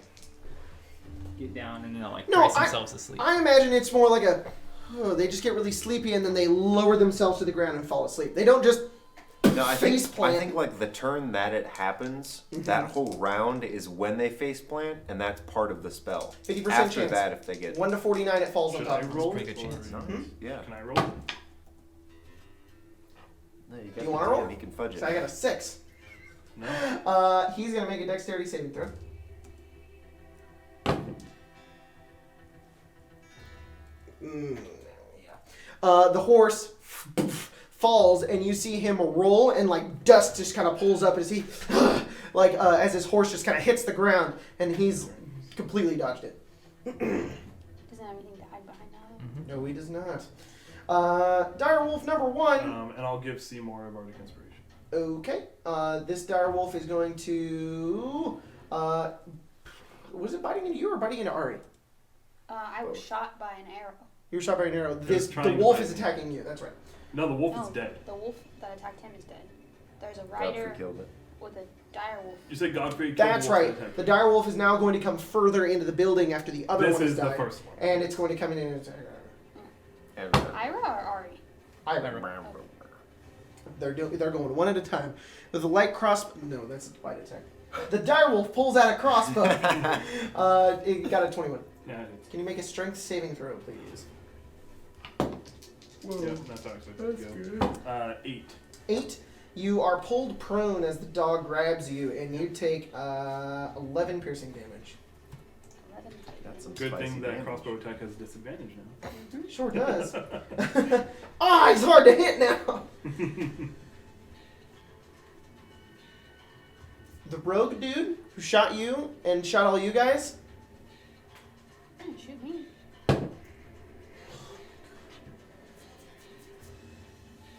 get down and then like No, brace themselves to sleep. I imagine it's more like they just get really sleepy and then they lower themselves to the ground and fall asleep. They don't just No, I think faceplant. like the turn that it happens, that whole round is when they face plant, and that's part of the spell. 50% After chance. that, if they get 1 to 49, it falls Should on I top. roll? pretty good chance. yeah, Can I roll? no, you, You got wanna the roll? DM, he can fudge it. So I got a 6. No. He's gonna make a dexterity saving throw. The horse falls, and you see him roll, and like dust just kind of pulls up as he, as his horse just kind of hits the ground, and he's completely dodged it. Doesn't have anything to hide behind now. No, he does not. Direwolf number 1. And I'll give Seymour a bardic inspiration. Okay. This direwolf is going to. Was it biting into you or biting into Ari? I was shot by an arrow. You were shot by an arrow. was The trying to wolf bite is me. attacking you. That's right. No, the wolf No, is dead. The wolf that attacked him is dead. There's a Godfrey rider killed it. with a direwolf. You said Godfrey killed That's the wolf right. that attacked The you. direwolf is now going to come further into the building after the other This one has is the died. first one. And it's going to come in and attack. Ira or Ari? They're going one at a time. With a light crossbow. No, that's a bite attack. The direwolf pulls out a crossbow. It got a 21. Yeah, Can you make a strength saving throw, please? yeah, that's actually good. 8. 8. You are pulled prone as the dog grabs you, and you take 11 piercing damage. 11. That's some Good spicy thing that damage. crossbow attack has disadvantage now. Sure does. He's hard to hit now. The rogue dude who shot you and shot all you guys. Didn't shoot me.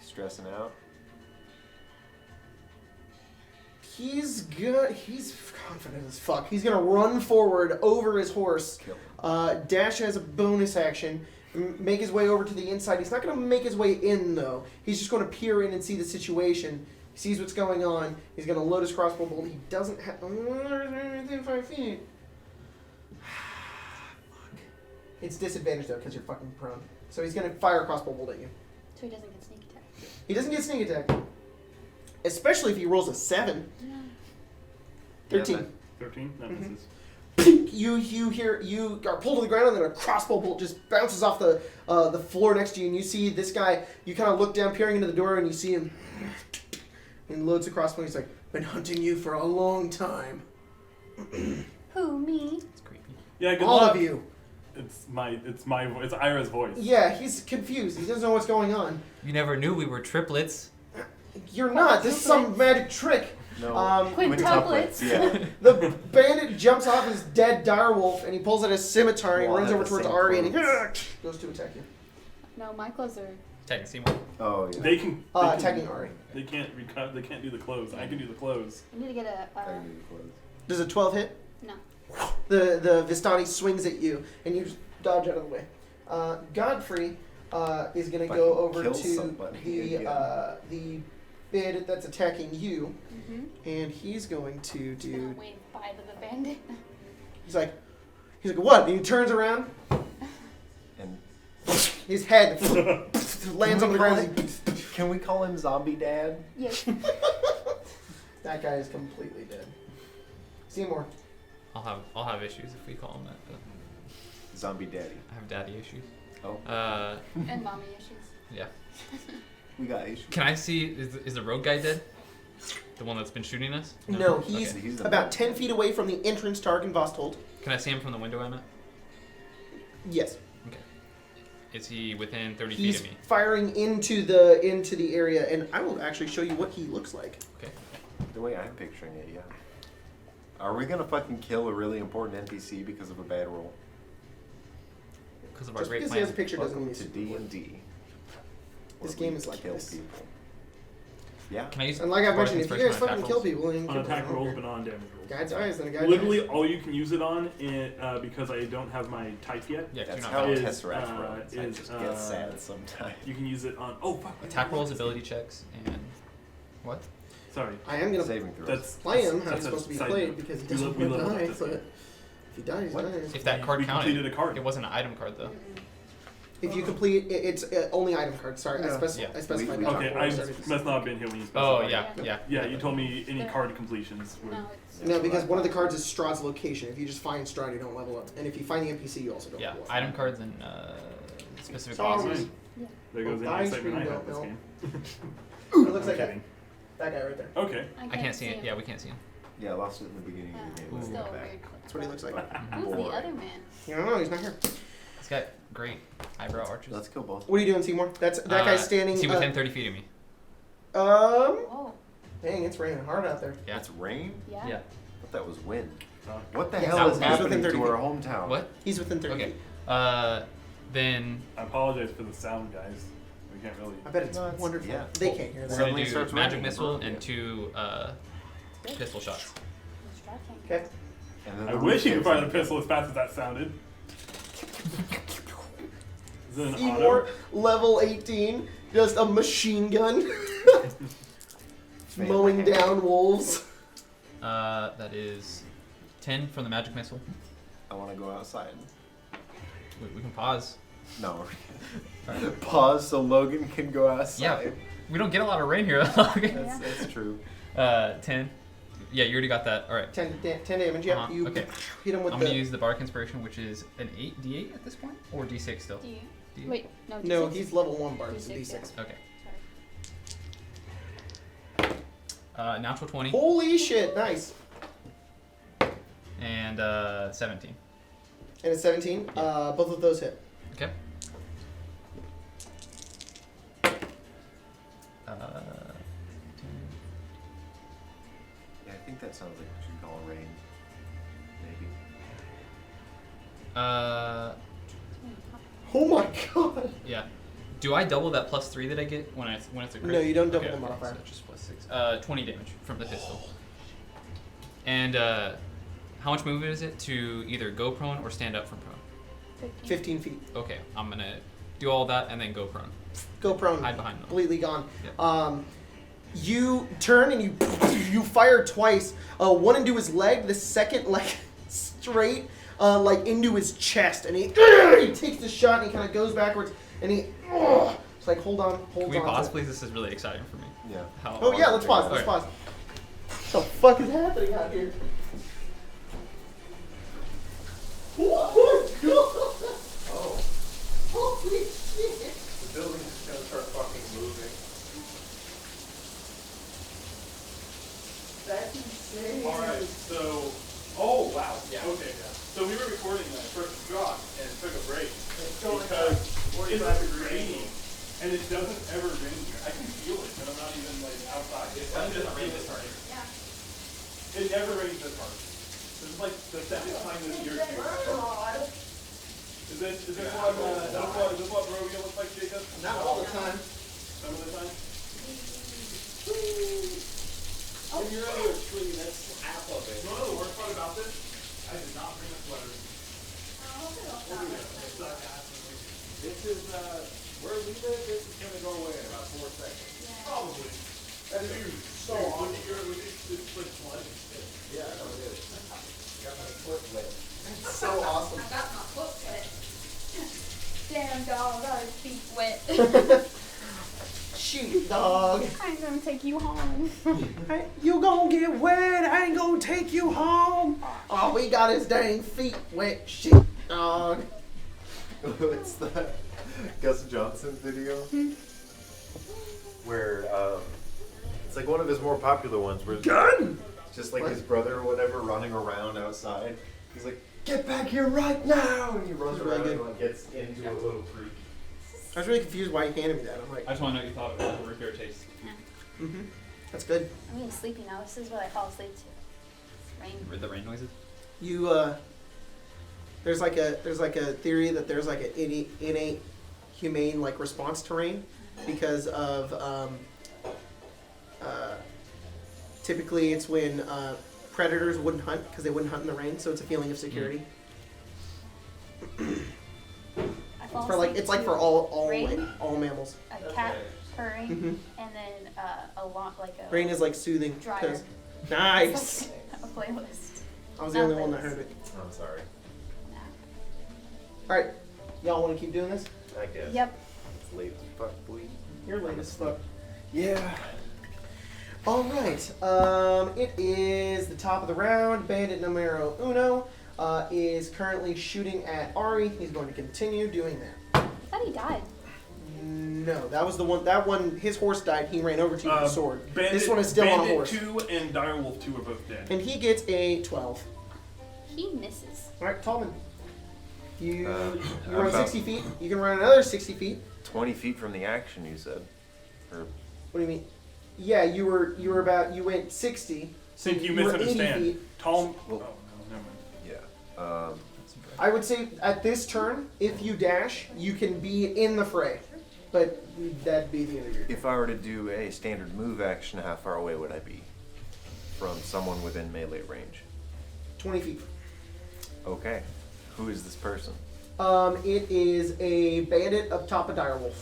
Stressing out. He's good. He's confident as fuck. He's gonna run forward over his horse. Kill him. Dash has a bonus action. Make his way over to the inside. He's not gonna make his way in though. He's just gonna peer in and see the situation. He sees what's going on. He's gonna load his crossbow bolt. He doesn't have within 5 feet. Fuck. It's disadvantage though because you're fucking prone. So he's gonna fire a crossbow bolt at you. So he doesn't get sneak attack. He doesn't get sneak attack, especially if he rolls a 7. 13. 13? That misses. You are pulled to the ground, and then a crossbow bolt just bounces off the floor next to you, and you see this guy. You kind of look down, peering into the door, and you see him. And loads the crossbow. He's like, "Been hunting you for a long time." Who, me? It's creepy. Yeah, good All luck. of you. It's Ira's voice. Yeah, he's confused. He doesn't know what's going on. You never knew we were triplets. You're not. This is some magic trick. No. Quintuplets. Yeah. The bandit jumps off his dead direwolf, and he pulls out his scimitar, and he Well, runs I have over the towards same Ari, and he clothes. goes to attack you. No, my clothes are Tagging Seymour. Oh yeah. They can. Tagging Ari. They can't They can't do the clothes. I can do the clothes. You need to get a. I need clothes. Does a 12 hit? No. The Vistani swings at you, and you just dodge out of the way. Godfrey is going to go over kill to somebody the bid that's attacking you, Mm-hmm. and he's going to Just gonna do. wave bye to the bandit. He's like, what? And he turns around. And His head lands on the ground. can we call him Zombie Dad? Yes. That guy is completely dead. Seymour. I'll have issues if we call him that. But Zombie Daddy. I have daddy issues. Oh. And mommy issues. Yeah. We got issues. Can I see? Is the rogue guy dead? The one that's been shooting us? No, he's Okay. He's about 10 feet away from the entrance to Argyvostholt. Can I see him from the window I'm at? Yes. Okay. Is he within 30 He's feet of me? firing into the area, and I will actually show you what he looks like. Okay. The way I'm picturing it, yeah. Are we gonna fucking kill a really important NPC because of a bad roll? Because of our Just great because he has a plan. picture doesn't mean Welcome he's to super good. D&D. This where game we is like kill this. people. Yeah. Can I use? And like I Bardic mentioned, if you Inspiration guys on fucking attack kill rolls? people, then you On kill attack people. rolls, but not on damage rolls. Guy dies, then a guy Literally, dies. all you can use it on, because I don't have my type yet. Yeah, 'cause That's you're how not is, Tesseract runs. I is, just get sad sometimes. You can use it on. Oh fuck. attack rolls, ability checks, and what? Sorry. I am gonna Saving throws. That's play him how that's he's a supposed to be side played note. because he We doesn't lo- we want to leveled up die. this But game. if he dies, he What? dies. If that card We counted, completed a card. it wasn't an item card though. If you complete, it's only item cards. Sorry, Yeah. I specified We- that. Okay, before I started. must not have been here when you Oh specified. yeah. Yeah, you told me any card completions were. No, it's. No, because one of the cards is Strahd's location. If you just find Strahd, you don't level up. And if you find the NPC, you also don't Yeah, level up. item cards and specific Sorry. bosses. There goes Well, any ice excitement I cream have this don't game. It looks like I'm kidding. that guy right there. Okay. I can't see it. Yeah, we can't see him. Yeah, I lost it in the beginning of the game. Ooh. Let's Still get a back. weird. That's what he looks like. Who's the Boring. other man? You don't know. He's not here. He's got great eyebrow arches. Let's kill both. What are you doing, Seymour? That guy's standing. Is he within 30 feet of me? Whoa. Dang, it's raining hard out there. Yeah. That's rain? Yeah. I thought that was wind. Uh, What the Yeah, hell is he's within happening 30 to feet. our hometown? What? He's within 30 Okay. feet. Then I apologize for the sound, guys. We can't really. I bet it's No, it's- wonderful. yeah. They can't hear we're that. gonna Suddenly it do starts magic raining, missile bro. and 2 pistol shots. Okay. And then I the wish you roof could fire the goes pistol as fast as that sounded. Is it an Seymour, auto? level 18, just a machine gun, Man, mowing man. down wolves. That is 10 from the magic missile. I want to go outside. We can pause. No. Alright. Pause so Logan can go outside. We don't get a lot of rain here. Okay. That's true. 10. Yeah, you already got that. All right. 10 damage, yep. Uh-huh, You okay. hit him with I'm the... gonna use the Bardic Inspiration, which is an 8d8 at this point, or d6 still. Do you? D8? Wait, no. No, D6. he's level 1 bard, it's a D6, D6. Okay. Sorry. Natural 20 Holy shit, nice. and 17. And a 17, both of those hit. Okay. 10. Yeah, I think that sounds like we should call rain. Maybe. Oh my god. Yeah. Do I double that +3 that I get when it's a crit? No, you don't double Okay, the modifier. So just +6. 20 damage from the pistol. And how much movement is it to either go prone or stand up from prone? 15 feet. Okay, I'm gonna do all that and then go prone. Go prone. Hide behind them. Completely gone. Yep. You turn and you fire twice. One into his leg, the second like straight like into his chest, and he takes the shot and he kind of goes backwards and he it's like hold on. Can we pause, please? This is really exciting for me. Yeah. How Oh yeah, let's pause. Let's Alright. pause. What the fuck is happening out here? Oh my god! Oh, Holy shit! the building's just gonna start fucking moving. That's insane. Alright, so. Oh, wow. Yeah. Okay, yeah. So we were recording Curse of Strahd and took a break because it's raining and it doesn't ever rain here. I can feel it, but I'm not even like outside. It doesn't rain this hard. Yeah. It never rains this hard. This is like the second time this year too. Is it? Is this what Barovia looks like, Jacob? Not all the time. Some of the time? When you're under a tree, that's half of it. You know the worst part about this? I did not bring a sweater. This is, where we live, this is going to go away in about 4 seconds. Probably. That is so Look awesome. at your, it's like blood. Yeah, I know it is. Got my foot wet. It's so awesome. I got my foot wet. Damn dog, got his feet wet. Shoot, dog. I'm gonna take you home. Hey, you gonna get wet, I ain't gonna take you home. Oh, we got his dang feet wet. Shoot, dog. It's the Gus Johnson video where it's like one of his more popular ones where Gun! just like his brother or whatever running around outside. He's like, "Get back here right now!" And he runs That's really around good. and like gets into a little creek. I was really confused why he handed me that. I'm like, I just want to know what you thought of it. Over your taste. mm-hmm. That's good. I'm getting sleepy now. This is what I fall asleep to. Rain. The rain noises. You there's like a theory that there's like an innate humane like response to rain because of typically it's when predators wouldn't hunt because they wouldn't hunt in the rain, so it's a feeling of security. I fall For like asleep it's like to for all rain, like all mammals. a cat purring, Mm-hmm. and then a lot like a Rain is like soothing. Dryer. 'cause- Nice. It's like a playlist. I was the only one that heard it. I'm sorry. All right, y'all want to keep doing this? I guess. Yep. It's late as fuck, boy. You're late as fuck. Yeah. All right. It is the top of the round. Bandit numero uno is currently shooting at Ari. He's going to continue doing that. I thought he died. No, that was the one. That one, his horse died. He ran over to you with a sword. Bandit, This one is still on a horse. 2 and Direwolf 2 are both dead. And he gets a 12. He misses. All right, Tallman. You I'm run about- 60 feet. You can run another 60 feet. 20 feet from the action, you said. Or What do you mean? Yeah, you went 60. So Think you were 80 misunderstand. feet. Tom. Well- Oh, no, never mind. yeah. I would say at this turn, if you dash, you can be in the fray. But that'd be the end of your turn. If I were to do a standard move action, how far away would I be from someone within melee range? 20 feet. Okay. Who is this person? It is a bandit up top of Direwolf.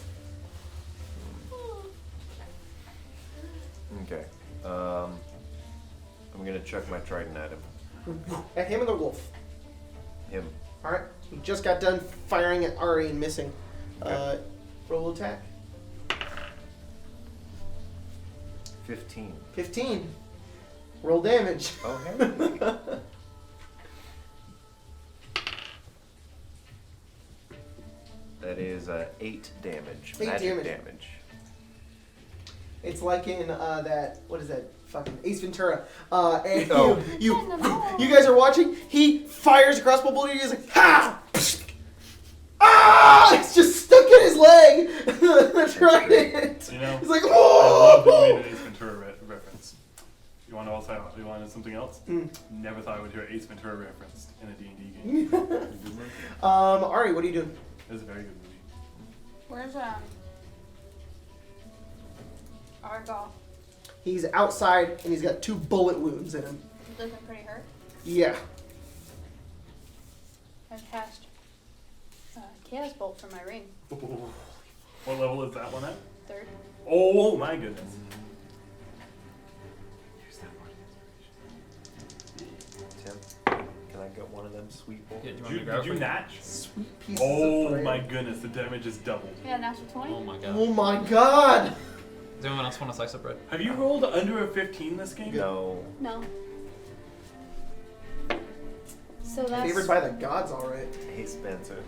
Okay. I'm gonna chuck my trident at him. At him and the wolf. Him. Alright. He just got done firing at Ari and missing. Okay. Roll attack. 15. 15. Roll damage. Oh, hey. That is 8 damage. 8 Magic damage. It's like in that, what is that? Fucking Ace Ventura. And Oh. you guys are watching. He fires a crossbow bolt and he's like, ha! Ah! It's just stuck in his leg. That's right. You know, He's like, I love that you oh! made an Ace Ventura reference. You want to also? You want something else? Never thought I would hear Ace Ventura referenced in a D&D game. Ari, what are you doing? It was a very good movie. Where's Argyvostholt? He's outside and he's got 2 bullet wounds in him. He's looking pretty hurt. Yeah. I cast Chaos Bolt from my ring. What level is that one at? 3rd. Oh my goodness. Tim, can I get one of them sweet bolts? Yeah, do you want me to grab Did you it? natch? Sweet pieces Oh of bread. my goodness, the damage is doubled. Yeah, natural 20. Oh my god. Oh my god! Does anyone else want a slice of bread? Have you rolled under a 15 this game? No. No. So that's. Favored by the gods, alright. Hey, Spencer.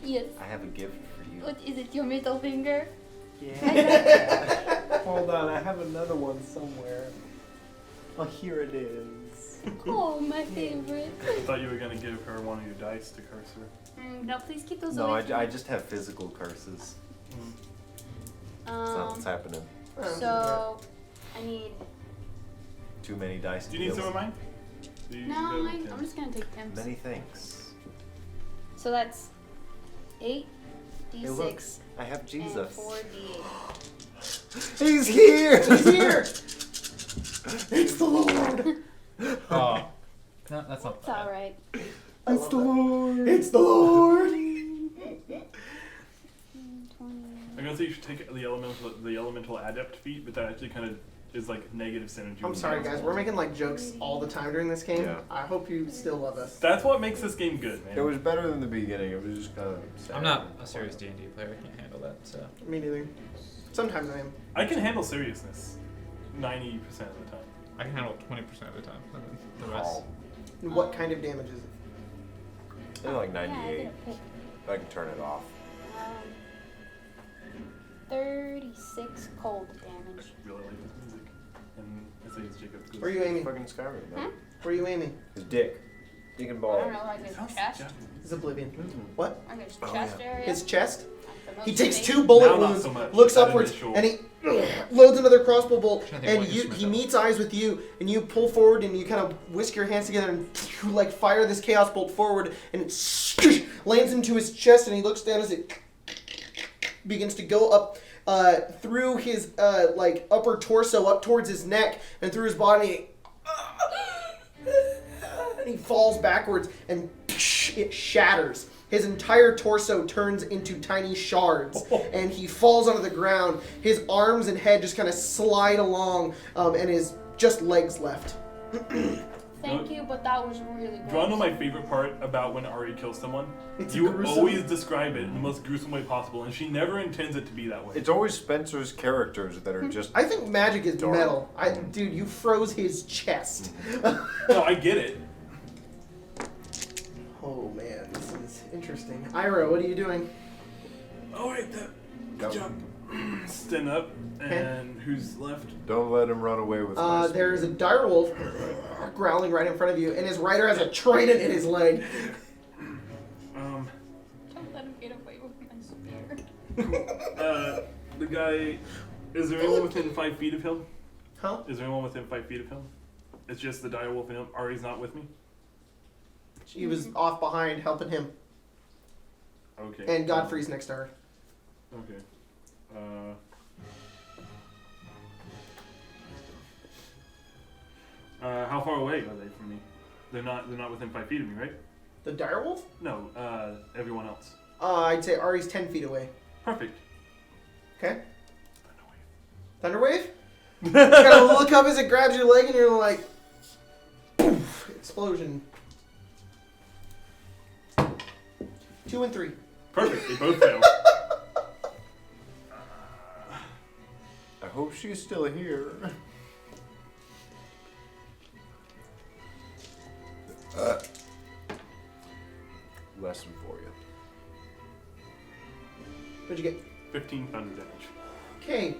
Yes. I have a gift for you. What is it? Your middle finger? Yeah. Hold on, I have another one somewhere. Oh, here it is. Oh, my favorite. I thought you were going to give her one of your dice to curse her. No, please keep those No, away. from I me. just have physical curses. That's not what's happening. So I need. Too many dice. Do you need to some of deal. mine? Do you No, go with I'm Tim's? just gonna take Tim's. Many thanks. So that's 8 Hey, look, d6 I have and Jesus. 4 d8. He's here! He's here! It's the Lord! Oh. No, that's not It's bad. alright. It's the Lord! It's the Lord! 20. I'm gonna say you should take the elemental adept feat, but that actually kind of is like negative synergy. I'm sorry, guys. We're making like jokes all the time during this game. Yeah. I hope you still love us. That's what makes this game good, man. It was better than the beginning. It was just kind of sad. I'm not a serious D&D player. I can't handle that. So. Me neither. Sometimes I am. I can handle seriousness 90% of the time. I can handle 20% of the time. And then the rest. What kind of damage is it? Maybe like Yeah, I 98. get a pick. I can turn it off. 36 cold damage. I really like this music. And I say it's Jacob's good. Where are you aiming? Fucking Skyrim, man. Where are you aiming? His dick. Dick and I ball. don't know, like his Sounds chest. Japanese. It's Oblivion. What? Like his Oh, chest yeah. area. His chest? Like the most He takes basic- 2 bullet Now not wounds, so much. looks That upwards, initial- and he loads another crossbow bolt, Trying to think and what you he smith meets eyes with you, and you pull forward, and you kind of whisk your hands together, and you like fire this chaos bolt forward, and it lands into his chest, and he looks down as it begins to go up through his like upper torso, up towards his neck, and through his body. And he falls backwards, and it shatters. His entire torso turns into tiny shards, and he falls onto the ground. His arms and head just kind of slide along, and his just legs left. Thank you, but that was really good. Do you want to know my favorite part about when Ari kills someone? It's You gruesome. always describe it in the most gruesome way possible, and she never intends it to be that way. It's always Spencer's characters that are just. I think magic is Dark. metal. Dude, you froze his chest. No, I get it. Oh man, this is interesting. Ira, what are you doing? Oh wait, good Go. job. Stand up, and who's left? Don't let him run away with my There is a direwolf growling right in front of you, and his rider has a trident in his leg. Um, Don't let him get away with my spear. the guy. Is there anyone within 5 feet of him? Huh? Is there anyone within 5 feet of him? It's just the direwolf and him. Ari's not with me. She was off behind helping him, Okay. and Godfrey's next to her. Okay. How far away are they from me? They're not within 5 feet of me, right? The direwolf? No, everyone else. I'd say Ari's 10 feet away. Perfect. Okay? Thunderwave? You gotta look up as it grabs your leg, and you're like, poof, explosion. 2 and 3. Perfect. They both fail. I hope she's still here. Lesson for you. What'd you get? 15 thunder damage. Okay.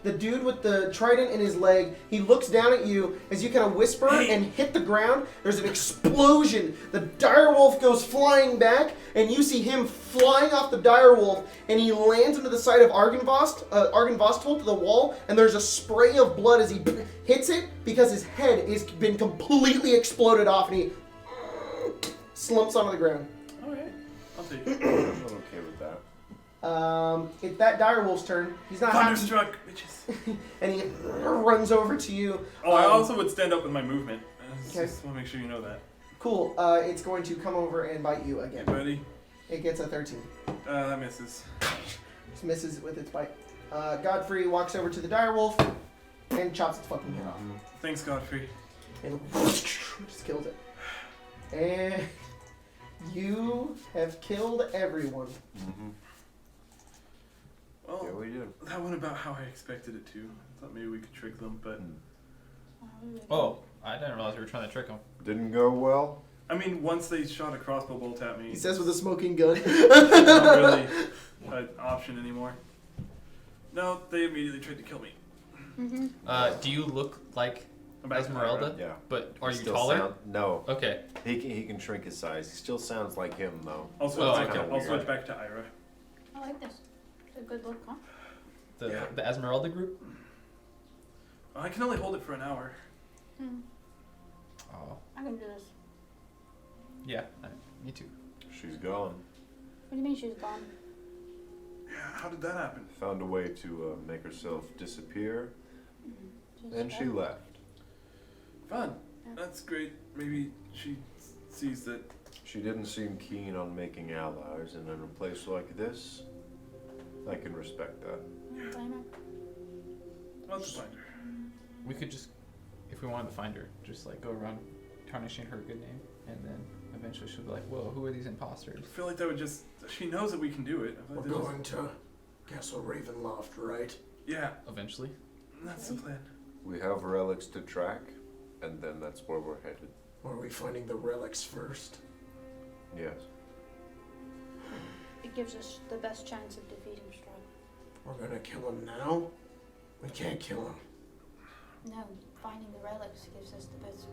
The dude with the trident in his leg, he looks down at you as you kind of whisper and hit the ground. There's an explosion. The direwolf goes flying back, and you see him flying off the direwolf, and he lands into the side of Argyvostholt to the wall, and there's a spray of blood as he hits it because his head has been completely exploded off, and he slumps onto the ground. Alright. I'll take it. I'm okay with that. It's that direwolf's turn. He's not happy, Thunderstruck, bitches. and he runs over to you. Oh, I also would stand up with my movement. I Okay. just want to make sure you know that. Cool. It's going to come over and bite you again. Ready? It gets a 13. That misses. Just misses with its bite. Godfrey walks over to the direwolf and chops its fucking head off. Thanks, Godfrey. And just kills it. And you have killed everyone. Mm-hmm. Well, Yeah, we did. that went about how I expected it to. I thought maybe we could trick them, but Oh, I didn't realize we were trying to trick him. Didn't go well. I mean, once they shot a crossbow bolt at me, He says with a smoking gun. it's not really an option anymore. No, they immediately tried to kill me. Mm-hmm. Do you look like I'm back to Esmeralda? Yeah. But are He you still taller? No. Okay. He can shrink his size. He still sounds like him though. I'll switch, Oh, back, okay. to, I'll switch back to Ira. I like this. It's a good look, huh? The Esmeralda group? I can only hold it for an hour. Hmm. Oh. I can do this. Yeah, me too. She's gone. What do you mean she's gone? Yeah, how did that happen? Found a way to make herself disappear, She's and she gone. left. Fun. Yeah. That's great. Maybe she sees that. She didn't seem keen on making allies, and in a place like this, I can respect that. I don't blame her. I'll have to find her. We could just, if we wanted to find her, just like go around tarnishing her good name, and then eventually she'll be like, "Whoa, who are these imposters?" I feel like that would just. She knows that we can do it. I feel We're like that going to Castle Ravenloft, right? just, yeah, Eventually. that's the plan. We have relics to track, and then that's where we're headed. Or are we finding the relics first? Yes. It gives us the best chance of defeating Strahd. We're gonna kill him now? We can't kill him. No, finding the relics gives us the best.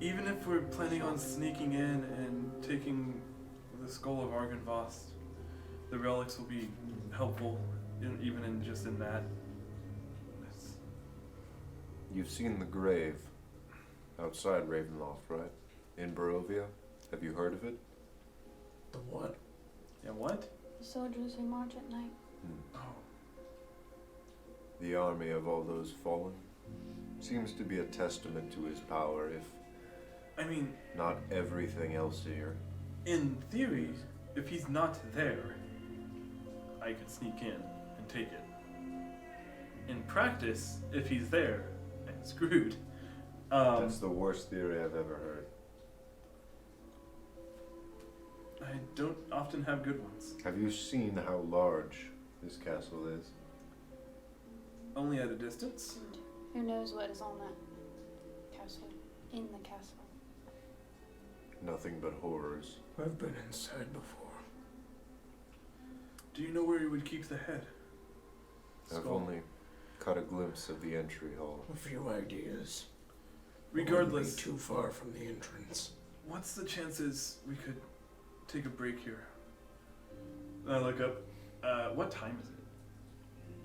Even if we're planning on sneaking in and taking the skull of Argyvostholt, the relics will be helpful, even in just in that. It's, You've seen the grave outside Ravenloft, right? In Barovia? Have you heard of it? The what? yeah, what? The soldiers who march at night. Oh, The army of all those fallen? Seems to be a testament to his power, if I mean, not everything else here. in theory, if he's not there, I could sneak in and take it. In practice, if he's there, I'm screwed. That's the worst theory I've ever heard. I don't often have good ones. Have you seen how large this castle is? Only at a distance. And who knows what is on that castle? In the castle. Nothing but horrors. I've been inside before. Do you know where he would keep the head? I've Skull. only caught a glimpse of the entry hall. A few ideas. Regardless, Wouldn't be too far from the entrance. what's the chances we could take a break here? I look up. What time is it?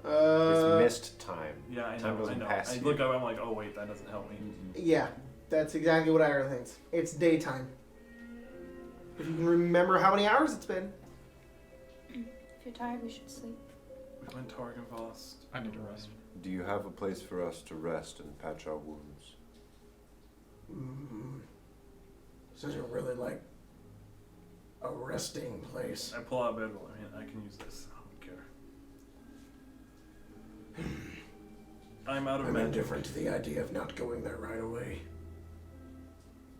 It's missed time. Yeah, I Time know. I doesn't know. pass I you. look up. I'm like, oh wait, that doesn't help me. Yeah, that's exactly what Ira thinks. It's daytime. If you can remember how many hours it's been. If you're tired, we should sleep. We went to Argyvostholt. I need to rest. Do you have a place for us to rest and patch our wounds? This isn't really like a resting place. I pull out bedroll. I mean, I can use this. I don't care. I'm out of I'm magic. indifferent to the idea of not going there right away.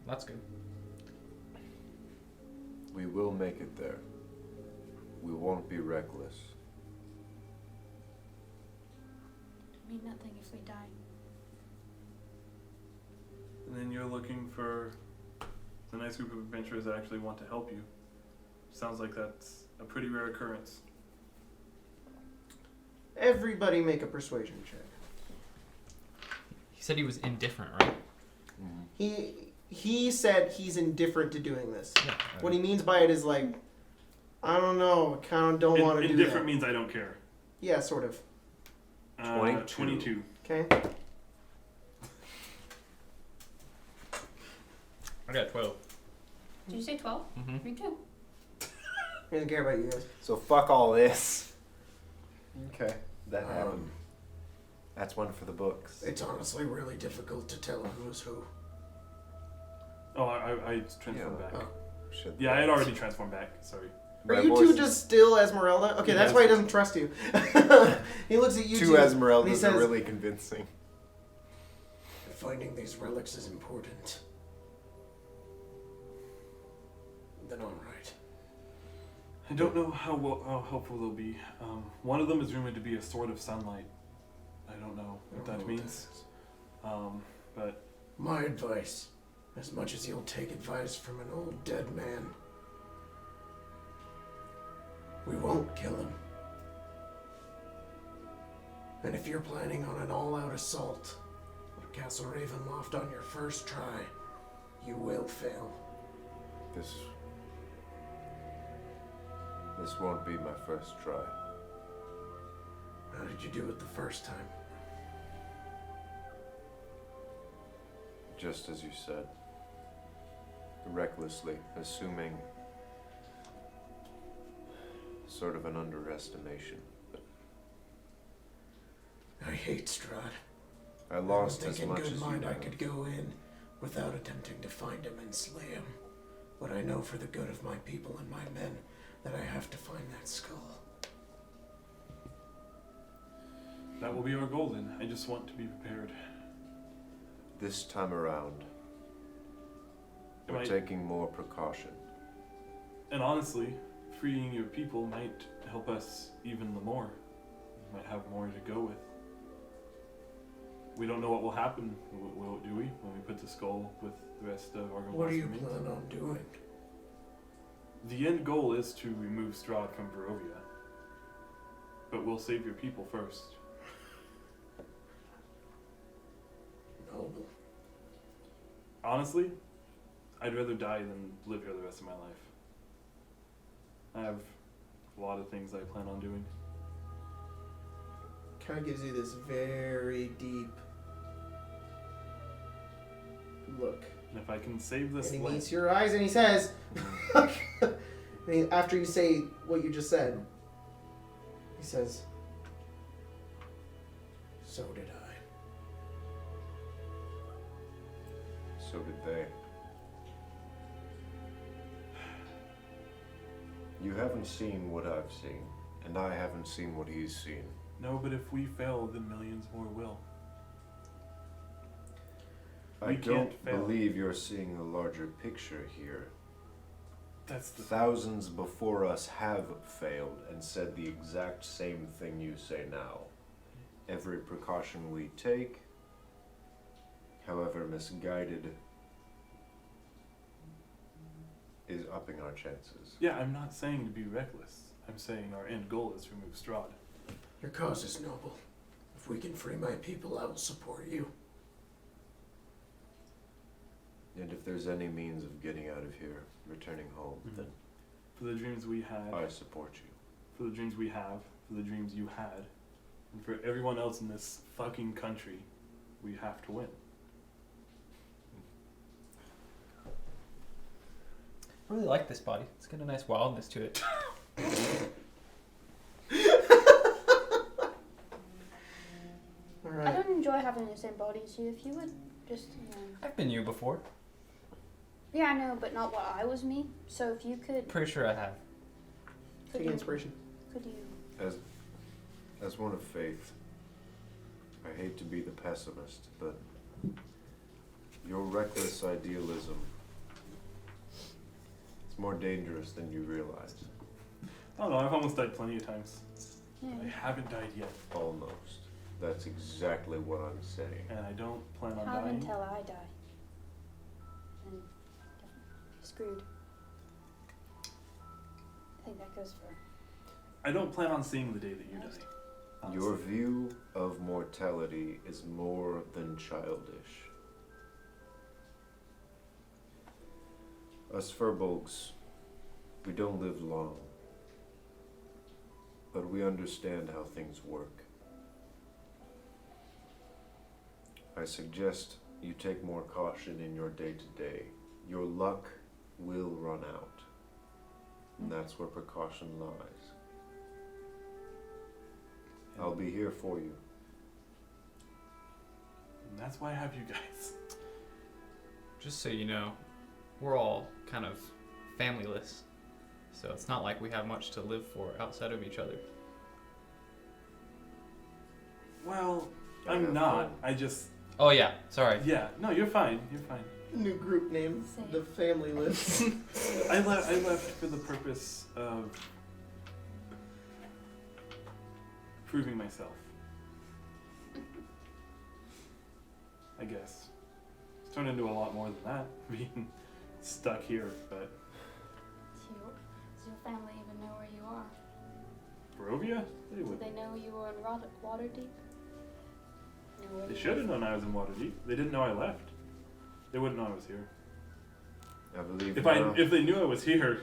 That's good. We will make it there. We won't be reckless. It'd mean nothing if we die. And then you're looking for a nice group of adventurers that actually want to help you. Sounds like that's a pretty rare occurrence. Everybody make a persuasion check. He said he was indifferent, right? He said he's indifferent to doing this. Yeah. What he means by it is like, I don't know, I kind of don't want to do Indifferent that. means I don't care. Yeah, sort of. 22. Okay. I got 12. Did you say 12? Mm-hmm. Me too. He doesn't care about you guys. So fuck all this. Okay, that Um, happened. That's one for the books. It's honestly really difficult to tell who's who. Oh, I transformed Yeah. back. Oh. Shit. Yeah, I had already transformed back. Sorry. Are My you voice two is just still Esmeralda? Okay, that's Yes. why he doesn't trust you. He looks at you two two. and Esmeraldas he says, are really convincing. If finding these relics is important, then alright. I don't know how helpful they'll be. One of them is rumored to be a sword of sunlight. I don't know what that means. But My advice, as much as you'll take advice from an old dead man, we won't kill him. And if you're planning on an all-out assault on Castle Ravenloft on your first try, you will fail. This won't be my first try. How did you do it the first time? Just as you said. Recklessly, assuming sort of an underestimation. I hate Strahd. I lost I as was much thinking as good you mind I have. could go in without attempting to find him and slay him. But I know for the good of my people and my men that I have to find that skull. That will be our goal then. I just want to be prepared. This time around, we're taking more precaution. And honestly, freeing your people might help us even the more. We might have more to go with. We don't know what will happen, do we, when we put the skull with the rest of our What do you plan on doing? The end goal is to remove Strahd from Barovia. But we'll save your people first. Noble. Honestly, I'd rather die than live here the rest of my life. I have a lot of things I plan on doing. Kind of gives you this very deep look. And if I can save this And he land, meets your eyes and he says, after you say what you just said, he says, So did I. So did they. You haven't seen what I've seen, and I haven't seen what he's seen. no, but if we fail, then millions more will. I We don't can't fail. believe you're seeing the larger picture here. That's the Thousands before us have failed and said the exact same thing you say now. Every precaution we take, however misguided, is upping our chances. Yeah, I'm not saying to be reckless. I'm saying our end goal is to remove Strahd. Your cause is noble. If we can free my people, I will support you. And if there's any means of getting out of here, returning home, then For the dreams we had, I support you. for the dreams we have, for the dreams you had, and for everyone else in this fucking country, we have to win. I really like this body. It's got a nice wildness to it. all I right. don't enjoy having the same body as you. If you would just, I've been you before. Yeah, I know, but not while I was me. So if you could, Pretty sure I have. could Take you, inspiration. could you? As one of faith, I hate to be the pessimist, but your reckless idealism is more dangerous than you realize. I don't know, I've almost died plenty of times. Yeah. I haven't died yet, Almost. That's exactly what I'm saying. and I don't plan on Have dying. until I die. And you're screwed. I think that goes for. I don't plan on seeing the day that you die. Your honestly. view of mortality is more than childish. Us furbolgs, we don't live long, but we understand how things work. I suggest you take more caution in your day-to-day. Your luck will run out, and that's where precaution lies. I'll be here for you. And that's why I have you guys. Just so you know, we're all kind of familyless. So it's not like we have much to live for outside of each other. Well, I I'm have not. fun. I just, Oh yeah, sorry. yeah, no, you're fine. You're fine. New group name, Same. the family list. I left for the purpose of proving myself. I guess. It's turned into a lot more than that, being stuck here, but Does your family even know where you are? Barovia? They Do would. they know you were in Waterdeep? Know where They you should have were? known I was in Waterdeep. They didn't know I left. They wouldn't know I was here. I believe If they knew I was here,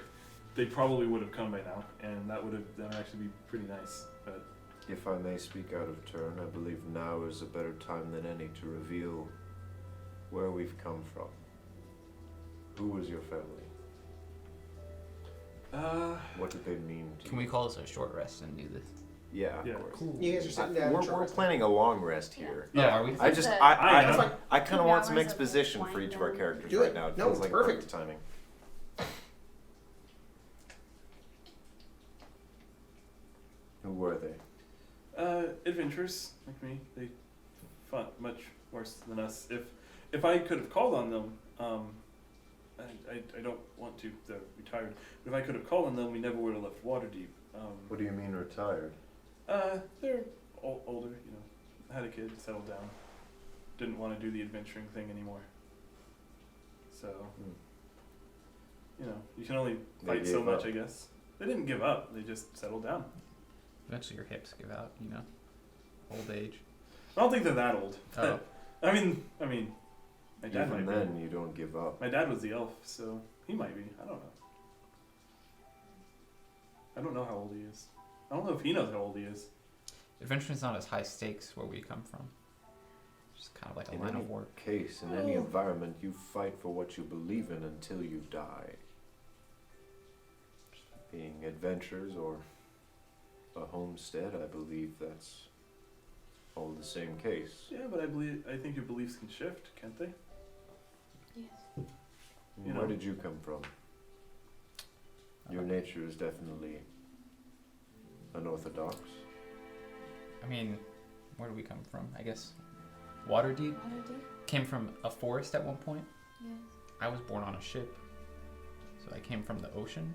they probably would have come by now, and that would actually be pretty nice. But if I may speak out of turn, I believe now is a better time than any to reveal where we've come from. Who was your family? What did they mean? Can we call this a short rest and do this? Yeah, Yeah. of course. Cool. You guys are sitting down. We're planning a long rest here. Oh, are we? I just, That's I That's fine. kind of 2 want some hours of exposition for wind each of our down. characters Do right it. now. It No, feels it's like perfect. perfect timing. Who were they? Adventurers like me. They fought much worse than us. If I could have called on them, I don't want to. They're retired. But if I could have called on them, we never would have left Waterdeep. What do you mean retired? They're older. You know, had a kid, settled down, didn't want to do the adventuring thing anymore. So, you know, you can only They fight so gave much, up. I guess. They didn't give up. They just settled down. Eventually your hips give out, you know. Old age. I don't think they're that old. Oh. I mean, my dad Even might then, be. you don't give up. My dad was the elf, so he might be. I don't know. I don't know how old he is. I don't know if he knows how old he is. Adventuring's not as high stakes where we come from. Just kind of like a In line any of work. case, in any environment, you fight for what you believe in until you die. Being adventures or a homestead, I believe that's all the same case. Yeah, but I think your beliefs can shift, can't they? Yes. You Where know. did you come from? Your nature is definitely unorthodox. I mean, where do we come from? I guess Waterdeep Waterdeep? came from a forest at one point. Yes. I was born on a ship, so I came from the ocean.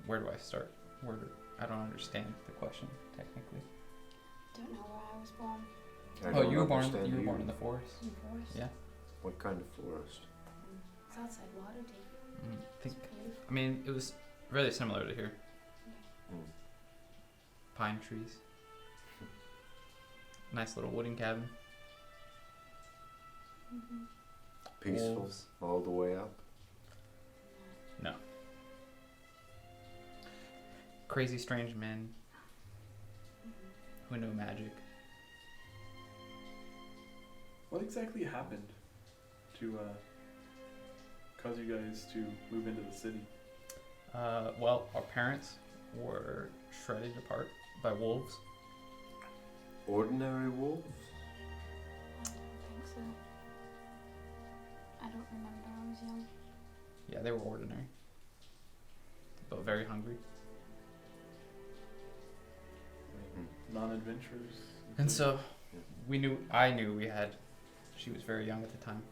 Where do I start? I don't understand the question technically. Don't know where I was born. I Oh, don't you were born. understand You were born in the forest. In the forest. Yeah. What kind of forest? It's outside Waterdeep. I think. It's beautiful. I mean, it was really similar to here. Hmm. Pine trees. Nice little wooden cabin. Mm-hmm. Peaceful Wolves. all the way up. No. Crazy, strange men who know magic. What exactly happened to cause you guys to move into the city? Well, our parents were shredded apart by wolves. Ordinary wolves? I don't think so. I don't remember. I was young. Yeah, they were ordinary, but very hungry. Non-adventurers. And so I knew she was very young at the time.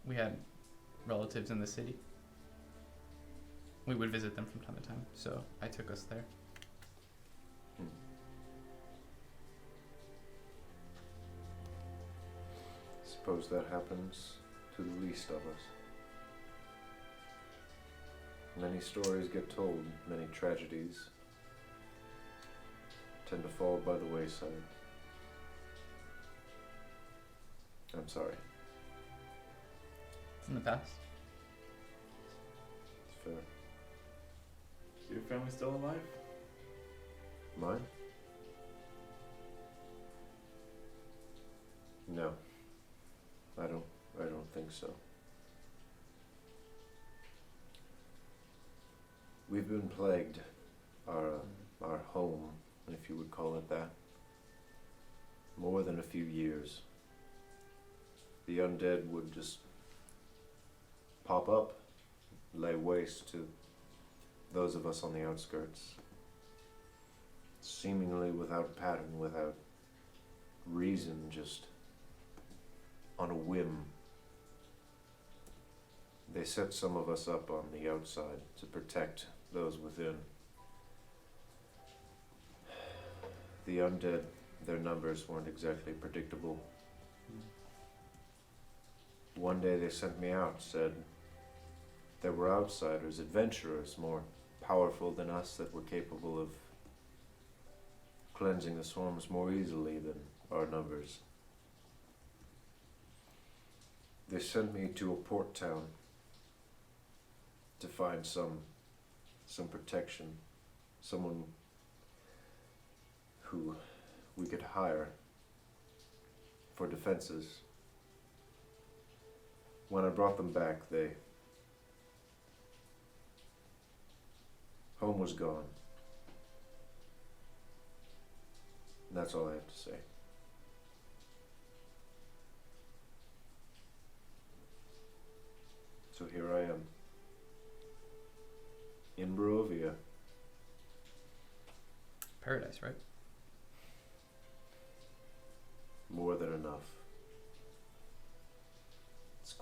We had relatives in the city. We would visit them from time to time, so I took us there. Suppose that happens to the least of us. Many stories get told, many tragedies tend to fall by the wayside. I'm sorry. It's in the past. It's fair. Is your family still alive? Mine? No. I don't think so. We've been plagued, our home, if you would call it that, more than a few years. The undead would just pop up, lay waste to those of us on the outskirts, seemingly without pattern, without reason, just on a whim. They set some of us up on the outside to protect those within. The undead, their numbers weren't exactly predictable. One day they sent me out, said there were outsiders, adventurers, more powerful than us, that were capable of cleansing the swarms more easily than our numbers. They sent me to a port town to find some protection, someone who we could hire for defenses. When I brought them back, home was gone. And that's all I have to say. So here I am. In Barovia. Paradise, right? More than enough. It's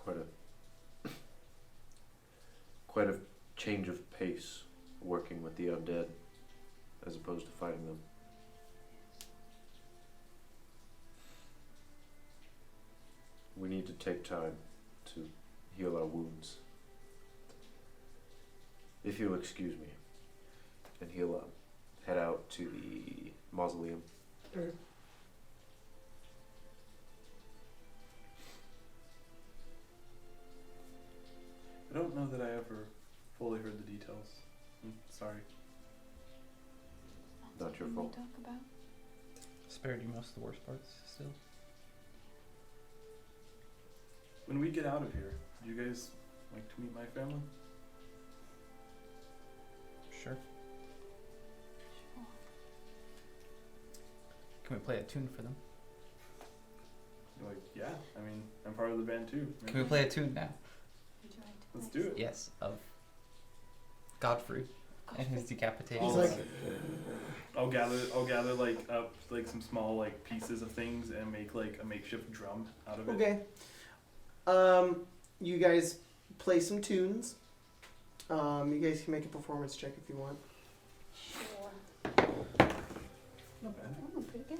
quite a change of pace working with the undead as opposed to fighting them. We need to take time to heal our wounds. If you'll excuse me, and he'll head out to the Mausoleum. Okay. I don't know that I ever fully heard the details. I'm sorry. Not your Something fault. we talk about. Spared you most of the worst parts still. When we get out of here, would you guys like to meet my family? Sure. Sure. Can we play a tune for them? You're like, yeah. I mean, I'm part of the band too. Can we play a tune now? Would you like to Let's play do it. Yes, of Godfrey and his decapitated. He's like, I'll gather like up like some small like pieces of things and make like a makeshift drum out of it. okay. You guys play some tunes. You guys can make a performance check if you want. Sure. Not bad. Oh, pretty good.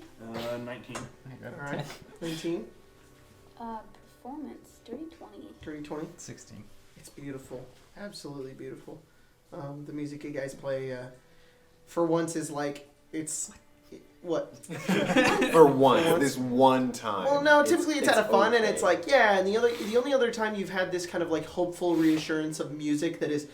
19. All right. 19, Performance, 320. 320. 16. It's beautiful. Absolutely beautiful. The music you guys play, for once, is like, it's... What? For once, this one time. Well, no, typically it's out of fun, and okay. it's like, yeah, and the only other time you've had this kind of like hopeful reassurance of music that is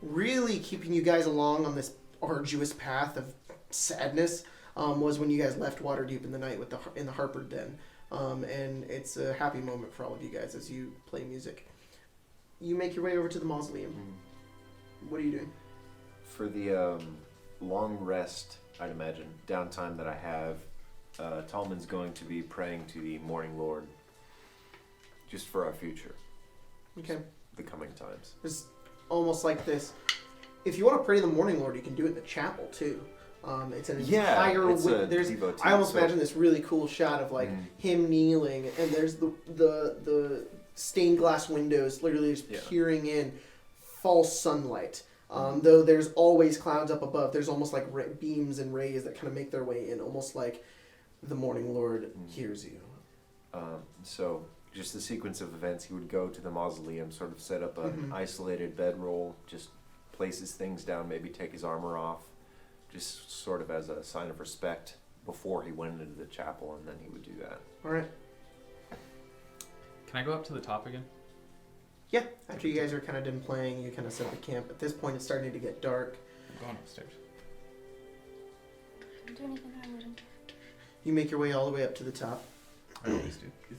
really keeping you guys along on this arduous path of sadness was when you guys left Waterdeep in the night with in the Harper Den. And it's a happy moment for all of you guys as you play music. You make your way over to the Mausoleum. What are you doing? For the long rest, I'd imagine, downtime that I have, Tallman's going to be praying to the Morning Lord, just for our future, Okay. the coming times. It's almost like this. If you want to pray to the Morning Lord, you can do it in the chapel too. It's an entire. There's. devotee, I almost imagine this really cool shot of like him kneeling, and there's the stained glass windows, literally just peering in false sunlight. Though there's always clouds up above, there's almost like beams and rays that kind of make their way in, almost like the Morning Lord hears you. So, just the sequence of events, he would go to the Mausoleum, sort of set up an isolated bedroll, just place his things down, maybe take his armor off, just sort of as a sign of respect before he went into the chapel, and then he would do that. All right. Can I go up to the top again? Yeah. After you guys are kind of done playing, you kind of set the camp. At this point, it's starting to get dark. I'm going upstairs. Don't do anything I wouldn't. You make your way all the way up to the top. I always do. You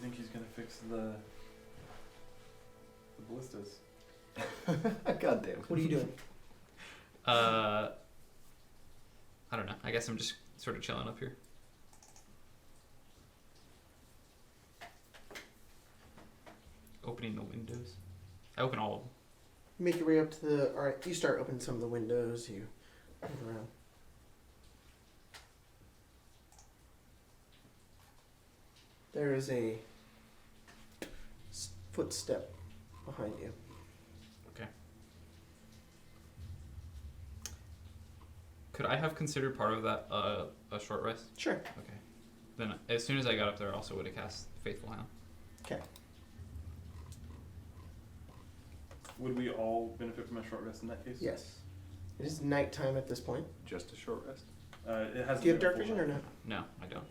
think he's gonna fix the ballistas? God damn. What are you doing? I don't know. I guess I'm just sort of chilling up here. Opening the windows. I open all of them. You make your way up to the... All right, you start opening some of the windows. You move around. There is a footstep behind you. Okay. Could I have considered part of that a short rest? Sure. Okay. Then as soon as I got up there, I also would have cast Faithful Hound. Okay. Would we all benefit from a short rest in that case? Yes. It is nighttime at this point. Just a short rest? It has. Do you have dark vision or no? No, I don't.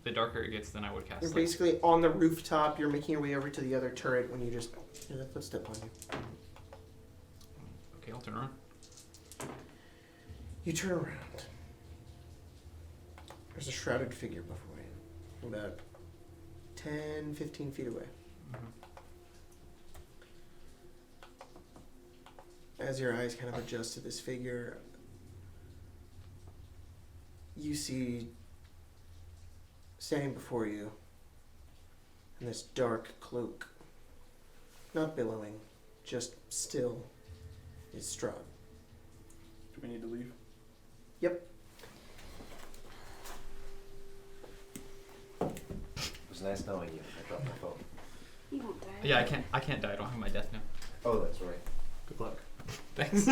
The darker it gets, then I would cast. You're like, basically on the rooftop. You're making your way over to the other turret when you just hear that footstep on you. Okay, I'll turn around. You turn around. There's a shrouded figure before you, about 10, 15 feet away. Mm-hmm. as your eyes kind of adjust to this figure, you see standing before you in this dark cloak, not billowing, just still, is Strahd. Do we need to leave? Yep. It was nice knowing you. I dropped my phone. You won't die. Yeah, I can't die. I don't have my death note. Oh, that's right. Good luck. Thanks.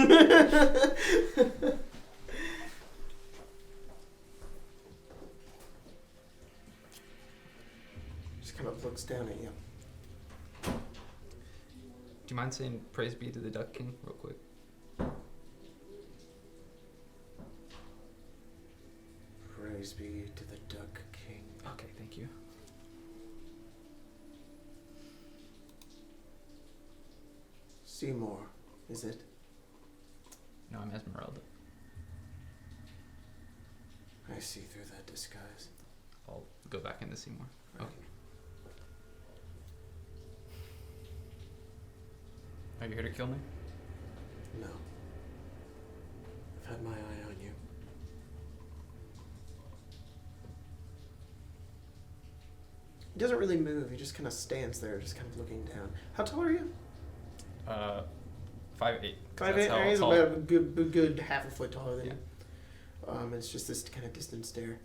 Just kind of looks down at you. Do you mind saying praise be to the Duck King real quick? Praise be to the Duck King. Okay, thank you. Seymour, is it? No, I'm Esmeralda. I see through that disguise. I'll go back into Seymour. Right. Okay. Are you here to kill me? No. I've had my eye on you. He doesn't really move. He just kind of stands there, just kind of looking down. How tall are you? 5'8". 5'8". He's about a good half a foot taller than you. It's just this kind of distant stare.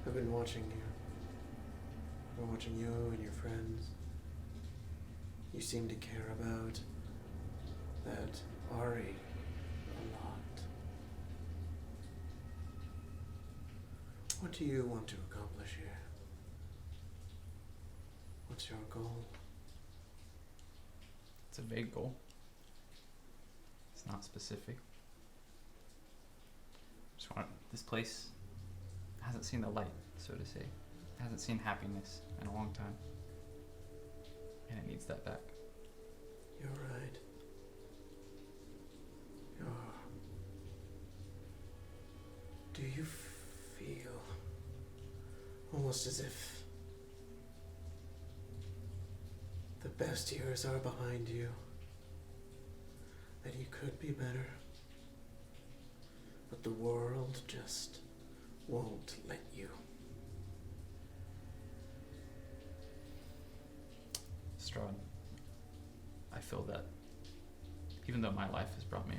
I've been watching you. I've been watching you and your friends. You seem to care about that Ari a lot. What do you want to accomplish here? What's your goal? It's a vague goal. It's not specific. Just want this place hasn't seen the light, so to say. It hasn't seen happiness in a long time. And it needs that back. You're right. Do you feel almost as if the best years are behind you? That you could be better? But the world just won't let you. Strahd, I feel that even though my life has brought me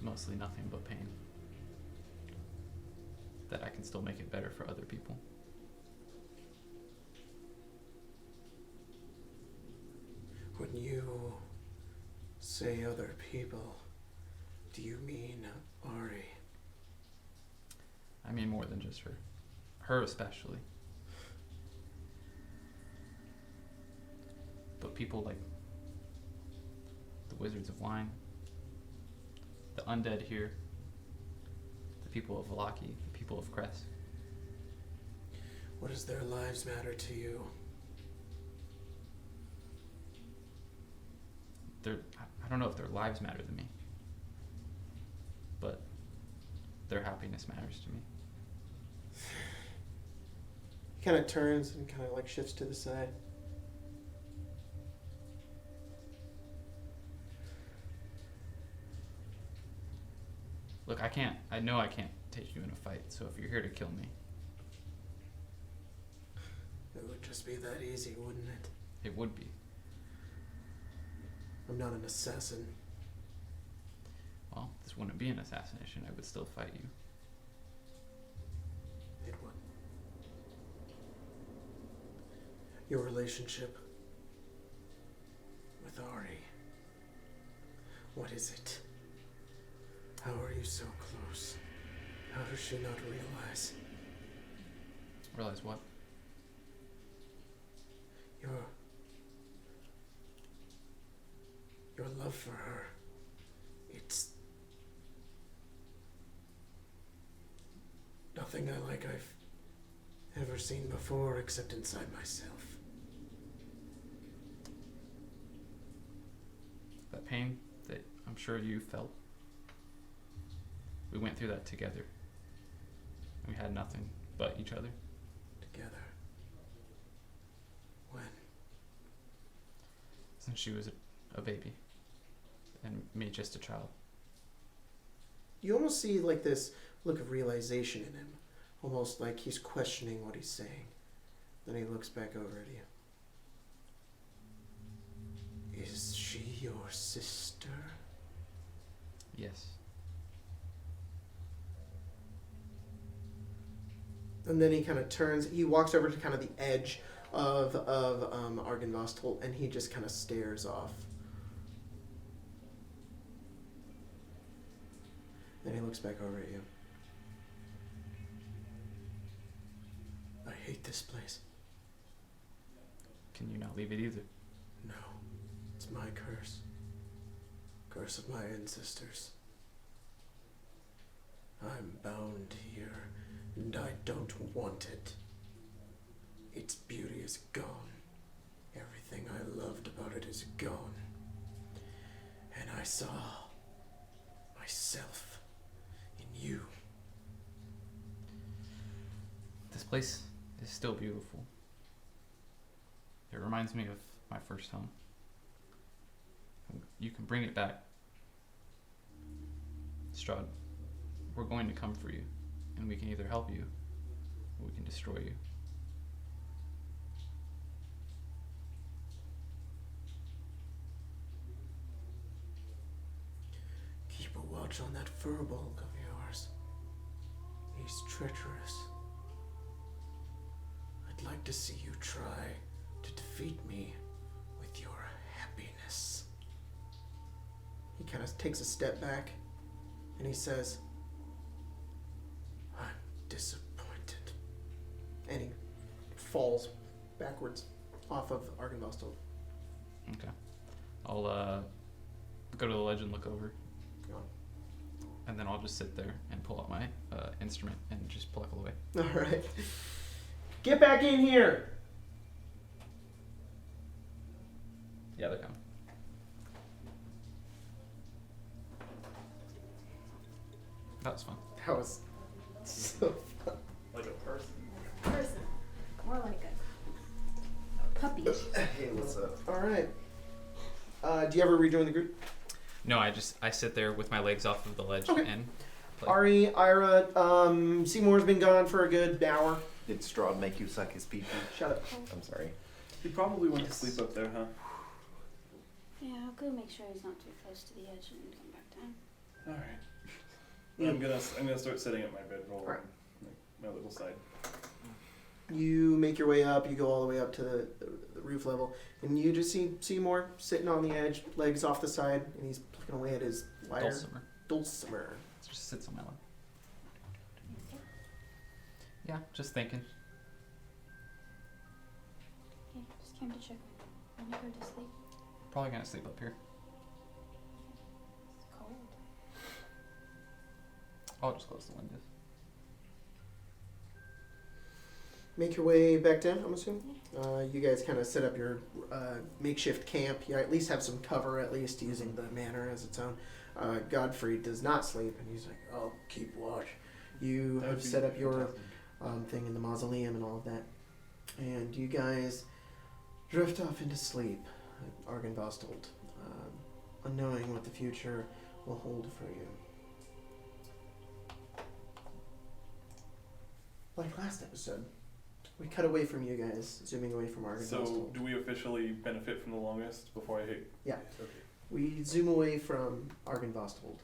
mostly nothing but pain, that I can still make it better for other people. When you say other people, do you mean Ari? I mean more than just her. Her especially. But people like the Wizards of Wine, the undead here, the people of Valaki, the people of Crest. What does their lives matter to you? I don't know if their lives matter to me, but their happiness matters to me. He kind of turns and kind of like shifts to the side. Look, I know I can't take you in a fight, so if you're here to kill me. It would just be that easy, wouldn't it? It would be. I'm not an assassin. Well, this wouldn't be an assassination. I would still fight you. It would. Your relationship with Ari. What is it? How are you so close? How does she not realize? Realize what? Your love for her. It's nothing I've ever seen before except inside myself. That pain that I'm sure you felt. We went through that together. We had nothing but each other. Together. since she was a baby, and me just a child. You almost see like this look of realization in him, almost like he's questioning what he's saying. Then he looks back over at you. Is she your sister? Yes. And then he kind of turns. He walks over to kind of the edge of Argyvostholt, and he just kind of stares off. Then he looks back over at you. I hate this place. Can you not leave it either? No, it's my curse. Curse of my ancestors. I'm bound here, and I don't want it. Its beauty is gone. Everything I loved about it is gone. And I saw myself in you. This place is still beautiful. It reminds me of my first home. You can bring it back. Strahd, we're going to come for you, and we can either help you, or we can destroy you. Keep a watch on that furbolg of yours. He's treacherous. I'd like to see you try to defeat me with your happiness. He kind of takes a step back and he says, I'm disappointed. And he falls backwards off of Argyvostholt. Okay. I'll go to the ledge and look over. Go on. And then I'll just sit there and pull out my instrument and just pluck away. Alright. Get back in here! Yeah, they're coming. That was fun. That was so fun. Like a person. Person. More like a puppy. Hey, what's up? Alright. Do you ever rejoin the group? No, I sit there with my legs off of the ledge Okay. and play. Ari, Ira, Seymour's been gone for a good hour. Did Strahd make you suck his pee-pee? Shut up. I'm sorry. He probably went Yes. to sleep up there, huh? Yeah, I'll go make sure he's not too close to the edge and come back down. All right. I'm gonna start sitting at my bedroll, Alright. my little side. You make your way up, you go all the way up to the roof level, and you just see Seymour sitting on the edge, legs off the side, and he's plucking away at his lyre. Dulcimer. Just sits on my lap. Yeah, just thinking. Okay, just came to check when you go to sleep. Probably gonna sleep up here. It's cold. I'll just close the windows. Make your way back down, I'm assuming. You guys kind of set up your makeshift camp. You at least have some cover, at least using the manor as its own. Godfrey does not sleep, and he's like, "I'll keep watch." You have set up your thing in the mausoleum and all of that, and you guys drift off into sleep at Argyvostholt, unknowing what the future will hold for you. Like last episode, we cut away from you guys, zooming away from Argyvostholt. So, do we officially benefit from the longest before I hit? Yeah. Okay. We zoom away from Argyvostholt.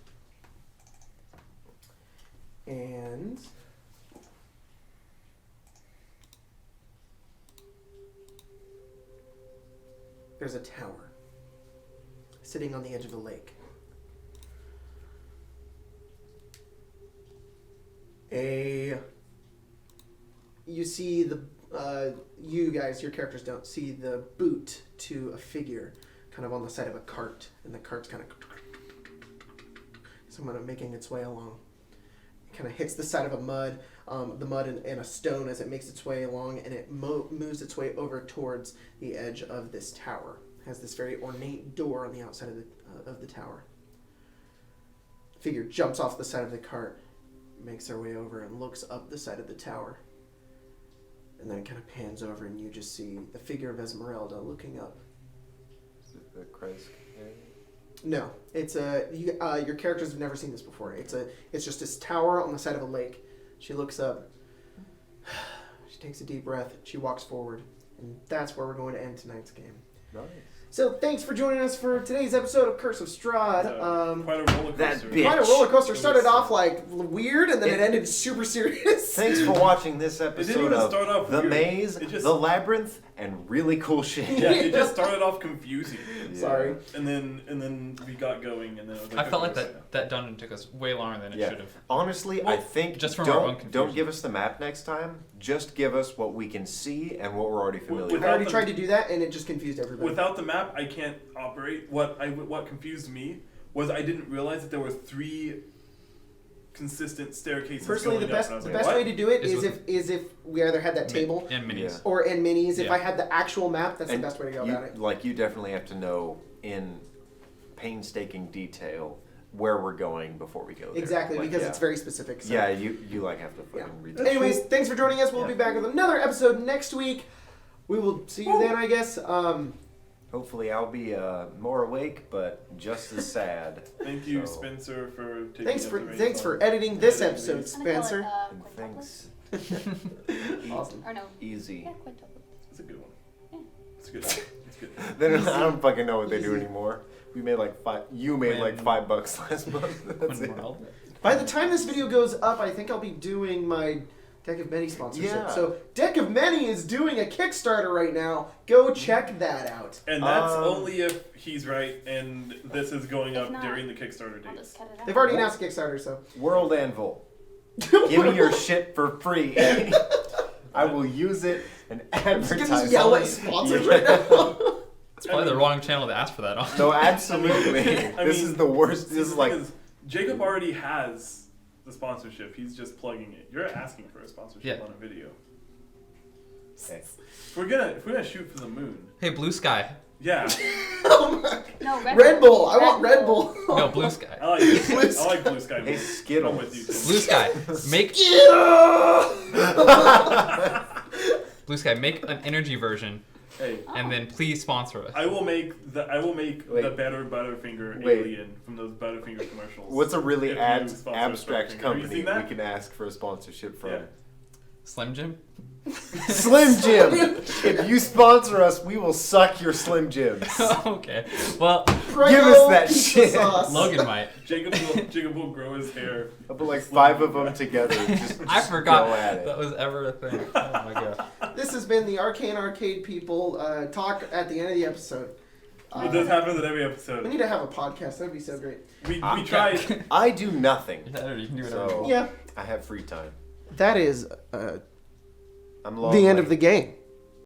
And there's a tower sitting on the edge of the lake. You see you guys, your characters don't see the boot to a figure kind of on the side of a cart, and the cart's kind of making its way along. It kind of hits the side of the mud and a stone as it makes its way along, and it moves its way over towards the edge of this tower. It has this very ornate door on the outside of the tower. The figure jumps off the side of the cart, makes their way over, and looks up the side of the tower. And then it kind of pans over, and you just see the figure of Esmeralda looking up. the Kresk area? No, it's your characters have never seen this before. It's just this tower on the side of a lake. She looks up. She takes a deep breath. She walks forward, and that's where we're going to end tonight's game. Nice. So thanks for joining us for today's episode of Curse of Strahd. Quite a roller coaster. Quite a roller coaster. Started off like weird, and then it ended super serious. Thanks for watching this episode of The weird. Maze, The Labyrinth, and really cool shit. Yeah, it just started off confusing. Yeah. Sorry. And then we got going, and then it was like, I felt like that dungeon took us way longer than it should have. Honestly, I think just from our own don't give us the map next time. Just give us what we can see and what we're already familiar with. I already tried to do that, and it just confused everybody. Without the map, I can't operate. What confused me was I didn't realize that there were 3 consistent staircases. Personally, the best way to do it is if we either had that table and minis or in minis. If I had the actual map, that's the best way to go about it. Like you definitely have to know in painstaking detail where we're going before we go there. Exactly, because it's very specific. So. Yeah, you like have to fucking read that. Anyways, thanks for joining us. We'll be back with another episode next week. We will see you then, I guess. Hopefully I'll be more awake, but just as sad. Thank you, Spencer, for taking Thanks for editing this episode, Spencer. And thanks. Awesome. Or no. Easy. Yeah, quintuple. It's a good one. Yeah. It's good. It's good. I don't fucking know what they do anymore. We made like You made like $5 last month. That's it. By the time this video goes up, I think I'll be doing my Deck of Many sponsorship. Yeah. So Deck of Many is doing a Kickstarter right now. Go check that out. And that's only if he's right and this is going up during the Kickstarter I'll dates. just cut it out. They've already announced Kickstarter, so. World Anvil. Give me your shit for free. I will use it and advertise. I'm just gonna yell at sponsors right now. It's probably the wrong channel to ask for that on. No, absolutely. This is the worst. This is like Jacob already has the sponsorship. He's just plugging it. You're asking for a sponsorship on a video. Okay. If we're gonna shoot for the moon. Hey, Blue Sky. Yeah. Oh my. No, Red Bull. I want Red Bull. No, Blue Sky. I like Blue Sky. Hey, Skittles. I'm with you, Tim. Blue Sky. Blue Sky, make an energy version. Hey. And then please sponsor us. I will make the better Butterfinger alien from those Butterfinger commercials. What's a really abstract Butterfinger. company we that? can ask for a sponsorship from? Yeah. Slim Jim? Slim Jim! If you sponsor us, we will suck your Slim Jims. Okay. Well, give us that shit. Logan might. Jacob will grow his hair. I'll put like 5 of them together and just I forgot go at it. that was ever a thing. Oh my god. This has been the Arcane Arcade people talk at the end of the episode. It does happen with every We episode. need to have a podcast. That'd be so great. We tried. I do nothing. You can do whatever So you want. Yeah. I have free time. That is I'm the end of the game.